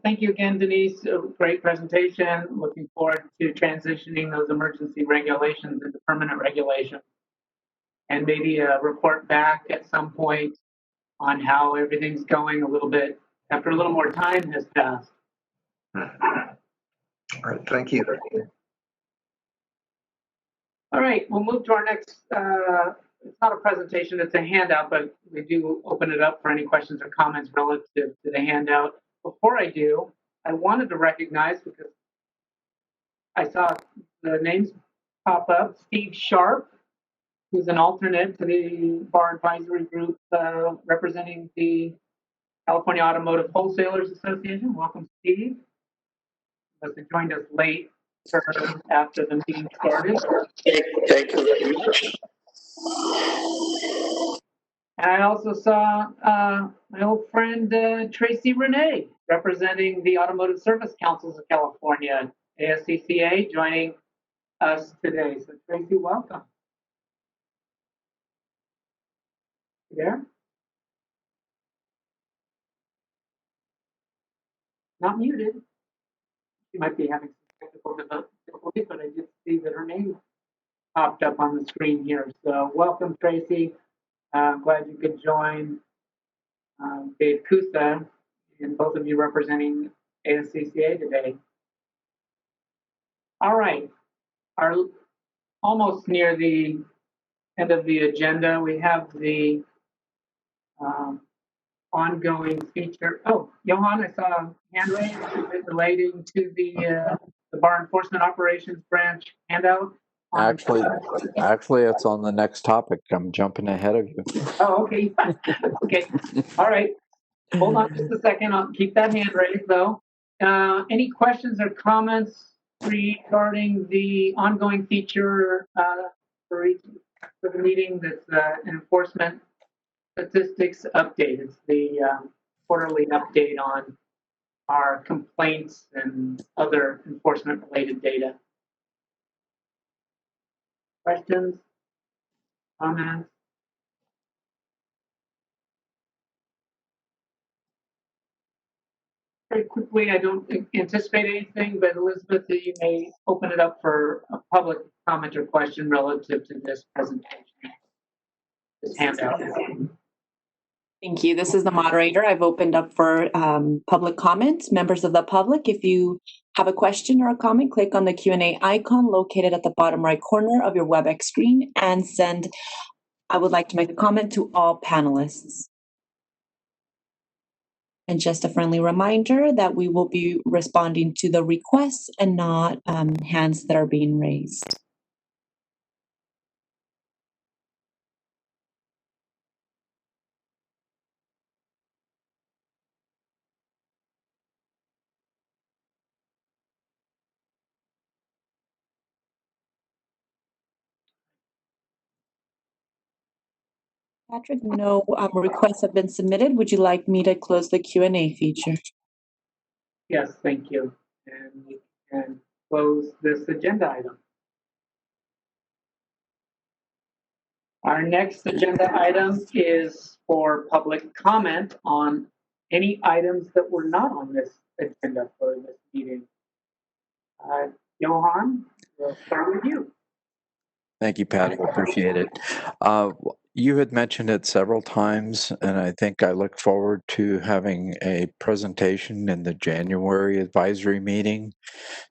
thank you again, Denise. Great presentation. Looking forward to transitioning those emergency regulations into permanent regulations. And maybe a report back at some point on how everything's going a little bit after a little more time has passed. All right, thank you. All right, we'll move to our next it's not a presentation, it's a handout, but we do open it up for any questions or comments relative to the handout. Before I do, I wanted to recognize, because I saw the names pop up, Steve Sharp, who's an alternate to the Bar Advisory Group representing the California Automotive Wholesalers Association. Welcome, Steve. Must have joined us late after the meeting started. Thank you very much. And I also saw my old friend Tracy Renee, representing the Automotive Service Councils of California, ASCCA, joining us today. So Tracy, welcome. You there? Not muted. She might be having some technical difficulties, but I did see that her name popped up on the screen here. So welcome, Tracy. I'm glad you could join Dave Kusa and both of you representing ASCCA today. All right, are almost near the end of the agenda. We have the ongoing feature. Oh, Johan, I saw a hand raised. Is it relating to the Bar Enforcement Operations Branch handout? Actually, it's on the next topic. I'm jumping ahead of you. Oh, okay. Okay. All right. Hold on just a second. I'll keep that hand raised, though. Any questions or comments regarding the ongoing feature for the meeting? That's an enforcement statistics update. It's the quarterly update on our complaints and other enforcement-related data. Questions? Comments? Very quickly, I don't anticipate anything, but Elizabeth, you may open it up for a public comment or question relative to this presentation, this handout. Thank you. This is the moderator. I've opened up for public comments. Members of the public, if you have a question or a comment, click on the Q&A icon located at the bottom right corner of your WebEx screen and send, I would like to make a comment to all panelists. And just a friendly reminder that we will be responding to the requests and not hands that are being raised. Patrick, no requests have been submitted. Would you like me to close the Q&A feature? Yes, thank you. And we can close this agenda item. Our next agenda item is for public comment on any items that were not on this agenda for this meeting. Johan, we'll start with you. Thank you, Pat. I appreciate it. You had mentioned it several times, and I think I look forward to having a presentation in the January advisory meeting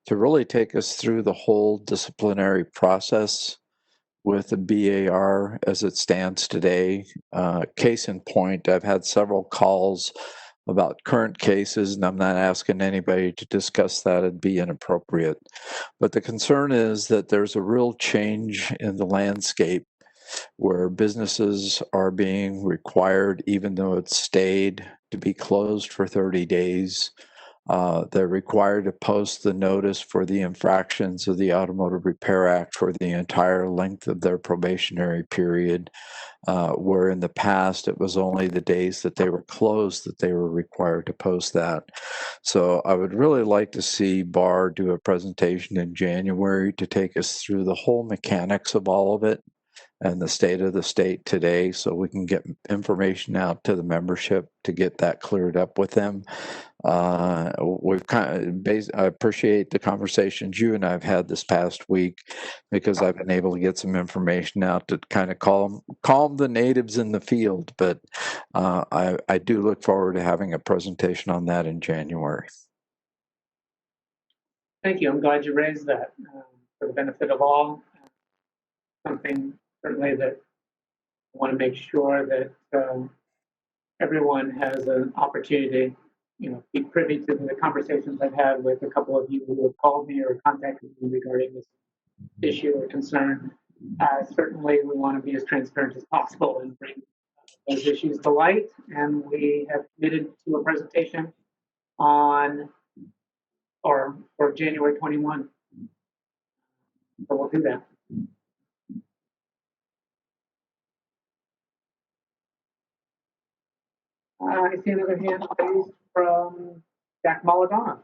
to really take us through the whole disciplinary process with the BAR as it stands today. Case in point, I've had several calls about current cases, and I'm not asking anybody to discuss that. It'd be inappropriate. But the concern is that there's a real change in the landscape where businesses are being required, even though it's stayed, to be closed for 30 days. They're required to post the notice for the infractions of the Automotive Repair Act for the entire length of their probationary period, where in the past it was only the days that they were closed that they were required to post that. So I would really like to see BAR do a presentation in January to take us through the whole mechanics of all of it and the state of the state today, so we can get information out to the membership to get that cleared up with them. We've I appreciate the conversations you and I've had this past week, because I've been able to get some information out to kind of calm the natives in the field. But I do look forward to having a presentation on that in January. Thank you. I'm glad you raised that for the benefit of all. Something certainly that want to make sure that everyone has an opportunity to, be privy to the conversations I've had with a couple of you who have called me or contacted me regarding this issue or concern. Certainly, we want to be as transparent as possible and bring those issues to light. And we have committed to a presentation on or for January 21. So we'll do that. I see another hand raised from Jack Maladon.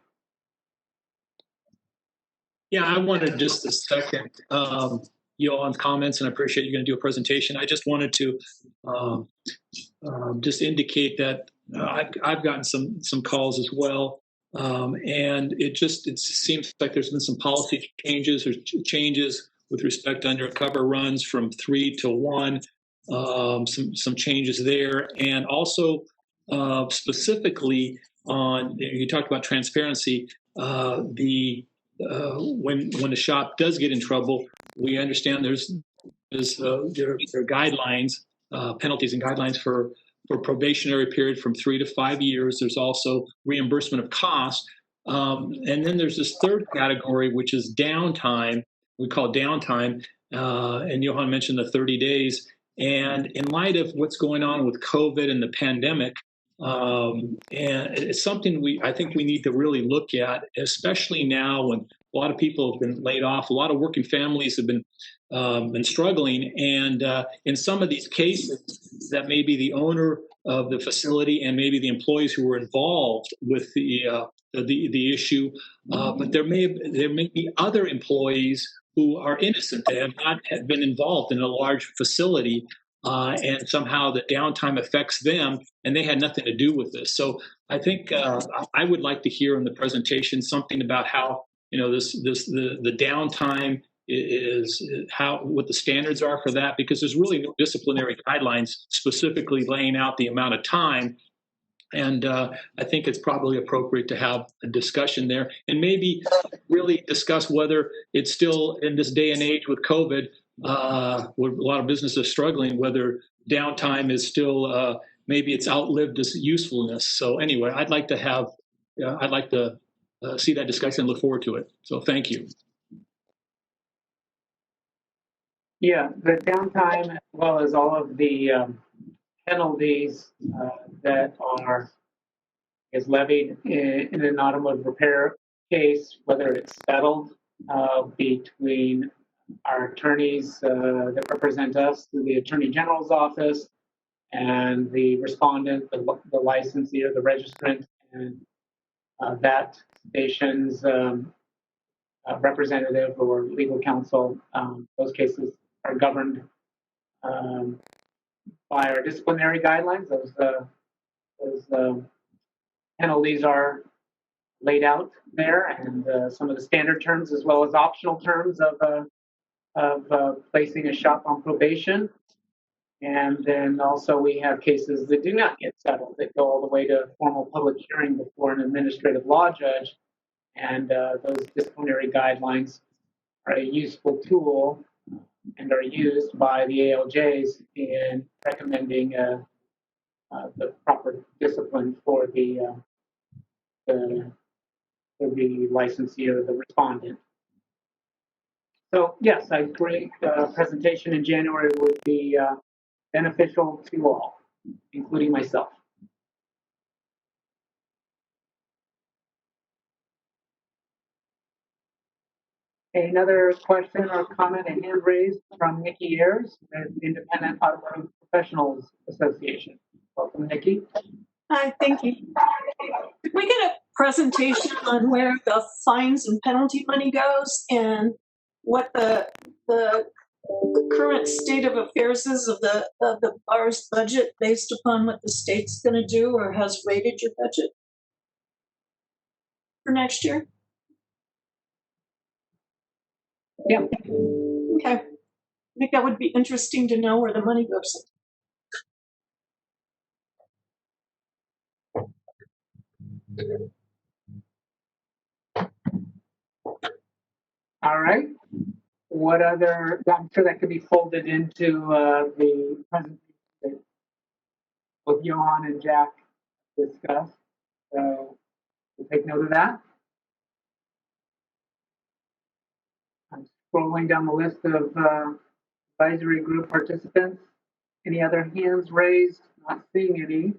Yeah, I wanted just a second Johan's comments, and I appreciate you're going to do a presentation. I just wanted to just indicate that I've gotten some calls as well, and it seems like there's been some policy changes or changes with respect to undercover runs from 3 to 1, some changes there, and also specifically on you talked about transparency. When the shop does get in trouble, we understand there are guidelines, penalties and guidelines for probationary period from 3 to 5 years. There's also reimbursement of costs. And then there's this third category, which is downtime. We call downtime. And Johan mentioned the 30 days. And in light of what's going on with COVID and the pandemic, and it's something I think we need to really look at, especially now when a lot of people have been laid off, a lot of working families have been struggling, and in some of these cases, that maybe the owner of the facility and maybe the employees who were involved with the issue, but there may be other employees who are innocent. They have not been involved in a large facility. And somehow the downtime affects them, and they had nothing to do with this. So I think I would like to hear in the presentation something about how the downtime is what the standards are for that, because there's really no disciplinary guidelines specifically laying out the amount of time. And I think it's probably appropriate to have a discussion there and maybe really discuss whether it's still in this day and age with COVID, where a lot of businesses are struggling, whether downtime is still, maybe it's outlived its usefulness. So anyway, I'd like to see that discussion and look forward to it. So thank you. Yeah, the downtime as well as all of the penalties that are levied in an automotive repair case, whether it's settled between our attorneys that represent us through the Attorney General's office and the respondent, the licensee or the registrant, and that station's representative or legal counsel. Those cases are governed by our disciplinary guidelines. Those penalties are laid out there, and some of the standard terms as well as optional terms of placing a shop on probation. And then also we have cases that do not get settled, that go all the way to formal public hearing before an administrative law judge. And those disciplinary guidelines are a useful tool and are used by the ALJs in recommending the proper discipline for the licensee or the respondent. So yes, I agree. Presentation in January would be beneficial to all, including myself. Another question or comment, a hand raised from Nikki Ayers, the Independent Automotive Professionals Association. Welcome, Nikki. Hi, thank you. Could we get a presentation on where the fines and penalty money goes and what the current state of affairs is of the bar's budget based upon what the state's going to do or has rated your budget for next year? Yeah. Okay. I think that would be interesting to know where the money goes. All right. what other, I'm sure that could be folded into the presentation that both Johan and Jack discussed. So we'll take note of that. I'm scrolling down the list of advisory group participants. Any other hands raised? Not seeing any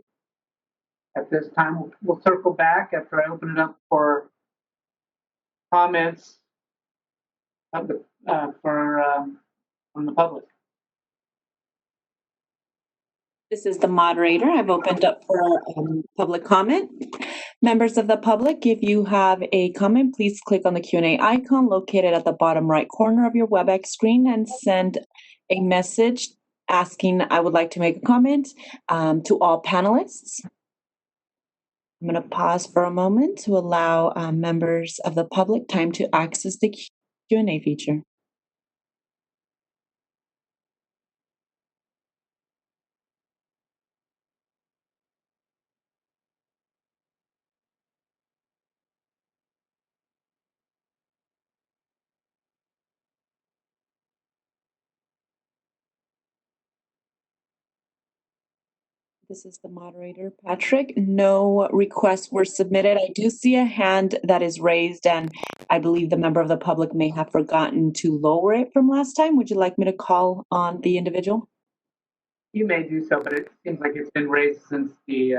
at this time. We'll circle back after I open it up for comments of the, from the public. This is the moderator. I've opened up for public comment. Members of the public, if you have a comment, please click on the Q&A icon located at the bottom right corner of your WebEx screen and send a message asking, I would like to make a comment to all panelists. I'm going to pause for a moment to allow members of the public time to access the Q&A feature. This is the moderator, Patrick. No requests were submitted. I do see a hand that is raised, and I believe the member of the public may have forgotten to lower it from last time. Would you like me to call on the individual? You may do so, but it seems like it's been raised since the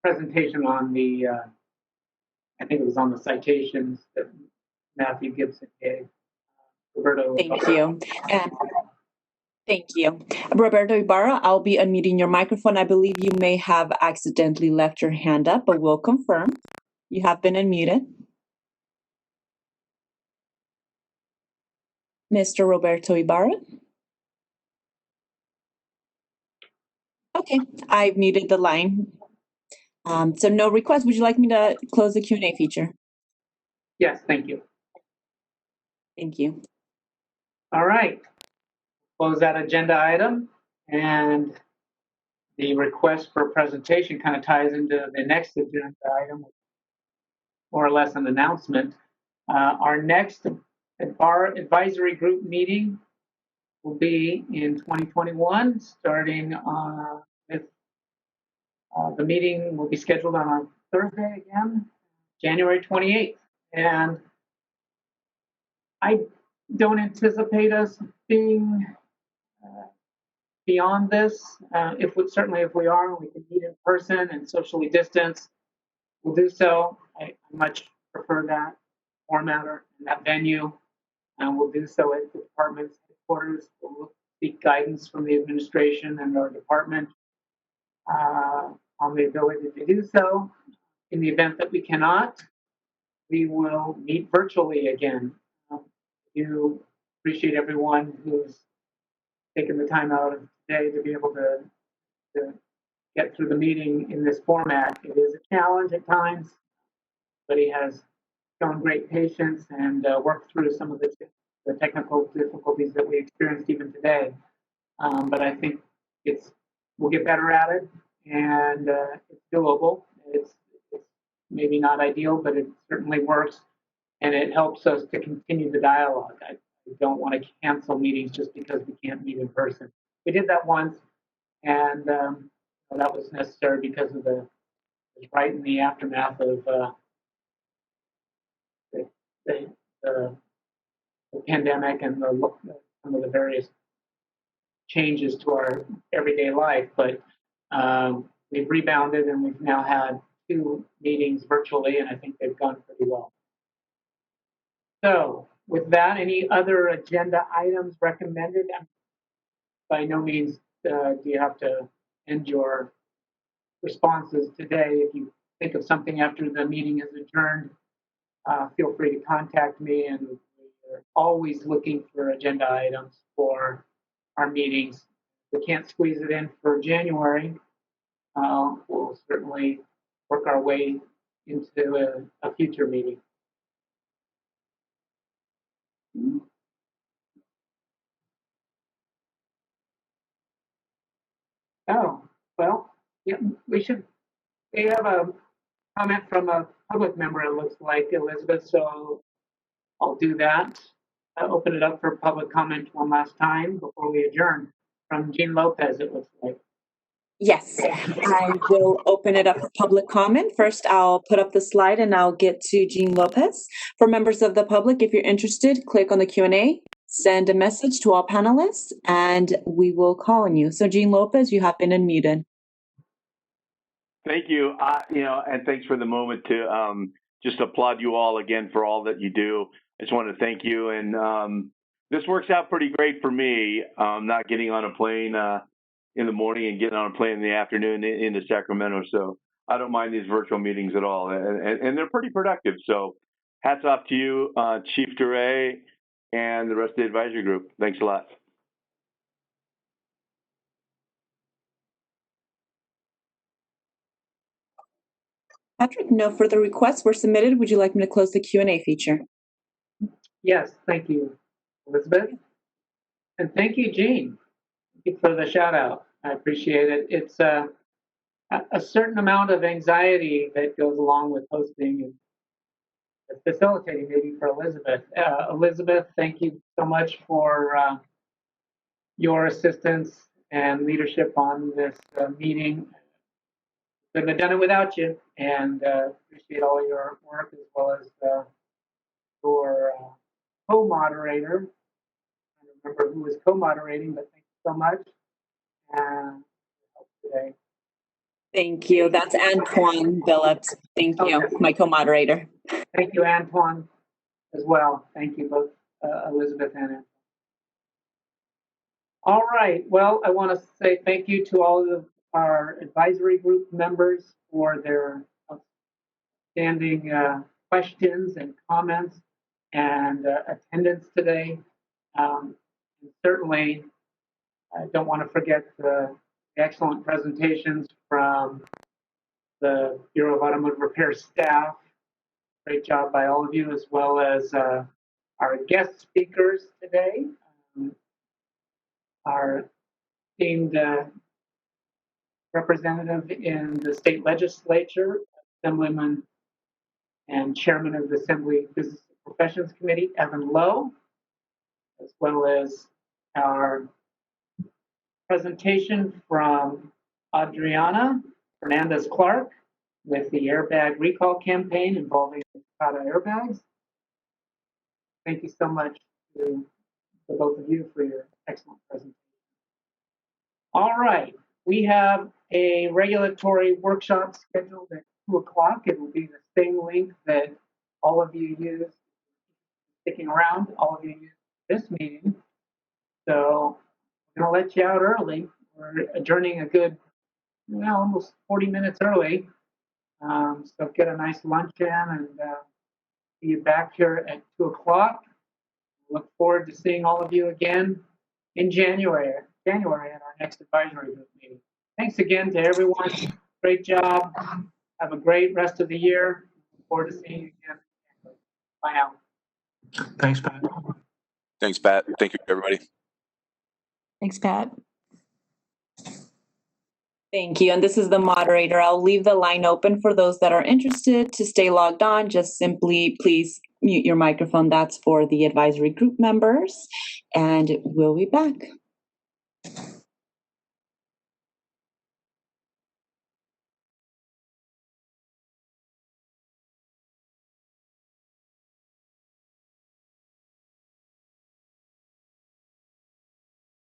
presentation on the, I think it was on the citations that Matthew Gibson gave. Roberto. Thank you. Thank you. Roberto Ibarra, I'll be unmuting your microphone. I believe you may have accidentally left your hand up, but we'll confirm. You have been unmuted. Mr. Roberto Ibarra? Okay, I've muted the line. So no request. Would you like me to close the Q&A feature? Yes, thank you. Thank you. All right. Close that agenda item, and the request for presentation kind of ties into the next agenda item, more or less an announcement. Our next advisory group meeting will be in 2021, starting with the meeting will be scheduled on a Thursday again, January 28th. And I don't anticipate us being beyond this. Certainly if we are, we can meet in person and socially distance, we'll do so. I much prefer that format or that venue, and we'll do so at the department's headquarters. We'll seek guidance from the administration and our department on the ability to do so. In the event that we cannot, we will meet virtually again. I do appreciate everyone who's taken the time out of today to be able to get through the meeting in this format. It is a challenge at times, but he has shown great patience and worked through some of the technical difficulties that we experienced even today. But I think we'll get better at it, and it's doable. It's maybe not ideal, but it certainly works, and it helps us to continue the dialogue. I don't want to cancel meetings just because we can't meet in person. We did that once, and that was necessary because of it was right in the aftermath of the pandemic and some of the various changes to our everyday life. But we've rebounded, and we've now had 2 meetings virtually, and I think they've gone pretty well. So with that, any other agenda items recommended? By no means do you have to end your responses today. If you think of something after the meeting is adjourned, feel free to contact me, and we're always looking for agenda items for our meetings. If we can't squeeze it in for January, we'll certainly work our way into a future meeting. Oh, well, yeah, we have a comment from a public member, it looks like, Elizabeth, so I'll do that. open it up for public comment one last time before we adjourn. From Jean Lopez, it looks like. Yes, I will open it up for public comment. First, I'll put up the slide and I'll get to Jean Lopez. For members of the public, if you're interested, click on the Q&A, send a message to all panelists, and we will call on you. So Jean Lopez, you have been unmuted. Thank you. And thanks for the moment to just applaud you all again for all that you do. I just want to thank you. And this works out pretty great for me, not getting on a plane in the morning and getting on a plane in the afternoon into Sacramento. So I don't mind these virtual meetings at all. And they're pretty productive. So hats off to you, Chief DeRay, and the rest of the advisory group. Thanks a lot. Patrick, no further requests were submitted. Would you like me to close the Q&A feature? Yes, thank you, Elizabeth. And thank you, Jean, for the shout out. I appreciate it. It's a certain amount of anxiety that goes along with hosting and facilitating, maybe for Elizabeth. Elizabeth, thank you so much for your assistance and leadership on this meeting. Couldn't have done it without you, and appreciate all your work as well as your co-moderator. I don't remember who was co-moderating, but thank you so much. And today. Thank you. That's Antoine Billups. Thank you, my co-moderator. Thank you, Antoine, as well. Thank you both, Elizabeth and Antoine. All right. Well, I want to say thank you to all of our advisory group members for their outstanding questions and comments and attendance today. And certainly, I don't want to forget the excellent presentations from the Bureau of Automotive Repair staff. Great job by all of you, as well as our guest speakers today. Our esteemed representative in the state legislature, Assemblyman and Chairman of the Assembly Business Professions Committee, Evan Lowe, as well as our presentation from Adriana Fernandez-Clark with the Airbag recall campaign involving TAKATA airbags. Thank you so much to both of you for your excellent presentation. All right, we have a regulatory workshop scheduled at 2 o'clock. It will be the same link that all of you use, sticking around, all of you use this meeting. So I'm going to let you out early. We're adjourning a good, almost 40 minutes early. So get a nice lunch in and see you back here at 2 o'clock. Look forward to seeing all of you again in January at our next advisory group meeting. Thanks again to everyone. Great job. Have a great rest of the year. Look forward to seeing you again. Bye now. Thanks, Pat. Thanks, Pat. Thank you, everybody. Thanks, Pat. Thank you. And this is the moderator. I'll leave the line open for those that are interested to stay logged on. Just simply please mute your microphone. That's for the advisory group members. And we'll be back.